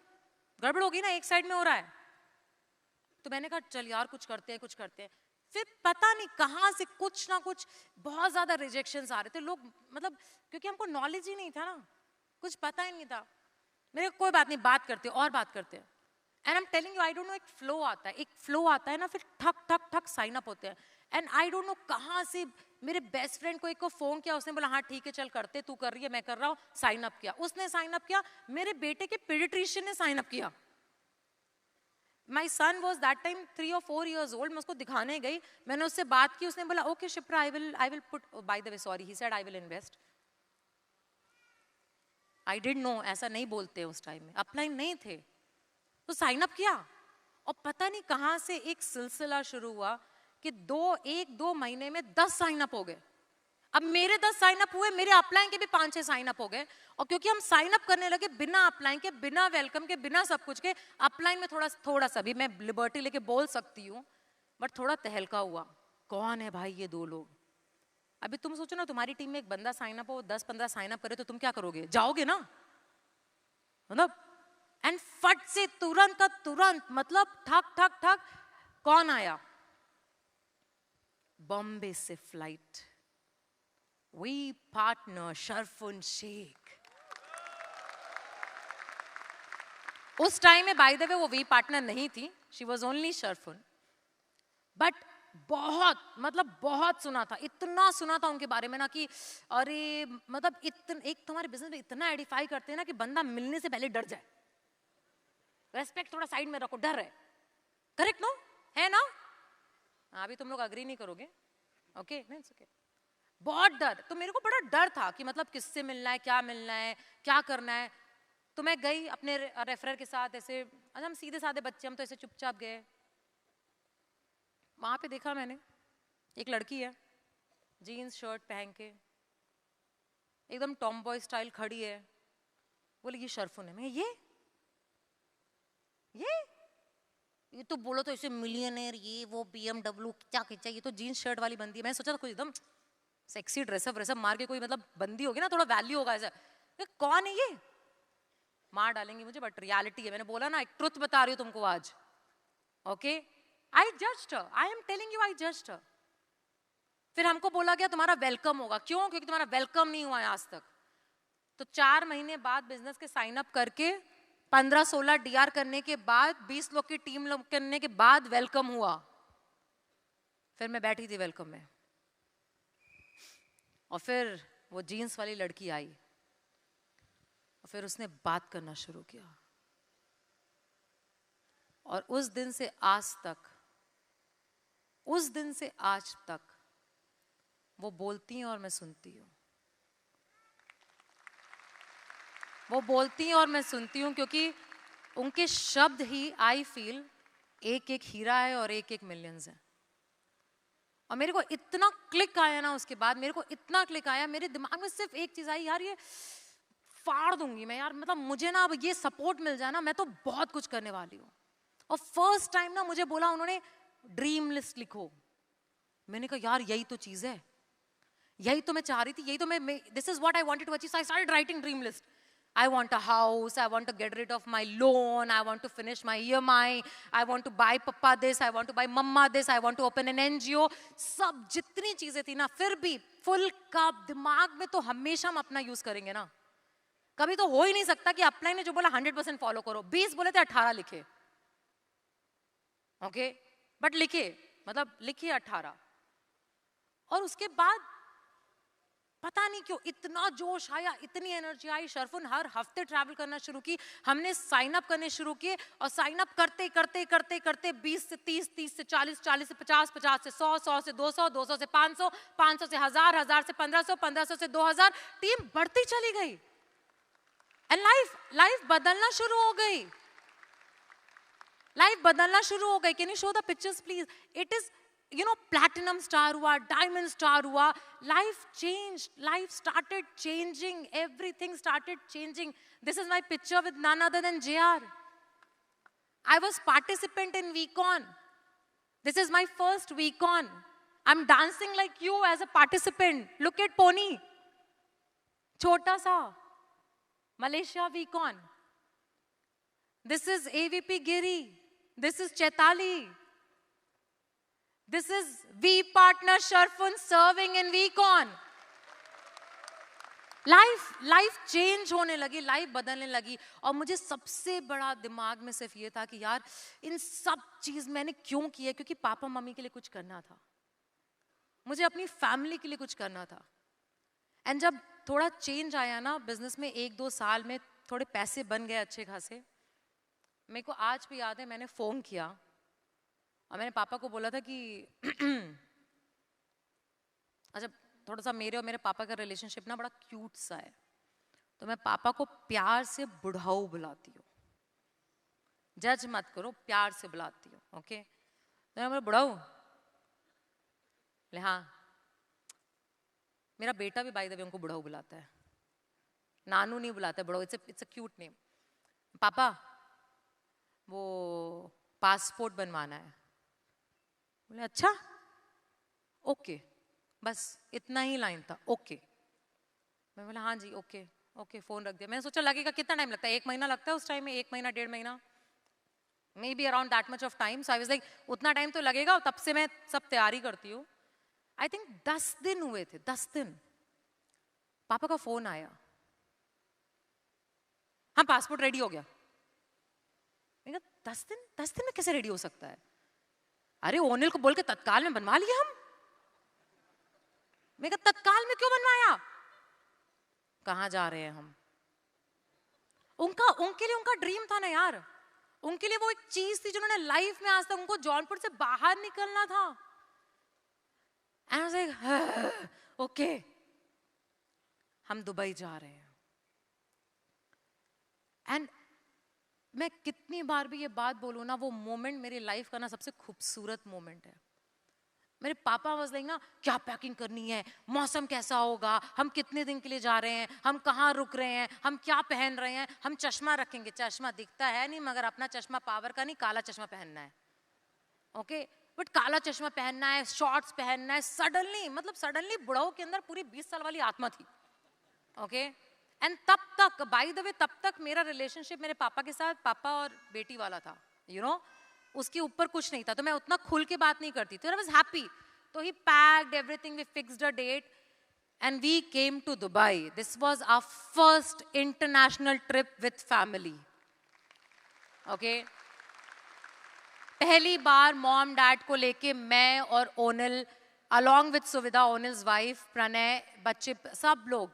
गड़बड़ होगी ना, एक साइड में हो रहा है। तो मैंने कहा चल यार कुछ करते हैं, कुछ करते हैं। फिर पता नहीं कहाँ से कुछ ना कुछ बहुत ज्यादा रिजेक्शंस आ रहे थे। लोग मतलब क्योंकि हमको नॉलेज ही नहीं था ना, कुछ पता ही नहीं था। मेरे कोई बात नहीं, बात करते और बात करते हैं। And I am telling you, I don't know, एक फ्लो आता है, एक फ्लो आता है ना, फिर ठक ठक ठक साइन अप होते हैं। एंड आई डोंट नो कहाँ से मेरे बेस्ट फ्रेंड को एक को फोन किया, उसने बोला हाँ ठीक है चल करते, तू कर रही है मैं कर रहा हूँ, साइन अप किया। उसने साइन अप किया, मेरे बेटे के पीडियाट्रिशियन ने साइन अप किया। माई सन was that time 3 or 4 years old। मैं उसको दिखाने गई, मैंने उससे बात की, उसने बोला okay Shipra I will put, bye the way sorry he said I will invest. I didn't know, ऐसा नहीं बोलते उस टाइम में, अपलाइन नहीं थे। तो साइन अप किया और पता नहीं कहां से एक सिलसिला शुरू हुआ कि 1-2 महीने में 10 साइन अप हो गए। अब मेरे 10 साइन अप हुए, मेरे अपलाइन के भी 5-6 साइन अप हो गए। और क्योंकि हम साइन अप करने लगे बिना अपलाइन के, बिना वेलकम के, बिना सब कुछ के, अपलाइन में थोड़ा सा भी मैं लिबर्टी लेके बोल सकती हूँ, बट थोड़ा तहलका हुआ। कौन है भाई ये 2 लोग? अभी तुम सोचो ना, तुम्हारी टीम में एक बंदा साइन अप हो, 10-15 साइन अप करे, तो तुम क्या करोगे? जाओगे ना, मतलब। एंड फट से तुरंत का तुरंत, मतलब ठक ठक ठक, कौन आया? बॉम्बे से फ्लाइट, वी पार्टनर शरफुन शेख। उस टाइम में बाय द वे वो वी पार्टनर नहीं थी, शी वॉज ओनली शरफुन। बट बहुत मतलब बहुत सुना था, इतना सुना था उनके बारे में ना कि अरे मतलब एक तुम्हारे बिजनेस में इतना एडिफाई करते हैं ना कि बंदा मिलने से पहले डर जाए। रेस्पेक्ट थोड़ा साइड में रखो, डर है। Correct no? है ना? अभी तुम लोग अग्री नहीं करोगे, ओके नहीं ओके। बहुत डर, तो मेरे को बड़ा डर था कि मतलब किससे मिलना है, क्या मिलना है, क्या करना है। तो मैं गई अपने रेफरर के साथ, ऐसे हम सीधे साधे बच्चे, हम तो ऐसे चुपचाप गए। वहां पे देखा मैंने एक लड़की है, जीन्स शर्ट पहन के एकदम टॉम बॉय स्टाइल खड़ी है। बोले ये शरफुन है। मैं ये तो बोलो तो ऐसे मिलियनेयर, ये वो BMW क्या खींचा, ये तो जीन्स शर्ट वाली बंदी है। मैंने सोचा था कुछ एकदम सेक्सी ड्रेसअप व्रेसअप मार के कोई मतलब बंदी होगी ना, थोड़ा वैल्यू होगा ऐसा। कौन है ये? मार डालेंगे मुझे, बट रियलिटी है। मैंने बोला ना, एक ट्रुथ बता रही हूँ तुमको आज, okay. I judged her, I am telling you, I judged her. फिर हमको बोला गया तुम्हारा वेलकम होगा। क्यों? क्योंकि तुम्हारा वेलकम नहीं हुआ है आज तक। तो 4 महीने बाद बिजनेस के साइन अप करके 15-16 DR करने के बाद, 20 लोग की टीम लोग करने के बाद वेलकम हुआ। फिर मैं बैठी थी वेलकम में, और फिर वो जीन्स वाली लड़की आई और फिर उसने बात करना शुरू किया। और उस दिन से आज तक वो बोलती हैं और मैं सुनती हूँ, वो बोलती हैं और मैं सुनती हूँ, क्योंकि उनके शब्द ही आई फील एक हीरा है और एक मिलियंस है। और मेरे को इतना क्लिक आया ना, उसके बाद मेरे को इतना क्लिक आया, मेरे दिमाग में सिर्फ एक चीज आई, यार ये फाड़ दूंगी मैं यार, मतलब मुझे ना अब ये सपोर्ट मिल जाए ना, मैं तो बहुत कुछ करने वाली हूँ। और फर्स्ट टाइम ना मुझे बोला उन्होंने ड्रीम लिस्ट लिखो। मैंने कहा यार यही तो चीज है, यही तो मैं चाह रही थी, यही तो मैं this is what I wanted to achieve. I started writing dream list. I want a house, I want to get rid of my loan, I want to finish my EMI, I want to buy papa this, I want to buy mama this, I want to open an NGO. सब जितनी चीजें थी ना, फिर भी full cup दिमाग में तो हमेशा हम अपना यूज करेंगे ना. कभी तो हो ही नहीं सकता कि अपलाइन ने जो बोला 100% फॉलो करो. 20 बोले थे 18 लिखे. ओके, बट लिखे, मतलब लिखिए 18. और उसके बाद पता नहीं क्यों इतना जोश आया, इतनी एनर्जी आई. शरफुन हर हफ्ते ट्रैवल करना शुरू की. हमने साइन अप करने शुरू किए और साइन अप करते करते करते करते 20 से 30, 30 से 40, 40 से 50, 50 से 100, 100 से 200, 200 से 500, 500 से 1000, 1000 से 1500, 1500 से 2000. टीम बढ़ती चली गई एंड लाइफ बदलना शुरू हो गई. लाइफ बदलना शुरू हो गई. Can you show the pictures please? It is, you know, platinum star hua, diamond star hua. Life changed, life started changing, everything started changing. This is my picture with none other than JR. I was participant in VCon. This is my first VCon. I'm dancing like you as a participant. Look at Pony. Chota sa. Malaysia VCon. This is AVP Giri. This is Chaitali. This is V partner Sharfun serving in VCon. Life change होने लगी, life बदलने लगी. और मुझे सबसे बड़ा दिमाग में सिर्फ ये था कि यार इन सब चीज मैंने क्यों की है? क्योंकि पापा मम्मी के लिए कुछ करना था, मुझे अपनी फैमिली के लिए कुछ करना था. एंड जब थोड़ा चेंज आया ना बिजनेस में, 1-2 साल में थोड़े पैसे बन गए अच्छे खासे. मेरे को आज भी याद है, मैंने फोन किया और मैंने पापा को बोला था कि अच्छा थोड़ा सा मेरे और मेरे पापा का रिलेशनशिप ना बड़ा क्यूट सा है, तो मैं पापा को प्यार से बुढ़ाऊ बुलाती हूँ. जज मत करो, प्यार से बुलाती हूँ. ओके, तो मैं बोला बुढ़ाऊ. बोले हाँ. मेरा बेटा भी बाय द वे उनको बुढ़ाऊ बुलाता है, नानू नहीं बुलाता है, बुढ़ाऊ. It's a cute name. Papa वो पासपोर्ट बनवाना है. बोले अच्छा, ओके, बस इतना ही लाइन था, ओके. मैं बोला हाँ जी ओके ओके, फोन रख दिया. मैंने सोचा लगेगा कितना टाइम लगता है, 1 महीना लगता है उस टाइम में, 1 महीना 1.5 महीना, may be around that much of time. So I was like उतना टाइम तो लगेगा. तब से मैं सब तैयारी करती हूँ. आई थिंक 10 दिन हुए थे, 10 दिन. पापा का फोन आया, हाँ पासपोर्ट रेडी हो गया. मैंने कहा 10 दिन में कैसे रेडी हो सकता है? अरे ओनिल को बोल के तत्काल में बनवा लिया हम. मैं कहा तत्काल में क्यों बनवाया? कहाँ जा रहे हैं हम? उनके लिए उनका ड्रीम था ना यार. उनके लिए वो एक चीज थी जिन्होंने लाइफ में आज तक, उनको जौनपुर से बाहर निकलना था. And I was like okay, हम दुबई जा रहे हैं. एंड मैं कितनी बार भी ये बात बोलूँ ना, वो मोमेंट मेरी लाइफ का ना सबसे खूबसूरत मोमेंट है. मेरे पापा वाज लाइक ना, क्या पैकिंग करनी है, मौसम कैसा होगा, हम कितने दिन के लिए जा रहे हैं, हम कहाँ रुक रहे हैं, हम क्या पहन रहे हैं, हम चश्मा रखेंगे. चश्मा दिखता है नहीं, मगर अपना चश्मा पावर का नहीं, काला चश्मा पहनना है. ओके, बट काला चश्मा पहनना है, शॉर्ट्स पहनना है. सडनली बुढ़ाओ के अंदर पूरी 20 साल वाली आत्मा थी. ओके, एंड तब तक बाय द वे तब तक मेरा रिलेशनशिप मेरे पापा के साथ, पापा और बेटी वाला था. यू नो, उसके ऊपर कुछ नहीं था, तो मैं उतना खुल के बात नहीं करती थी. I was happy. तो he packed everything, we fixed a date and we came to Dubai. This was our first international trip with family. Okay, पहली बार मॉम डैड को लेके मैं और ओनिल, अलॉन्ग विद सुविधा ओनिल्स वाइफ, प्रणय, बच्चे, सब लोग,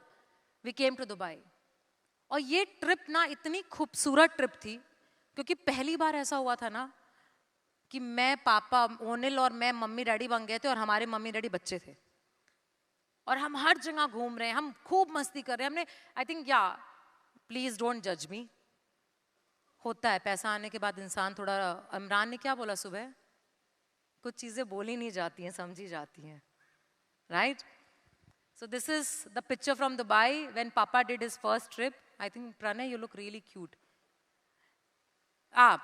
वी केम टू दुबई. और ये ट्रिप ना इतनी खूबसूरत ट्रिप थी क्योंकि पहली बार ऐसा हुआ था ना कि मैं, पापा, ओनिल और मैं मम्मी डैडी बन गए थे और हमारे मम्मी डैडी बच्चे थे. और हम हर जगह घूम रहे हैं, हम खूब मस्ती कर रहे हैं. हमने, आई थिंक, या प्लीज डोंट जज मी, होता है पैसा आने के बाद इंसान थोड़ा. इमरान ने क्या बोला सुबह, कुछ चीजें बोली नहीं जाती हैं, समझी जाती हैं, right? So this is the picture from Dubai when Papa did his first trip. I think Pranay, you look really cute.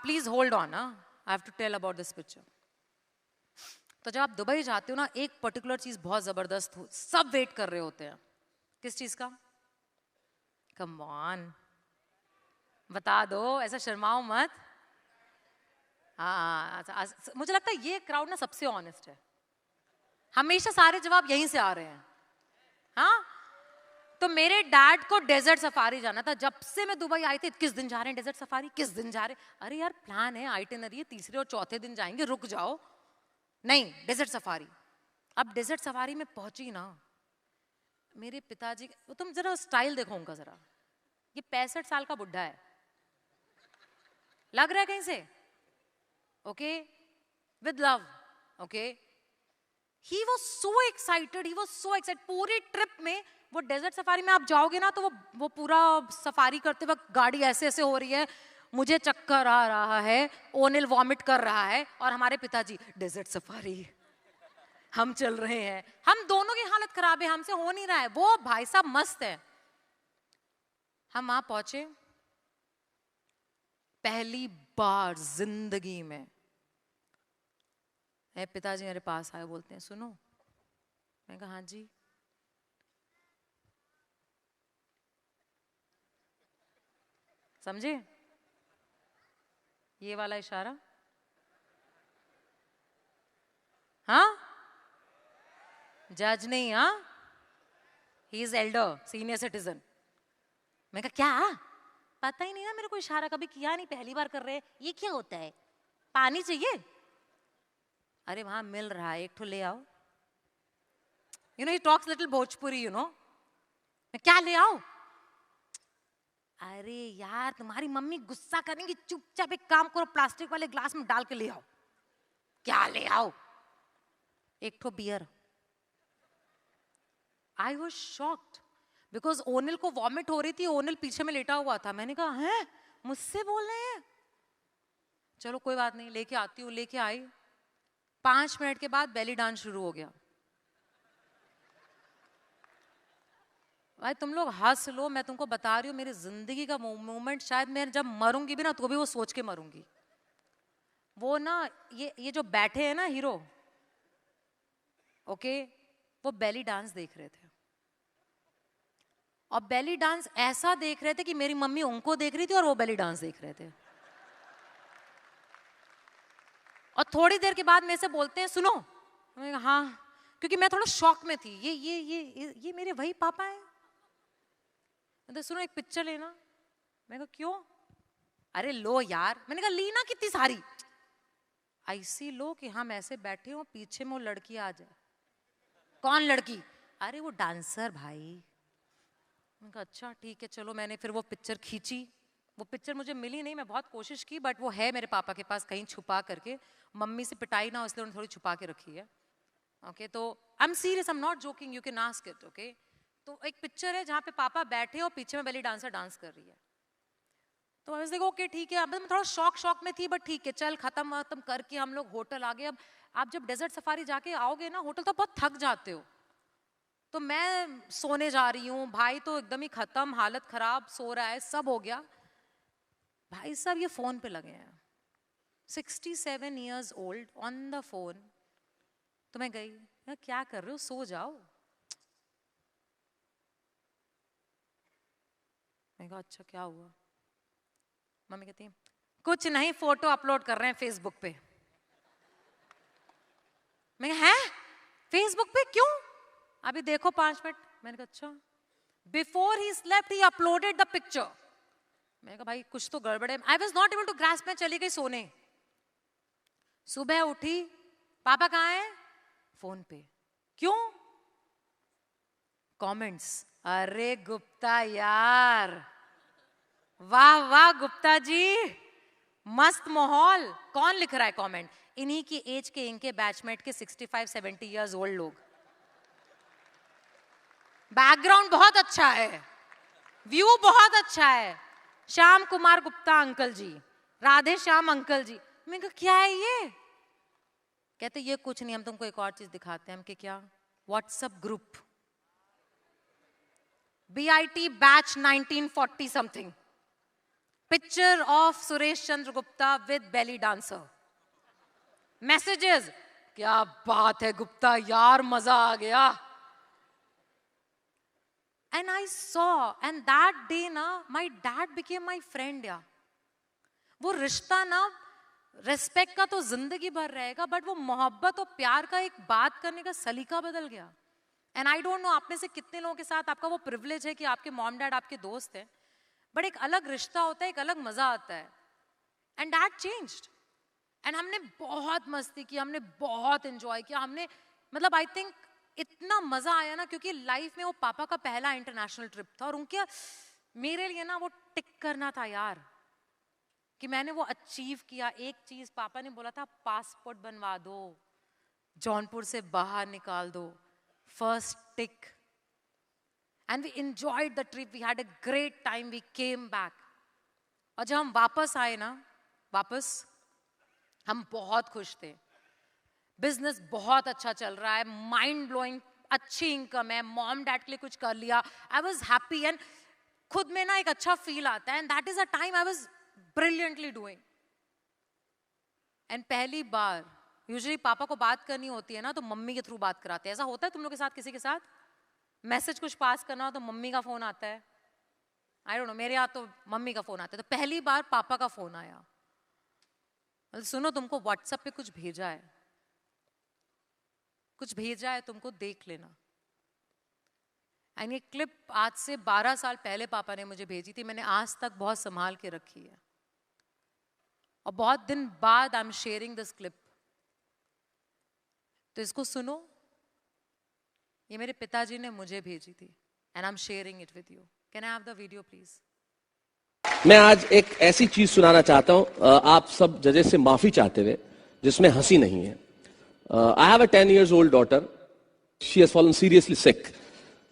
Please hold on. I have to tell about this picture. तो जब आप Dubai जाते हो ना, एक particular चीज बहुत जबरदस्त हो, सब वेट कर रहे होते हैं. किस चीज का? Come on. बता दो, ऐसा शर्माओ मत। हाँ, मुझे लगता है ये क्राउड ना सबसे ऑनेस्ट है, हमेशा सारे जवाब यहीं से आ रहे हैं। हाँ, तो मेरे डैड को डेजर्ट सफारी जाना था। जब से मैं दुबई आई थी, किस दिन जा रहे हैं डेजर्ट सफारी, किस दिन जा रहे हैं? अरे यार प्लान है, आइटिनरी है, तीसरे और चौथे दिन जाएंगे, रुक जाओ। नहीं, डेजर्ट सफारी। अब डेजर्ट सफारी में पहुंची ना, मेरे पिताजी, तुम जरा स्टाइल देखो उनका जरा, ये 65 साल का बुढ़ा है, लग रहा है कहीं से, okay, with love, okay. He was so excited, he was so excited। पूरी ट्रिप में, वो डेजर्ट सफारी में आप जाओगे ना, तो वो पूरा सफारी करते वक्त गाड़ी ऐसे ऐसे हो रही है, मुझे चक्कर आ रहा है, ओनिल वॉमिट कर रहा है, और हमारे पिताजी डेजर्ट सफारी, हम चल रहे हैं। हम दोनों की हालत खराब है, हमसे हो नहीं रहा है। वो भाई साहब मस्त है। हम वहां पहुंचे, पहली बार जिंदगी में पिताजी मेरे पास आए, बोलते हैं सुनो। मैं कहा हाँ जी। समझे ये वाला इशारा? हाँ, जज नहीं, हाँ, he is Elder, senior citizen. मैं कहा क्या, पता ही नहीं ना मेरे को, इशारा कभी किया नहीं, पहली बार कर रहे हैं। ये क्या होता है, पानी चाहिए? अरे वहां मिल रहा है, एक ठो ले आओ। You know he talks little Bhojpuri, you know. मैं क्या ले आओ? अरे यार तुम्हारी मम्मी गुस्सा करेंगी, चुपचाप एक काम करो, प्लास्टिक वाले ग्लास में डाल के ले आओ। क्या ले आओ? एक ठो beer. I was shocked because Onil को वॉमिट हो रही थी, ओनिल पीछे में लेटा हुआ था। मैंने कहा हैं, मुझसे बोल रहे हैं? चलो कोई बात नहीं, लेके आती हूँ। लेके आई, 5 मिनट के बाद बेली डांस शुरू हो गया। भाई तुम लोग हंस लो, मैं तुमको बता रही हूँ, मेरी जिंदगी का मोमेंट, शायद मैं जब मरूंगी भी ना तो भी वो सोच के मरूंगी। वो ना ये जो बैठे हैं ना हीरो, ओके, वो बेली डांस देख रहे थे, और बेली डांस ऐसा देख रहे थे कि मेरी मम्मी उनको देख रही थी और वो बेली डांस देख रहे थे। और थोड़ी देर के बाद मेरे से बोलते हैं सुनो। मैं कहा हाँ, क्योंकि मैं थोड़ा शॉक में थी। ये मेरे वही पापा हैं। तो सुनो एक पिक्चर लेना। मैं कहा क्यों? अरे लो यार। मैंने कहा ली ना, कितनी सारी। ऐसी लो कि हम ऐसे बैठे हो, पीछे में वो लड़की आ जाए। कौन लड़की? अरे वो डांसर भाई। मैंने कहा अच्छा ठीक है चलो। मैंने फिर वो पिक्चर खींची। वो पिक्चर मुझे मिली नहीं, मैं बहुत कोशिश की, बट वो है मेरे पापा के पास कहीं छुपा करके। मम्मी से पिटाई ना हो इसलिए उन्होंने थोड़ी छुपा के रखी है। ओके, तो I am serious, I am not joking, you can ask it. Okay, तो एक पिक्चर है जहाँ पे पापा बैठे और पीछे में बेली डांसर डांस कर रही है। तो मैं देखो ओके ठीक है। अब मैं थोड़ा शॉक में थी, बट ठीक है चल, खत्म करके हम लोग होटल आ गए। अब आप जब डेजर्ट सफारी जाके आओगे ना होटल, तो बहुत थक जाते हो। तो मैं सोने जा रही हूँ, भाई तो एकदम ही खत्म, हालत खराब, सो रहा है, सब हो गया। भाई साहब ये फोन पे लगे हैं, 67 years old on the phone. तो मैं गई, क्या कर रहे हो, सो जाओ। मैं कहा अच्छा क्या हुआ? मम्मी कहती है कुछ नहीं, फोटो अपलोड कर रहे हैं फेसबुक पे। मैं कहा हैं फेसबुक पे क्यों? अभी देखो 5 मिनट। मैंने कहा अच्छा। Before he slept he uploaded the picture. मैंने कहा भाई कुछ तो गड़बड़ है। I was not able to grasp. मैं चली गई सोने। सुबह उठी, पापा कहाँ है? फोन पे। क्यों? कमेंट्स। अरे गुप्ता यार, वाह वाह गुप्ता जी, मस्त माहौल। कौन लिख रहा है कमेंट? इन्हीं की एज के, इनके बैचमेट के 65-70 years old लोग। बैकग्राउंड बहुत अच्छा है, व्यू बहुत अच्छा है। श्याम कुमार गुप्ता अंकल जी, राधे श्याम अंकल जी। मैं कहा क्या है ये? कहते ये कुछ नहीं, हम तुमको एक और चीज दिखाते हैं। हम के क्या? WhatsApp group, BIT batch 1940 something, picture of Suresh Chandra Gupta with belly dancer. Messages, क्या बात है गुप्ता यार, मजा आ गया। And I saw, and that day na, my dad became my friend यार. वो रिश्ता ना रेस्पेक्ट का तो जिंदगी भर रहेगा, बट वो मोहब्बत और प्यार का एक बात करने का सलीका बदल गया. एंड आई डोंट नो आप में से कितने लोगों के साथ आपका वो प्रिविलेज है कि आपके मॉम डैड आपके दोस्त हैं, बट एक अलग रिश्ता होता है, एक अलग मजा आता है. And that changed. एंड हमने बहुत मस्ती की, हमने बहुत एंजॉय किया, हमने मतलब आई थिंक इतना मजा आया ना, क्योंकि लाइफ में वो पापा का पहला इंटरनेशनल ट्रिप था, और उनके मेरे लिए ना वो टिक करना था यार, कि मैंने वो अचीव किया. एक चीज पापा ने बोला था, पासपोर्ट बनवा दो, जौनपुर से बाहर निकाल दो, first tick. And we enjoyed the trip, we had a great time, we came back. और जब हम वापस आए ना, वापस हम बहुत खुश थे. बिजनेस बहुत अच्छा चल रहा है, माइंड ब्लोइंग, अच्छी इनकम है, मॉम डैड के लिए कुछ कर लिया. आई वॉज हैप्पी एंड खुद में ना एक अच्छा फील आता है. And that is a time I was brilliantly doing. And पहली बार यूजुअली पापा को बात करनी होती है ना, तो मम्मी के थ्रू बात कराते हैं. ऐसा होता है तुम लोग के साथ, किसी के साथ मैसेज कुछ पास करना हो तो मम्मी का फोन आता है. आई डोंट नो, मेरे यहाँ तो मम्मी का फोन आता है. तो पहली बार पापा का फोन आया, सुनो तुमको व्हाट्सएप पे कुछ भेजा है, कुछ भेजा है, तुमको देख लेना. एंड ये क्लिप आज से 12 साल पहले पापा ने मुझे भेजी थी, मैंने आज तक बहुत संभाल के रखी है. और बहुत दिन बाद I am sharing this clip. तो इसको सुनो, ये मेरे पिताजी ने मुझे भेजी थी, and I am sharing it with you. Can I have the video please? मैं आज एक ऐसी चीज सुनाना चाहता हूं, आप सब जजेस से माफी चाहते हुए, जिसमें हंसी नहीं है. I have a 10 years old daughter. She has fallen seriously sick,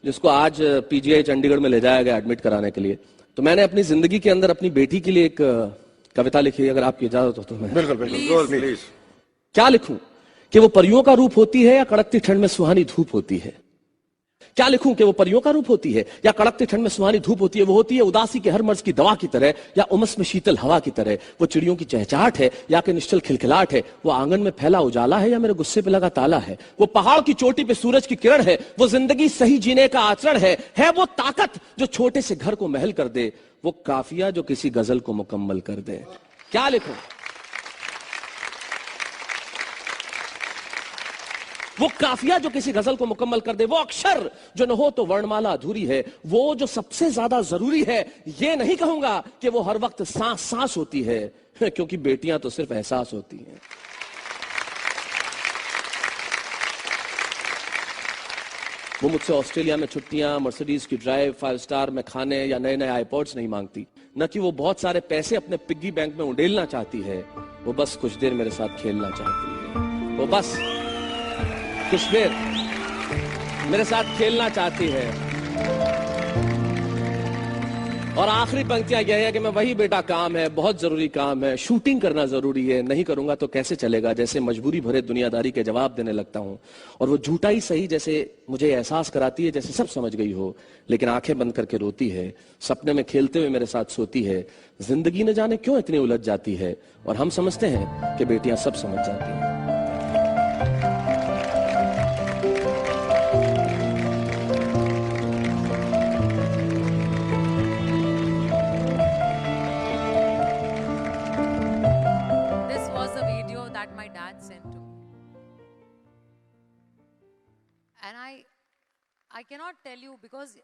जिसको आज पीजीआई चंडीगढ़ में ले जाया गया एडमिट कराने के लिए. तो मैंने अपनी जिंदगी के अंदर अपनी बेटी के लिए एक कविता लिखी है, अगर आपकी इजाजत हो तो. मैं बिल्कुल बिल्कुल प्लीज. क्या लिखूं? कि वो परियों का रूप होती है या कड़कती ठंड में सुहानी धूप होती है? क्या लिखूं कि वो परियों का रूप होती है या कड़कती ठंड में सुहानी धूप होती है? वो होती है उदासी के हर मर्ज की दवा की तरह या उमस में शीतल हवा की तरह? वो चिड़ियों की चहचहाट है या कि निश्चल खिलखिलाहट है? वो आंगन में फैला उजाला है या मेरे गुस्से पे लगा ताला है? वो पहाड़ की चोटी पे सूरज की किरण है? वो जिंदगी सही जीने का आचरण है वो ताकत जो छोटे से घर को महल कर दे? वो काफिया जो किसी गजल को मुकम्मल कर दे? क्या लिखूं? वो काफिया जो किसी गजल को मुकम्मल कर दे, वो अक्षर जो न हो तो वर्णमाला अधूरी है, वो जो सबसे ज्यादा जरूरी है. ये नहीं कहूंगा कि वो हर वक्त सांस सांस होती है, क्योंकि बेटियां तो सिर्फ एहसास होती हैं. वो मुझसे ऑस्ट्रेलिया में छुट्टियां, मर्सिडीज की ड्राइव, 5 स्टार में खाने या नए नए आईपॉड्स नहीं मांगती. न कि वो बहुत सारे पैसे अपने पिग्गी बैंक में उड़ेलना चाहती है, वो बस कुछ देर मेरे साथ खेलना चाहती है. वो बस कुछ देर मेरे साथ खेलना चाहती है. और आखिरी पंक्तियां यह है कि मैं वही बेटा काम है, बहुत जरूरी काम है, शूटिंग करना जरूरी है, नहीं करूंगा तो कैसे चलेगा, जैसे मजबूरी भरे दुनियादारी के जवाब देने लगता हूं. और वो झूठा ही सही जैसे मुझे एहसास कराती है जैसे सब समझ गई हो, लेकिन आंखें बंद करके रोती है, सपने में खेलते हुए मेरे साथ सोती है. जिंदगी न जाने क्यों इतनी उलझ जाती है, और हम समझते हैं कि बेटियां सब समझ जाती हैं. My dad sent to me, and I cannot tell you, because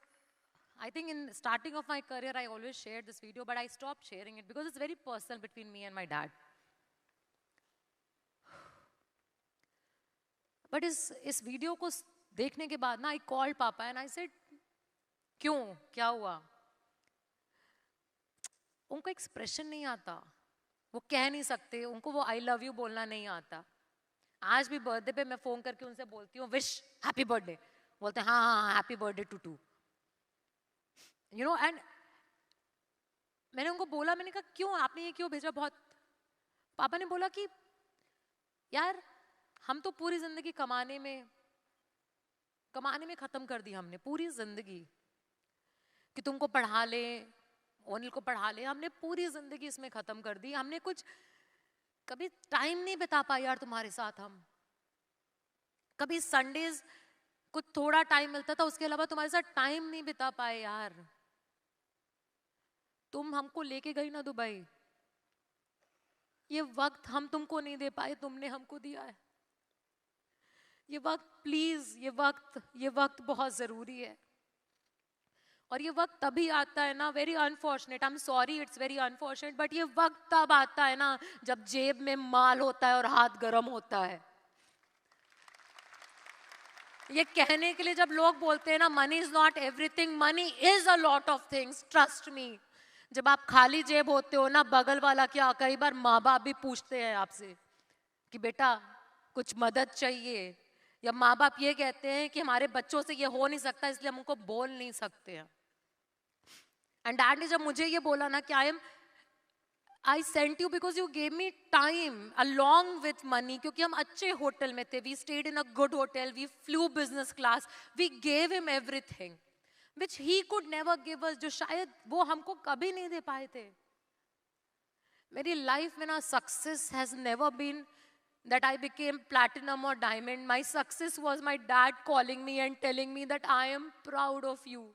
I think in starting of my career I always shared this video, but I stopped sharing it because it's very personal between me and my dad. But इस video को देखने के बाद ना I called Papa and I said, क्यों, क्या हुआ? उनको एक्सप्रेशन नहीं आता, वो कह नहीं सकते, उनको वो आई लव यू बोलना नहीं आता. आज भी बर्थडे पे मैं फोन करके उनसे बोलती हूँ विश हैप्पी बर्थडे, बोलते हैं हाँ हाँ happy birthday to too, you know. And मैंने उनको बोला, मैंने कहा क्यों आपने ये क्यों भेजा? बहुत. पापा ने बोला कि यार हम तो पूरी जिंदगी कमाने में खत्म कर दी हमने, पूरी जिंदगी कि तुमको पढ़ा ले, ओनिल को पढ़ा ले, हमने पूरी जिंदगी इसमें खत्म कर दी. हमने कुछ कभी टाइम नहीं बिता पाए यार तुम्हारे साथ. हम कभी संडेज कुछ थोड़ा टाइम मिलता था, उसके अलावा तुम्हारे साथ टाइम नहीं बिता पाए यार। तुम हमको लेके गई ना दुबई, ये वक्त हम तुमको नहीं दे पाए, तुमने हमको दिया है। ये वक्त प्लीज, ये वक्त बहुत जरूरी है। और ये वक्त तभी आता है ना, very unfortunate, I am sorry, it's very unfortunate, but ये वक्त तब आता है ना जब जेब में माल होता है और हाथ गर्म होता है। ये कहने के लिए जब लोग बोलते हैं ना money is not everything, money is a lot of things, trust me. जब आप खाली जेब होते हो ना, बगल वाला क्या, कई बार माँ बाप भी पूछते हैं आपसे कि बेटा कुछ मदद चाहिए, या माँ बाप ये कहते हैं कि हमारे बच्चों से ये हो नहीं सकता इसलिए हम उनको बोल नहीं सकते हैं। एंड डैड ने जब मुझे ये बोला ना कि I sent you because you gave me time along with money, क्योंकि हम अच्छे होटल में थे, we stayed in a good hotel, we flew business class, we gave him everything which he could never give us, जो शायद वो हमको कभी नहीं दे पाए थे। मेरी लाइफ में ना success has never been that I became platinum or diamond. My success was my dad calling me and telling me that I am proud of you.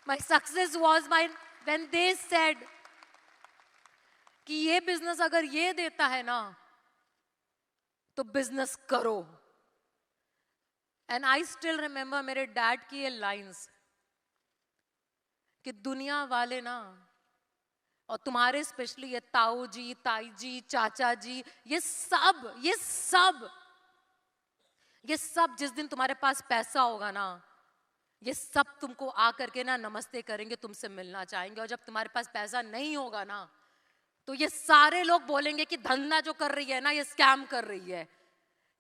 My success was when they said कि ये business अगर ये देता है ना तो business करो। And I still remember मेरे डैड की ये लाइंस कि दुनिया वाले ना, और तुम्हारे स्पेशली ये ताऊ जी, ताई जी, चाचा जी, ये सब जिस दिन तुम्हारे पास पैसा होगा ना, ये सब तुमको आकर के ना नमस्ते करेंगे, तुमसे मिलना चाहेंगे। और जब तुम्हारे पास पैसा नहीं होगा ना तो ये सारे लोग बोलेंगे कि धंधा जो कर रही है ना, ये स्कैम कर रही है,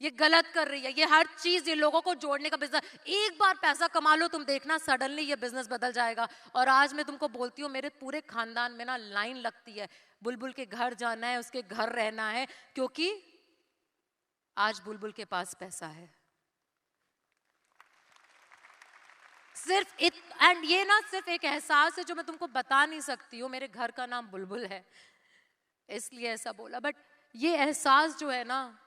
ये गलत कर रही है, ये हर चीज ये लोगों को जोड़ने का बिजनेस। एक बार पैसा कमा लो तुम, देखना सडनली ये बिजनेस बदल जाएगा। और आज मैं तुमको बोलती हूँ, मेरे पूरे खानदान में ना लाइन लगती है, बुलबुल के घर जाना है, उसके घर रहना है, क्योंकि आज बुलबुल के पास पैसा है। एंड ये ना सिर्फ एक एहसास है जो मैं तुमको बता नहीं सकती हूँ। मेरे घर का नाम बुलबुल है इसलिए ऐसा बोला, बट ये एहसास जो है ना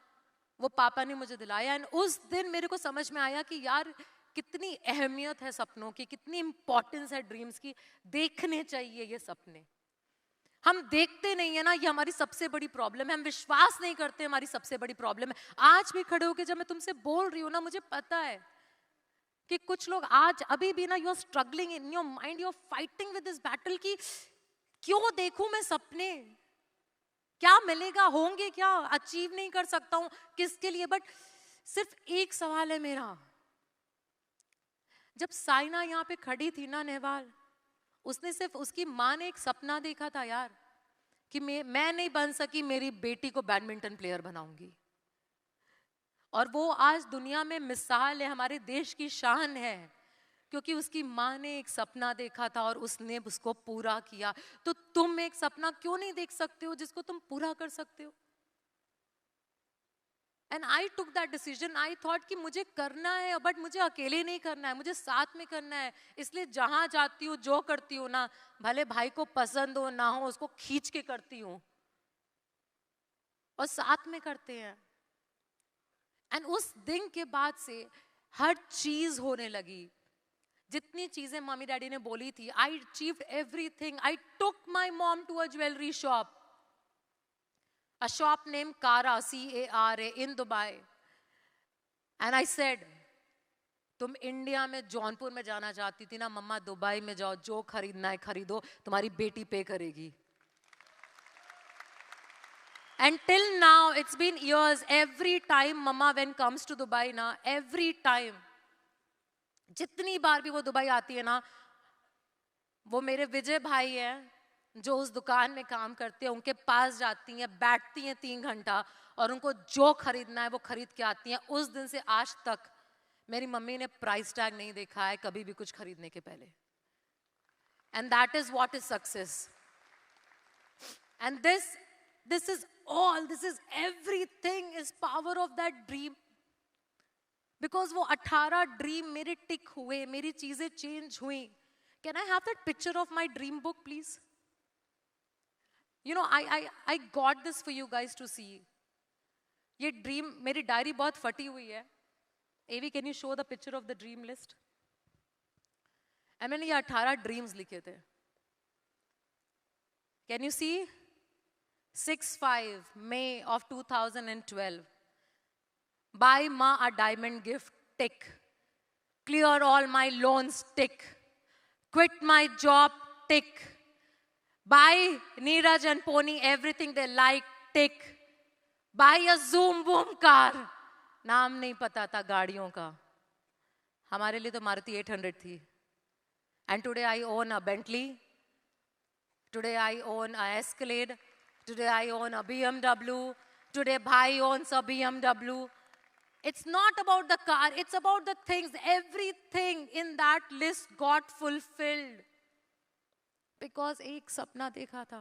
वो पापा ने मुझे दिलाया। एंड उस दिन मेरे को समझ में आया कि यार कितनी अहमियत है सपनों की, कितनी इंपॉर्टेंस है ड्रीम्स की। देखने चाहिए ये सपने, हम देखते नहीं है ना, ये हमारी सबसे बड़ी प्रॉब्लम है। हम विश्वास नहीं करते, हमारी सबसे बड़ी प्रॉब्लम है। आज भी खड़े होके जब मैं तुमसे बोल रही हूँ ना, मुझे पता है कि कुछ लोग आज अभी भी ना, you are struggling in your mind, you are fighting with this battle कि क्यों देखूं मैं सपने, क्या मिलेगा, होंगे क्या, अचीव नहीं कर सकता हूं, किसके लिए। बट सिर्फ एक सवाल है मेरा, जब साइना यहाँ पे खड़ी थी ना नेहवाल, उसने सिर्फ, उसकी माँ ने एक सपना देखा था यार कि मैं नहीं बन सकी, मेरी बेटी को बैडमिंटन प्लेयर बनाऊंगी। और वो आज दुनिया में मिसाल है, हमारे देश की शान है, क्योंकि उसकी माँ ने एक सपना देखा था और उसने उसको पूरा किया। तो तुम एक सपना क्यों नहीं देख सकते हो जिसको तुम पूरा कर सकते हो? And I took that decision. I thought कि मुझे करना है, बट मुझे अकेले नहीं करना है, मुझे साथ में करना है। इसलिए जहां जाती हूँ, जो करती हूँ ना, भले भाई को पसंद हो ना हो, उसको खींच के करती हूँ और साथ में करते हैं। एंड उस दिन के बाद से हर चीज होने लगी। जितनी चीजें मम्मी डैडी ने बोली थी, I achieved everything. I took my mom to a jewellery shop, a shop named Cara, C-A-R-A, in Dubai. And I said, तुम इंडिया में जौनपुर में जाना चाहती थी ना मम्मा, दुबई में जाओ, जो खरीदना है खरीदो, तुम्हारी बेटी पे करेगी। And till now, it's been years, every time mama when comes to Dubai na, every time, जितनी बार भी वो दुबई आती है ना, वो मेरे विजय भाई हैं जो उस दुकान में काम करते हैं, उनके पास जाती हैं, बैठती हैं 3 घंटा और उनको जो खरीदना है वो खरीद के आती हैं। उस दिन से आज तक मेरी मम्मी ने प्राइस टैग नहीं देखा है कभी भी कुछ खरीदने के पहले। And that is what is success. And this is all, this is everything is power of that dream. Because वो 18 ड्रीम मेरे टिक हुए, मेरी चीजें चेंज हुई। Can I have that picture of my dream book please? You know, I got this for you guys to see. ये dream, मेरी diary बहुत फटी हुई है Avi can you show the picture of the dream list? मैंने ये 18 dreams लिखे थे. Can you see? 6/5 May of 2012. Buy Ma a diamond gift, tick. Clear all my loans, tick. Quit my job, tick. Buy Neeraj and Pony everything they like, tick. Buy a Zoom Boom car. नाम नहीं पता था गाड़ियों का. हमारे लिए तो मारुति 800 थी. And today I own a Bentley. Today I own a Escalade. Today I own a BMW. Today Bhai owns a BMW. It's not about the car, it's about the things. Everything in that list got fulfilled. Because एक सपना देखा था.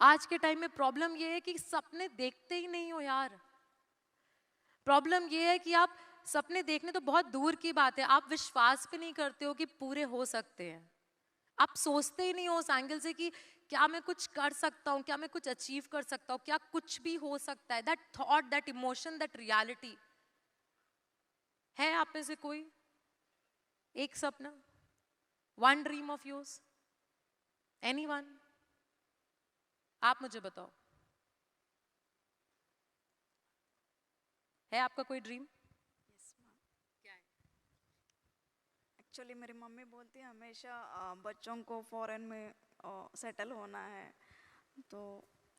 आज के time में problem ये है कि सपने देखते ही नहीं हो यार. प्रॉब्लम ये है कि आप सपने देखने तो बहुत दूर की बात है, आप विश्वास भी नहीं करते हो कि पूरे हो सकते हैं. आप सोचते ही नहीं हो उस एंगल से कि क्या मैं कुछ कर सकता हूँ, क्या मैं कुछ अचीव कर सकता हूँ, क्या कुछ भी हो सकता है. That thought, that emotion, that reality है आप में से कोई? एक सपना, one dream of yours, anyone? आप मुझे बताओ, है आपका कोई ड्रीम? क्या है? एक्चुअली मेरी मम्मी बोलती है हमेशा बच्चों को फॉरेन में सेटल होना है, तो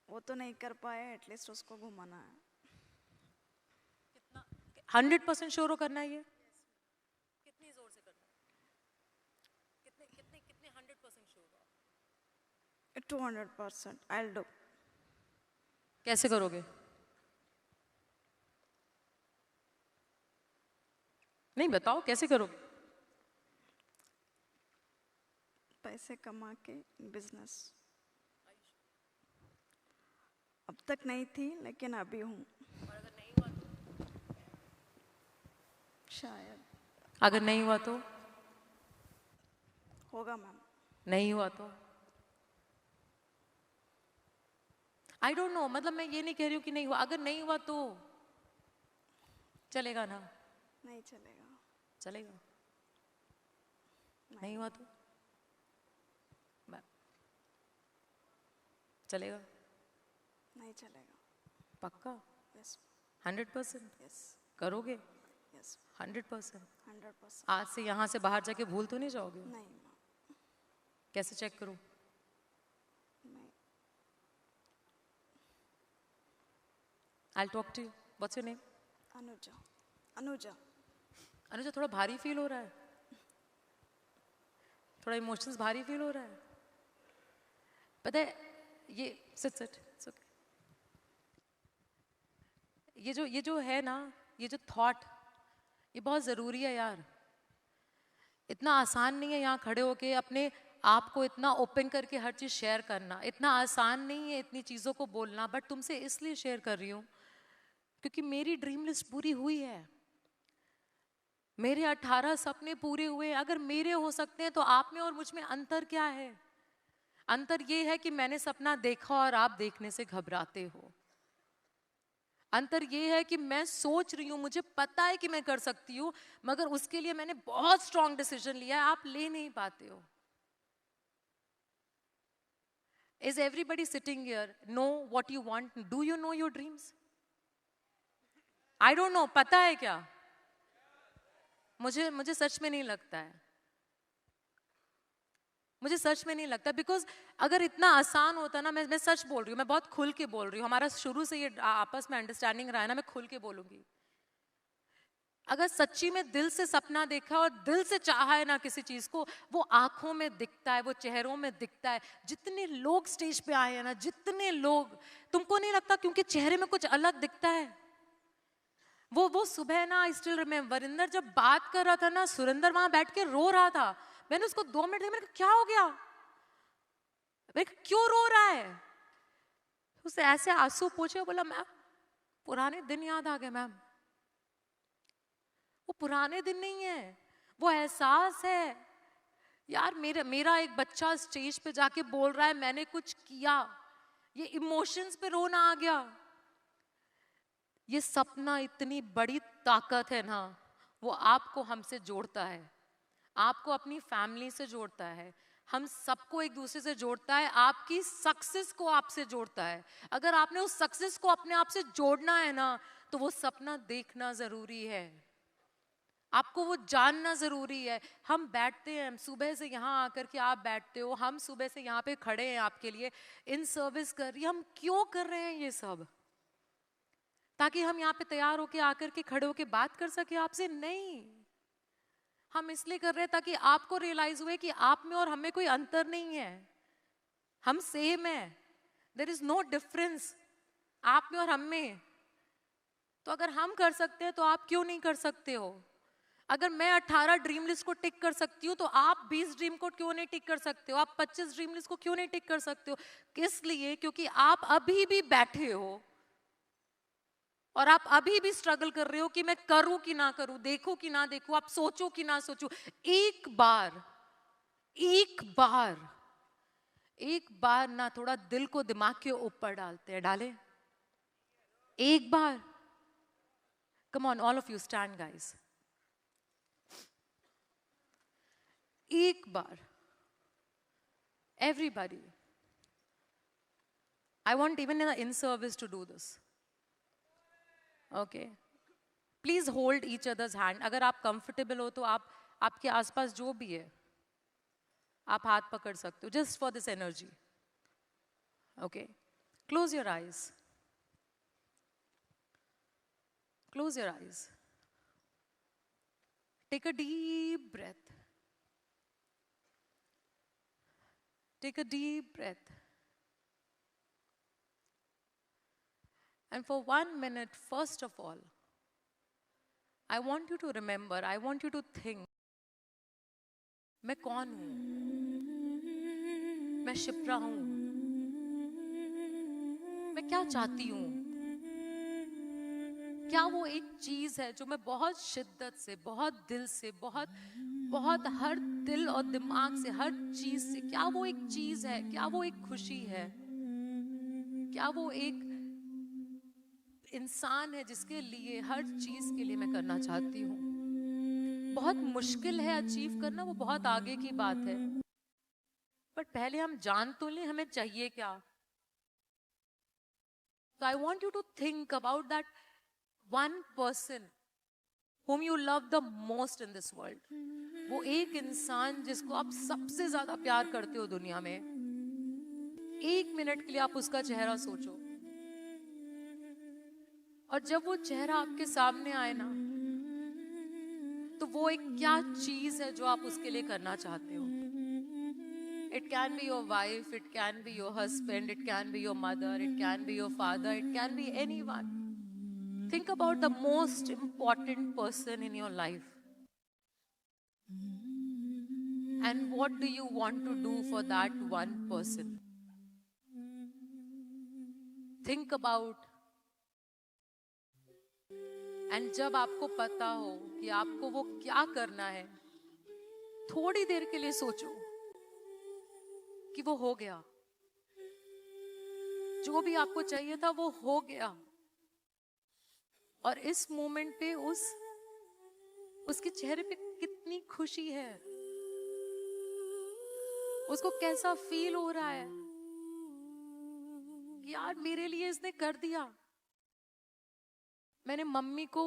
वो तो नहीं कर पाए, एटलीस्ट उसको घुमाना है. 100% श्योर हो करना है ये? कितनी जोर से करना है? कितने 100% श्योर हो? 200% I'll do. कैसे करोगे? नहीं बताओ कैसे करोगे? पैसे कमा के बिजनेस. अब तक नहीं थी लेकिन अभी हूँ. शायद. अगर नहीं हुआ तो? होगा मैम. नहीं हुआ तो? I don't know. मतलब मैं ये नहीं कह रही हूँ कि नहीं हुआ. अगर नहीं हुआ तो चलेगा ना? नहीं चलेगा. चलेगा. नहीं हुआ तो चलेगा? नहीं चलेगा. पक्का? यस. 100%? यस. करोगे? यस. 100%? 100%. आज से यहाँ से बाहर जाके भूल तो नहीं जाओगे? नहीं मैम. कैसे चेक करूं? नहीं. I'll talk to you. What's your name? Anuja. Anuja. Anuja, थोड़ा भारी फील हो रहा है. थोड़ा इमोशंस भारी फील हो रहा है. पता है ये सिट ये जो है ना, ये जो थॉट, ये बहुत ज़रूरी है यार. इतना आसान नहीं है यहाँ खड़े होके अपने आप को इतना ओपन करके हर चीज़ शेयर करना. इतना आसान नहीं है इतनी चीज़ों को बोलना. बट तुमसे इसलिए शेयर कर रही हूँ क्योंकि मेरी ड्रीम लिस्ट पूरी हुई है. मेरे 18 सपने पूरे हुए. अगर मेरे हो सकते हैं तो आप में और मुझ में अंतर क्या है? अंतर ये है कि मैंने सपना देखा और आप देखने से घबराते हो. अंतर ये है कि मैं सोच रही हूं, मुझे पता है कि मैं कर सकती हूं, मगर उसके लिए मैंने बहुत स्ट्रॉन्ग डिसीजन लिया है, आप ले नहीं पाते हो. Is everybody sitting here know what you want? Do you know your dreams? I don't know. पता है क्या? मुझे सच में नहीं लगता है. मुझे सच में नहीं लगता. बिकॉज अगर इतना आसान होता ना, मैं सच बोल रही हूँ, मैं बहुत खुल के बोल रही हूँ. हमारा शुरू से ये आपस में अंडरस्टैंडिंग रहा है ना, मैं खुल के बोलूंगी. अगर सच्ची में दिल से सपना देखा और दिल से चाहा है ना किसी चीज को, वो आंखों में दिखता है, वो चेहरों में दिखता है. जितने लोग स्टेज पे आए हैं ना, जितने लोग, तुमको नहीं लगता क्योंकि चेहरे में कुछ अलग दिखता है? वो सुबह ना, आई स्टिल रिमेम्बर, वरिंदर जब बात कर रहा था ना, सुरेंद्र वहां बैठ के रो रहा था. मैंने उसको 2 मिनट देखा, मैंने कहा क्या हो गया, मैंने कहा क्यों रो रहा है? उससे ऐसे आंसू पूछे, बोला मैम पुराने दिन याद आ गए मैम. वो पुराने दिन नहीं है, वो एहसास है यार. मेरा एक बच्चा स्टेज पे जाके बोल रहा है मैंने कुछ किया. ये इमोशंस पे रोना आ गया. ये सपना इतनी बड़ी ताकत है ना, वो आपको हमसे जोड़ता है, आपको अपनी फैमिली से जोड़ता है, हम सबको एक दूसरे से जोड़ता है, आपकी सक्सेस को आपसे जोड़ता है। अगर आपने उस सक्सेस को अपने आप से जोड़ना है ना, तो वो सपना देखना जरूरी है, आपको वो जानना जरूरी है। हम बैठते हैं सुबह से, यहाँ आकर के आप बैठते हो, हम सुबह से यहाँ पे खड़े हैं आपके लिए, इन सर्विस कर रही, हम क्यों कर रहे हैं ये सब? ताकि हम यहाँ पे तैयार होके आकर के खड़े होके बात कर सके आपसे? नहीं, हम इसलिए कर रहे हैं ताकि आपको रियलाइज हुए कि आप में और हमें कोई अंतर नहीं है, हम सेम है, देयर इज नो डिफरेंस आप में और हम में। तो अगर हम कर सकते हैं तो आप क्यों नहीं कर सकते हो? अगर मैं 18 ड्रीम लिस्ट को टिक कर सकती हूँ तो आप 20 ड्रीम को क्यों नहीं टिक कर सकते हो? आप 25 ड्रीम लिस्ट को क्यों नहीं टिक कर सकते हो? किस लिए? क्योंकि आप अभी भी बैठे हो और आप अभी भी स्ट्रगल कर रहे हो कि मैं करूं कि ना करूं, देखूं कि ना देखूं, आप सोचो कि ना सोचो। एक बार ना थोड़ा दिल को दिमाग के ऊपर डालते हैं, डाले एक बार। Come on, all of you stand guys. एक बार, everybody. I want even in service to do this. Okay. Please hold each other's hand. अगर आप comfortable हो तो आप आपके आसपास जो भी है आप हाथ पकड़ सकते हो, just for this energy. Okay. Close your eyes. Close your eyes. Take a deep breath. Take a deep breath. And for 1 minute, first of all, I want you to remember, I want you to think, मैं कौन हूं? मैं शिप्रा हूं। मैं क्या चाहती हूं? क्या वो एक चीज है जो मैं बहुत शिद्दत से, बहुत दिल से, बहुत हर दिल और दिमाग से, हर चीज से, क्या वो एक चीज है? क्या वो एक खुशी है? क्या वो एक इंसान है जिसके लिए, हर चीज के लिए मैं करना चाहती हूँ? बहुत मुश्किल है अचीव करना, वो बहुत आगे की बात है, बट पहले हम जान तो लें हमें चाहिए क्या। So I want you to think about that one person whom you love the most in this world. वो एक इंसान जिसको आप सबसे ज्यादा प्यार करते हो दुनिया में। 1 मिनट के लिए आप उसका चेहरा सोचो, और जब वो चेहरा आपके सामने आए ना, तो वो एक क्या चीज है जो आप उसके लिए करना चाहते हो? It can be your wife, it can be your husband, it can be your mother, it can be your father, it can be anyone. Think about the most important person in your life. And what do you want to do for that one person? Think about. And जब आपको पता हो कि आपको वो क्या करना है, थोड़ी देर के लिए सोचो कि वो हो गया, जो भी आपको चाहिए था वो हो गया। और इस मोमेंट पे उसके चेहरे पे कितनी खुशी है, उसको कैसा फील हो रहा है कि यार मेरे लिए इसने कर दिया। मैंने मम्मी को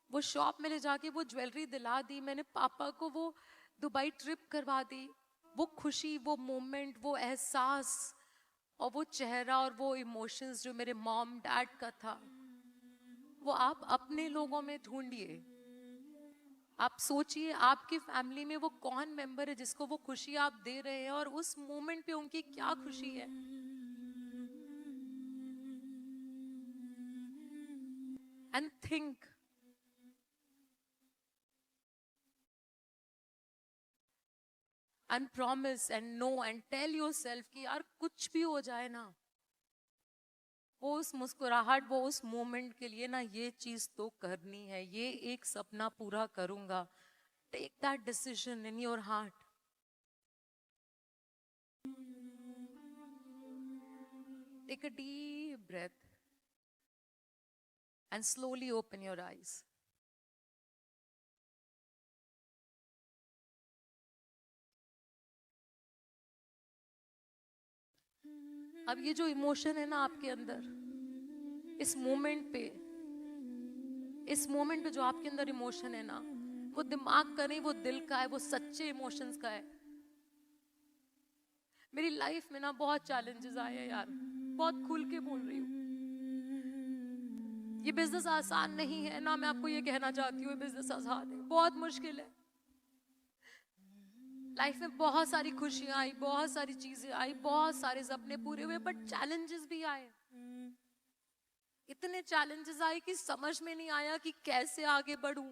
वो शॉप में ले जाके वो ज्वेलरी दिला दी, मैंने पापा को वो दुबई ट्रिप करवा दी। वो खुशी, वो मोमेंट, वो एहसास और वो चेहरा और वो इमोशंस जो मेरे मॉम डैड का था, वो आप अपने लोगों में ढूंढिए। आप सोचिए आपकी फैमिली में वो कौन मेंबर है जिसको वो खुशी आप दे रहे हैं, और उस मोमेंट पे उनकी क्या खुशी है। And think, and promise and know and tell yourself कि यार कुछ भी हो जाए ना, वो उस मुस्कुराहट, वो उस मोमेंट के लिए ना ये चीज तो करनी है, ये एक सपना पूरा करूंगा। Take that decision in your heart. Take a deep breath and slowly open your eyes. अब ये जो इमोशन है ना आपके अंदर, इस मोमेंट पे जो आपके अंदर इमोशन है ना, वो दिमाग का नहीं, वो दिल का है, वो सच्चे इमोशंस का है। मेरी लाइफ में ना बहुत चैलेंजेस आए हैं यार, बहुत खुल के बोल रही हूँ। ये बिजनेस आसान नहीं है ना, मैं आपको ये कहना चाहती हूँ बिजनेस आसान है, बहुत मुश्किल है। लाइफ में बहुत सारी खुशियां आई, बहुत सारी चीजें आई, बहुत सारे सपने पूरे हुए, बट चैलेंजेस भी आए। इतने चैलेंजेस आए कि समझ में नहीं आया कि कैसे आगे बढ़ूं।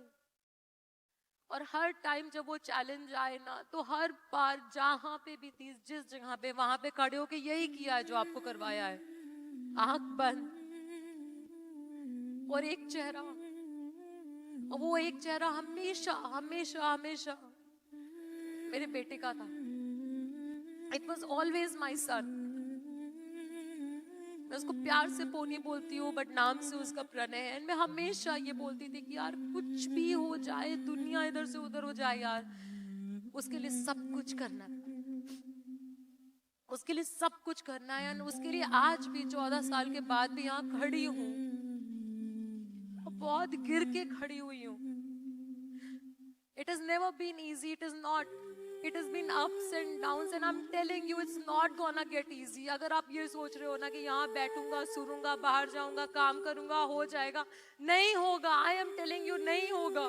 और हर टाइम जब वो चैलेंज आए ना, तो हर बार जहां पे भी थी, जिस जगह पे, वहां पे खड़े होके यही किया है जो आपको करवाया है, आंख बंद और एक चेहरा। और वो एक चेहरा हमेशा हमेशा हमेशा मेरे बेटे का था। इट वॉज ऑलवेज माई सन। मैं उसको प्यार से पोनी बोलती हूँ, बट नाम से उसका प्रणय है। मैं हमेशा ये बोलती थी कि यार कुछ भी हो जाए, दुनिया इधर से उधर हो जाए यार, उसके लिए सब कुछ करना है, उसके लिए सब कुछ करना है। उसके लिए आज भी 14 साल के बाद भी यहाँ खड़ी हूँ, बहुत गिर के खड़ी हुई हूँ। It has never been easy. It is not. It has been ups and downs, and I'm telling you, it's not gonna get easy. अगर आप ये सोच रहे हो ना कि यहाँ बैठूंगा, सुनूंगा, बाहर जाऊंगा, काम करूंगा, हो जाएगा, नहीं होगा। I am telling you, नहीं होगा।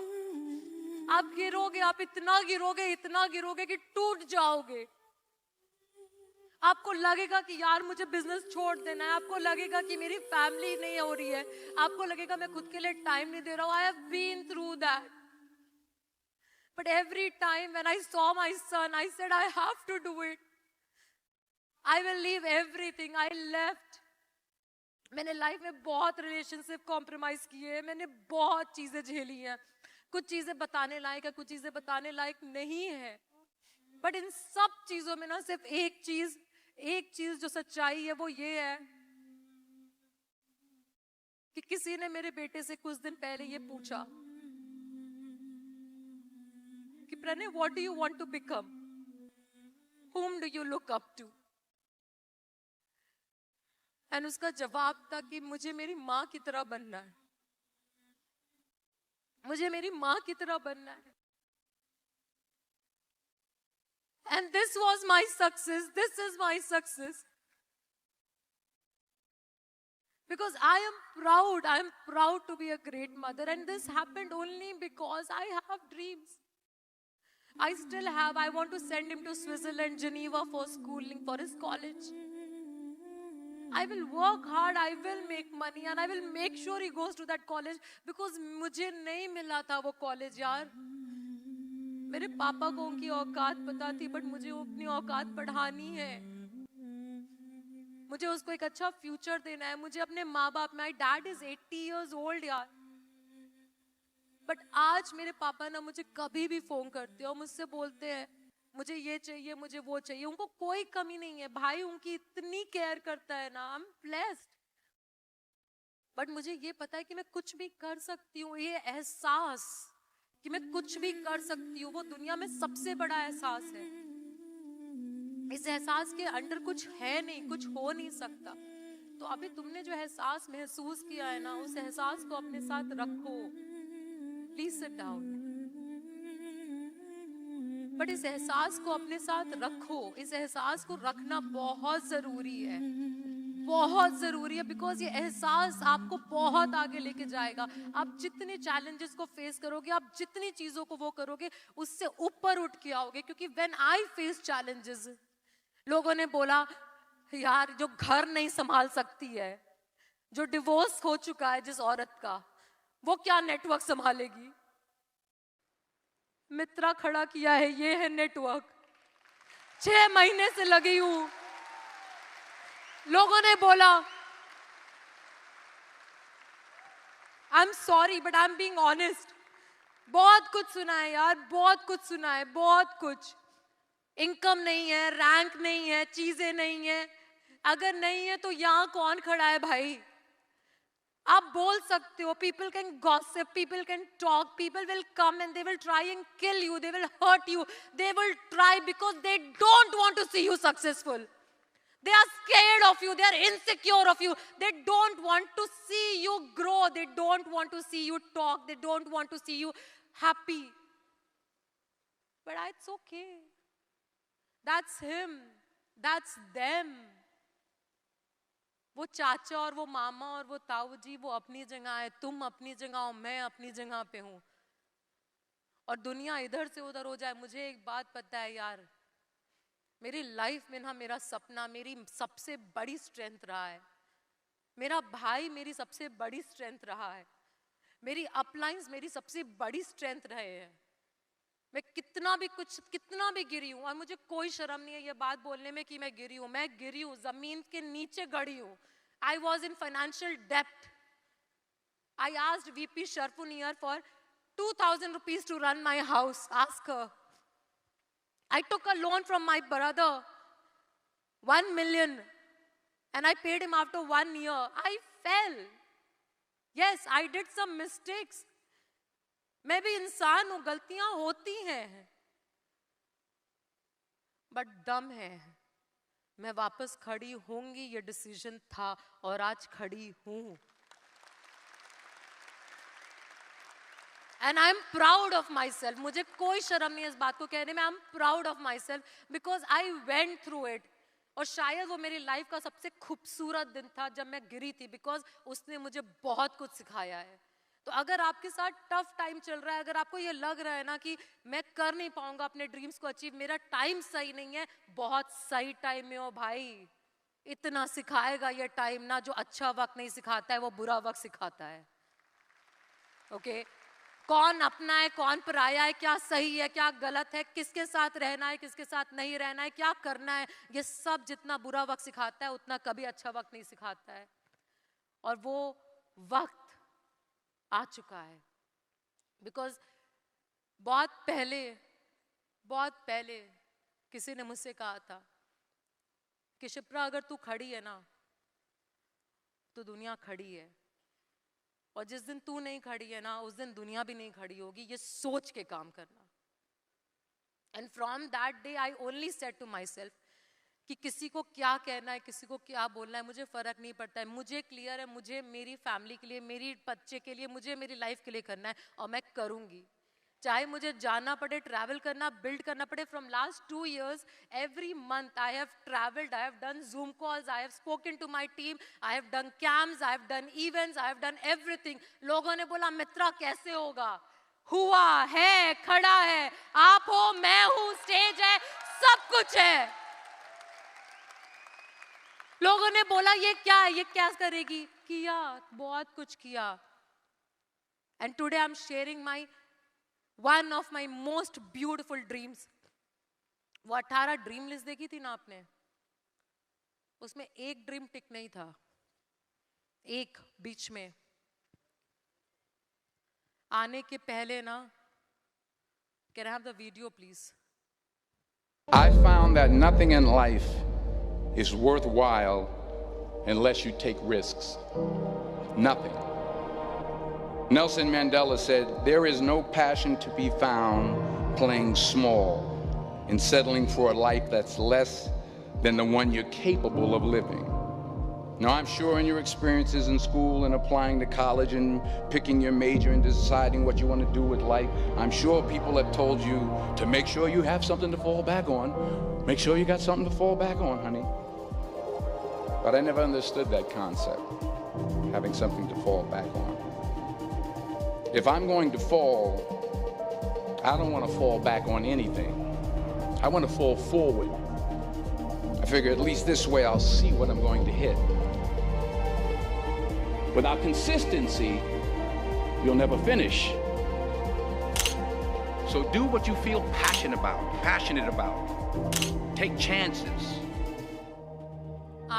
आप गिरोगे, आप इतना गिरोगे कि टूट जाओगे। आपको लगेगा कि यार मुझे बिजनेस छोड़ देना है, आपको लगेगा कि मेरी फैमिली नहीं हो रही है, आपको लगेगा मैं खुद के लिए टाइम नहीं दे रहा हूँ। I have been through that. But every time when I saw my son, I said, I have to do it. I will leave everything. I left. मैंने लाइफ में बहुत रिलेशनशिप कॉम्प्रोमाइज किए हैं, मैंने बहुत चीजें झेली हैं। कुछ चीजें बताने लायक है, कुछ चीजें बताने लायक नहीं है। बट इन सब चीजों में ना सिर्फ एक चीज जो सच्चाई है वो ये है कि किसी ने मेरे बेटे से कुछ दिन पहले ये पूछा कि Pranay, what do you want to become? Whom do you look up to? And उसका जवाब था कि मुझे मेरी माँ की तरह बनना है, मुझे मेरी माँ की तरह बनना है। And this was my success. This is my success. Because I am proud to be a great mother, and this happened only because I have dreams. I still have. I want to send him to Switzerland, Geneva for schooling, for his college. I will work hard, I will make money, and I will make sure he goes to that college, because मुझे नहीं मिला था वो college यार। मेरे पापा को उनकी औकात पता थी, बट मुझे अपनी औकात बढ़ानी है। मुझे उसको एक अच्छा फ्यूचर देना है। मुझे अपने माँ बाप, my dad is 80 years old यार, बट आज मेरे पापा ना मुझे कभी भी फोन करते हैं और मुझसे बोलते हैं मुझे ये चाहिए, मुझे वो चाहिए। उनको कोई कमी नहीं है, भाई उनकी इतनी केयर करता है ना, आई एम ब्लेस्ड। बट मुझे ये पता है कि मैं कुछ भी कर सकती हूँ। ये एहसास कि मैं कुछ भी कर सकती हूँ, वो दुनिया में सबसे बड़ा एहसास है। इस एहसास के अंदर कुछ है नहीं, कुछ हो नहीं सकता। तो अभी तुमने जो एहसास महसूस किया है ना, उस एहसास को अपने साथ रखो। Please sit down. बट इस एहसास को अपने साथ रखो। इस एहसास को रखना बहुत जरूरी है, बहुत जरूरी है, बिकॉज ये एहसास आपको बहुत आगे लेके जाएगा। आप जितने चैलेंजेस को फेस करोगे, आप जितनी चीजों को वो करोगे, उससे ऊपर उठ के आओगे। क्योंकि व्हेन आई फेस चैलेंजेस, लोगों ने बोला यार जो घर नहीं संभाल सकती है, जो डिवोर्स हो चुका है जिस औरत का, वो क्या नेटवर्क संभालेगी। मित्रा खड़ा किया है, ये है नेटवर्क। 6 महीने से लगी हूं। लोगों ने बोला, I am sorry but I am being honest, बहुत कुछ सुना है यार, बहुत कुछ सुना है, बहुत कुछ। इनकम नहीं है, रैंक नहीं है, चीजें नहीं है। अगर नहीं है तो यहां कौन खड़ा है भाई। आप बोल सकते हो, people can gossip, people can talk, people will come and they will try and kill you, they will hurt you, they will try because they don't want to see you successful. They are scared of you. They are insecure of you. They don't want to see you grow. They don't want to see you talk. They don't want to see you happy. But it's okay. That's him. That's them. वो चाचा और वो मामा और वो ताऊ जी वो अपनी जगह है, तुम अपनी जगह हो, मैं अपनी जगह पे हूं. और दुनिया इधर से उधर हो जाए, मुझे एक बात पता है यार, मेरी लाइफ में ना मेरा सपना मेरी सबसे बड़ी स्ट्रेंथ रहा है. मेरा भाई मेरी सबसे बड़ी स्ट्रेंथ रहा है. मेरी अपलाइंस मेरी सबसे बड़ी स्ट्रेंथ रहे हैं. मैं कितना भी गिरी हूं, और मुझे कोई शर्म नहीं है ये बात बोलने में कि मैं गिरी हूं. मैं गिरी हूं, जमीन के नीचे गड़ी हूं. I was in financial dept. I asked VP Sharfunier for 2,000 rupees to run my house. Ask her. I took a loan from my brother, 1 million, and I paid him after 1 year. I fell. Yes, I did some mistakes. मैं भी इंसान हूं, गलतियां होती हैं, but दम है. मैं वापस खड़ी होंगी, ये डिसीजन था और आज खड़ी हूं. And I'm proud of myself. मुझे कोई शर्म नहीं है इस बात को कहने में. I'm proud of myself because I went through it. और शायद वो मेरी लाइफ का सबसे खूबसूरत दिन था जब मैं गिरी थी, because उसने मुझे बहुत कुछ सिखाया है. तो अगर आपके साथ टफ टाइम चल रहा है, अगर आपको ये लग रहा है ना कि मैं कर नहीं पाऊंगा अपने ड्रीम्स को अचीव, मेरा टाइम सही नहीं है, बहुत सही टाइम में हो भाई. इतना सिखाएगा ये टाइम ना, जो अच्छा वक्त नहीं सिखाता है वो बुरा वक्त सिखाता है. ओके कौन अपना है, कौन पराया है, क्या सही है, क्या गलत है, किसके साथ रहना है, किसके साथ नहीं रहना है, क्या करना है, ये सब जितना बुरा वक्त सिखाता है उतना कभी अच्छा वक्त नहीं सिखाता है. और वो वक्त आ चुका है. बिकॉज बहुत पहले किसी ने मुझसे कहा था कि शिप्रा अगर तू खड़ी है ना तो दुनिया खड़ी है, और जिस दिन तू नहीं खड़ी है ना उस दिन दुनिया भी नहीं खड़ी होगी. ये सोच के काम करना. And from that day I only said to my self कि किसी को क्या कहना है, किसी को क्या बोलना है, मुझे फर्क नहीं पड़ता है. मुझे क्लियर है, मुझे मेरी फैमिली के लिए, मेरी बच्चे के लिए, मुझे मेरी लाइफ के लिए करना है, और मैं करूंगी. चाहे मुझे जाना पड़े, ट्रैवल करना, बिल्ड करना पड़े. From last 2 years every month I have traveled, I have done Zoom calls, I have spoken to my team, I have done camps, I have done events, I have done everything. लोगों ने बोला मित्रा कैसे होगा, हुआ है, खड़ा है, आप हो, मैं हूं, स्टेज है, सब कुछ है. लोगों ने बोला ये क्या है, ये क्या करेगी, किया, बहुत कुछ किया. And today I am sharing my one of my most beautiful dreams. वो 18 ड्रीम लिस्ट देखी थी ना आपने, उसमें एक ड्रीम टिक नहीं था. एक बीच में आने के पहले ना, can I have the video please? I found that nothing in life is worthwhile unless you take risks. Nothing. Nelson Mandela said, "There is no passion to be found playing small and settling for a life that's less than the one you're capable of living." Now, I'm sure in your experiences in school and applying to college and picking your major and deciding what you want to do with life, I'm sure people have told you to make sure you have something to fall back on. Make sure you got something to fall back on, honey. But I never understood that concept, having something to fall back on. If I'm going to fall, I don't want to fall back on anything. I want to fall forward. I figure at least this way I'll see what I'm going to hit. Without consistency, you'll never finish. So do what you feel passionate about. Take chances.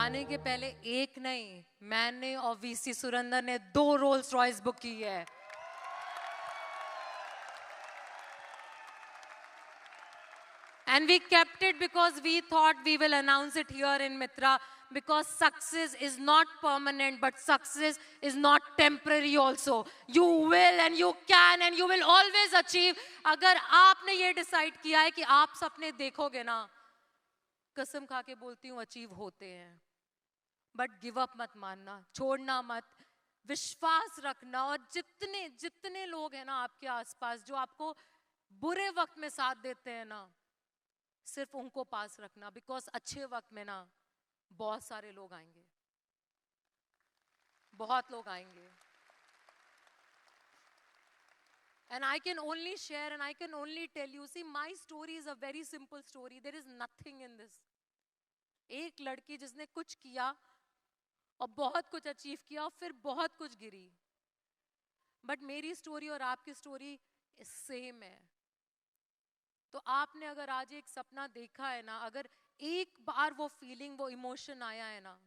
आने के पहले एक नहीं, मैंने और VC Surendra ने 2 Rolls Royce book की है. And we kept it because we thought we will announce it here in Mitra, because success is not permanent, but success is not temporary also. You will and you can and you will always achieve. अगर आपने ये decide किया है कि आप सपने देखोगे ना, कसम खा के बोलती हूँ अचीव होते हैं, बट गिव अप मत मानना, छोड़ना मत, विश्वास रखना। और जितने जितने लोग हैं ना आपके आसपास जो आपको बुरे वक्त में साथ देते हैं ना, सिर्फ उनको पास रखना, बिकॉज अच्छे वक्त में ना बहुत सारे लोग आएंगे, बहुत लोग आएंगे। And I can only share and I can only tell you, see, my story is a very simple story. There is nothing in this. एक लड़की जिसने कुछ किया और बहुत कुछ अचीव किया और फिर बहुत कुछ गिरी, बट मेरी स्टोरी और आपकी स्टोरी सेम है। तो आपने अगर आज एक सपना देखा है ना, अगर एक बार वो फीलिंग, वो इमोशन आया है ना,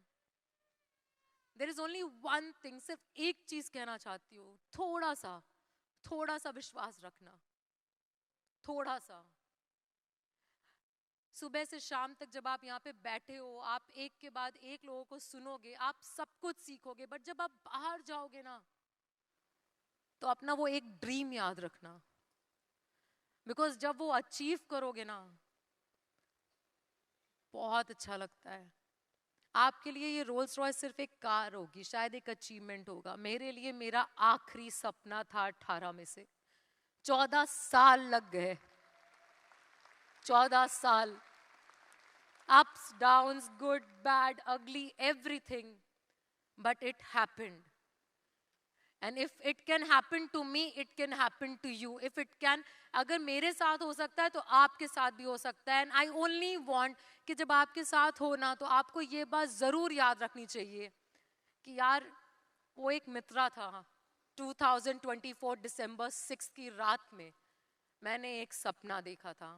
there is only one thing, सिर्फ एक चीज कहना चाहती हूँ, थोड़ा सा विश्वास रखना, थोड़ा सा। सुबह से शाम तक जब आप यहाँ पे बैठे हो, आप एक के बाद एक लोगों को सुनोगे, आप सब कुछ सीखोगे, बट जब आप बाहर जाओगे ना तो अपना वो एक ड्रीम याद रखना, बिकॉज जब वो अचीव करोगे ना बहुत अच्छा लगता है। आपके लिए ये रोल्स रॉयस सिर्फ एक कार होगी, शायद एक अचीवमेंट होगा। मेरे लिए मेरा आखिरी सपना था 18 में से 14 साल लग गए, 14 साल, ups, downs, good, bad, ugly, everything, but it happened. And if it can happen to me, it can happen to you. If it can, अगर मेरे साथ हो सकता है तो आपके साथ भी हो सकता है। And I only want कि जब आपके साथ हो ना तो आपको ये बात जरूर याद रखनी चाहिए कि यार वो एक मित्रा था। 2024 दिसंबर 6 की रात में मैंने एक सपना देखा था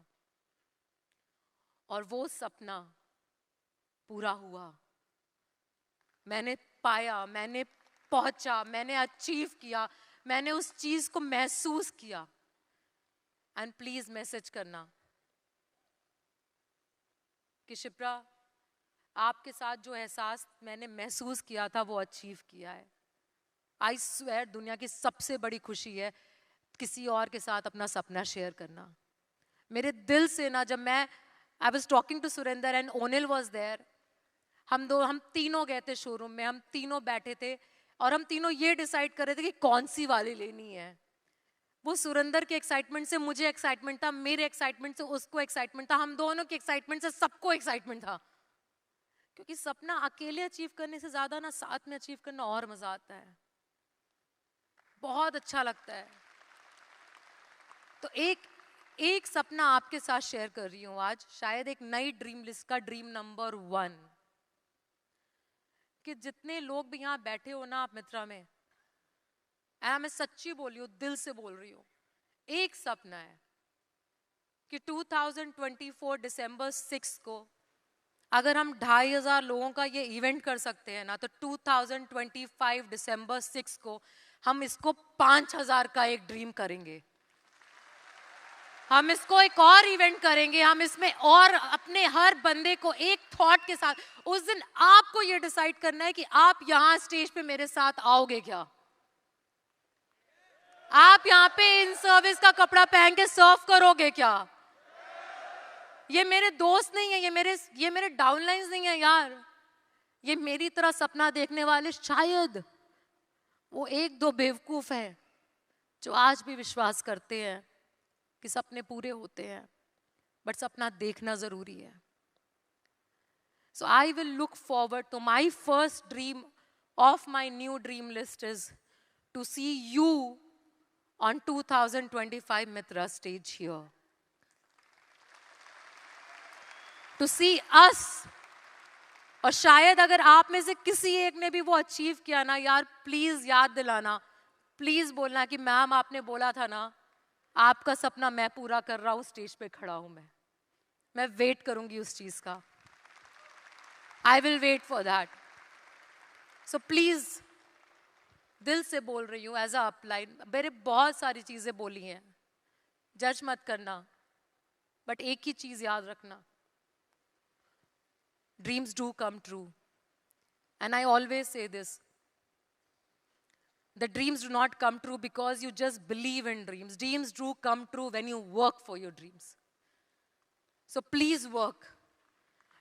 और वो सपना पूरा हुआ। मैंने पाया, मैंने पहुंचा, मैंने अचीव किया, मैंने उस चीज को महसूस किया। एंड प्लीज मैसेज करना कि शिप्रा, आपके साथ जो एहसास मैंने महसूस किया था वो अचीव किया है। आई स्वेयर दुनिया की सबसे बड़ी खुशी है किसी और के साथ अपना सपना शेयर करना। मेरे दिल से ना, जब मैं I was talking to Surender and Onil was there, हम तीनों गए थे शोरूम में, हम तीनों बैठे थे और हम तीनों ये डिसाइड कर रहे थे कि कौन सी वाली लेनी है। वो सुरेंदर के एक्साइटमेंट से मुझे एक्साइटमेंट था, मेरे एक्साइटमेंट से उसको एक्साइटमेंट था, हम दोनों के एक्साइटमेंट से सबको एक्साइटमेंट था। क्योंकि सपना अकेले अचीव करने से ज्यादा ना साथ में अचीव करना और मजा आता है, बहुत अच्छा लगता है। तो एक सपना आपके साथ शेयर कर रही हूं आज, शायद एक नई ड्रीम लिस्ट का ड्रीम नंबर 1, कि जितने लोग भी यहाँ बैठे हो ना आप मित्रा में, मैं सच्ची बोल रही हूँ, दिल से बोल रही हूँ, एक सपना है कि 2024 दिसंबर 6 को अगर हम 2500 लोगों का ये इवेंट कर सकते हैं ना, तो 2025 दिसंबर 6 को हम इसको 5000 का एक ड्रीम करेंगे। हम इसको एक और इवेंट करेंगे, हम इसमें और अपने हर बंदे को एक थॉट के साथ, उस दिन आपको ये डिसाइड करना है कि आप यहाँ स्टेज पे मेरे साथ आओगे क्या, आप यहाँ पे इन सर्विस का कपड़ा पहन के सर्व करोगे क्या। ये मेरे दोस्त नहीं है, ये मेरे डाउनलाइंस नहीं है यार, ये मेरी तरह सपना देखने वाले शायद वो 1-2 बेवकूफ हैं जो आज भी विश्वास करते हैं कि सपने पूरे होते हैं, बट सपना देखना जरूरी है। So I will look forward to my first dream of my new dream list is to see you on 2025 Mitra stage here. To see us. और शायद अगर आप में से किसी एक ने भी वो अचीव किया ना यार, प्लीज याद दिलाना, प्लीज बोलना कि मैम आपने बोला था ना, आपका सपना मैं पूरा कर रहा हूं, स्टेज पे खड़ा हूं मैं वेट करूंगी उस चीज का। I will wait for that. So please, दिल से बोल रही हूँ एज अ अपलाइन, मेरे बहुत सारी चीजें बोली हैं, जज मत करना, बट एक ही चीज याद रखना, dreams do come true. And I always say this, the dreams do not come true because you just believe in dreams. Dreams do come true when you work for your dreams. So please work.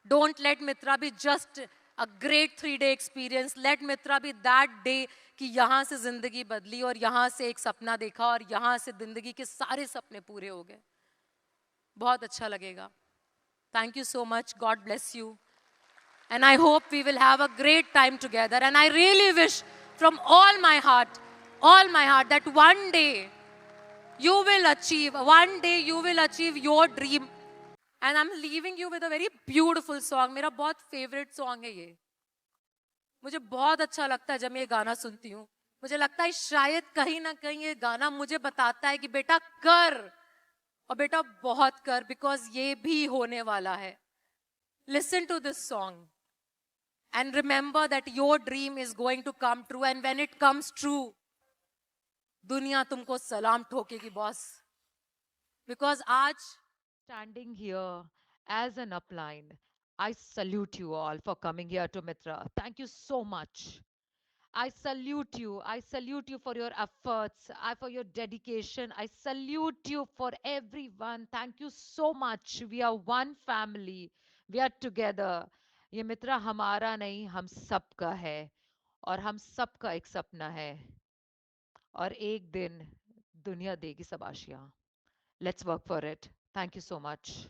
Don't let Mitra be just a great 3-day experience. Let Mitra be that day कि यहाँ से जिंदगी बदली और यहाँ से एक सपना देखा और यहाँ से जिंदगी के सारे सपने पूरे हो गए. बहुत अच्छा लगेगा. Thank you so much. God bless you. And I hope we will have a great time together. And I really wish from all my heart that one day you will achieve your dream. And I'm leaving you with a very beautiful song. मेरा बहुत favorite song है ये. मुझे बहुत अच्छा लगता है जब मैं ये गाना सुनती हूँ. मुझे लगता है शायद कहीं ना कहीं ये गाना मुझे बताता है कि बेटा कर और बेटा बहुत कर, because ये भी होने वाला है. Listen to this song and remember that your dream is going to come true, and when it comes true, दुनिया तुमको सलाम ठोकेगी बॉस. Because आज Standing here as an upline, I salute you all for coming here to Mitra. Thank you so much. I salute you. I salute you for your efforts, for your dedication. I salute you for everyone. Thank you so much. We are one family. We are together. ये मित्रा हमारा नहीं, हम सबका है और हम सबका एक सपना है और एक दिन दुनिया देगी सब आशियां. Let's work for it. Thank you so much.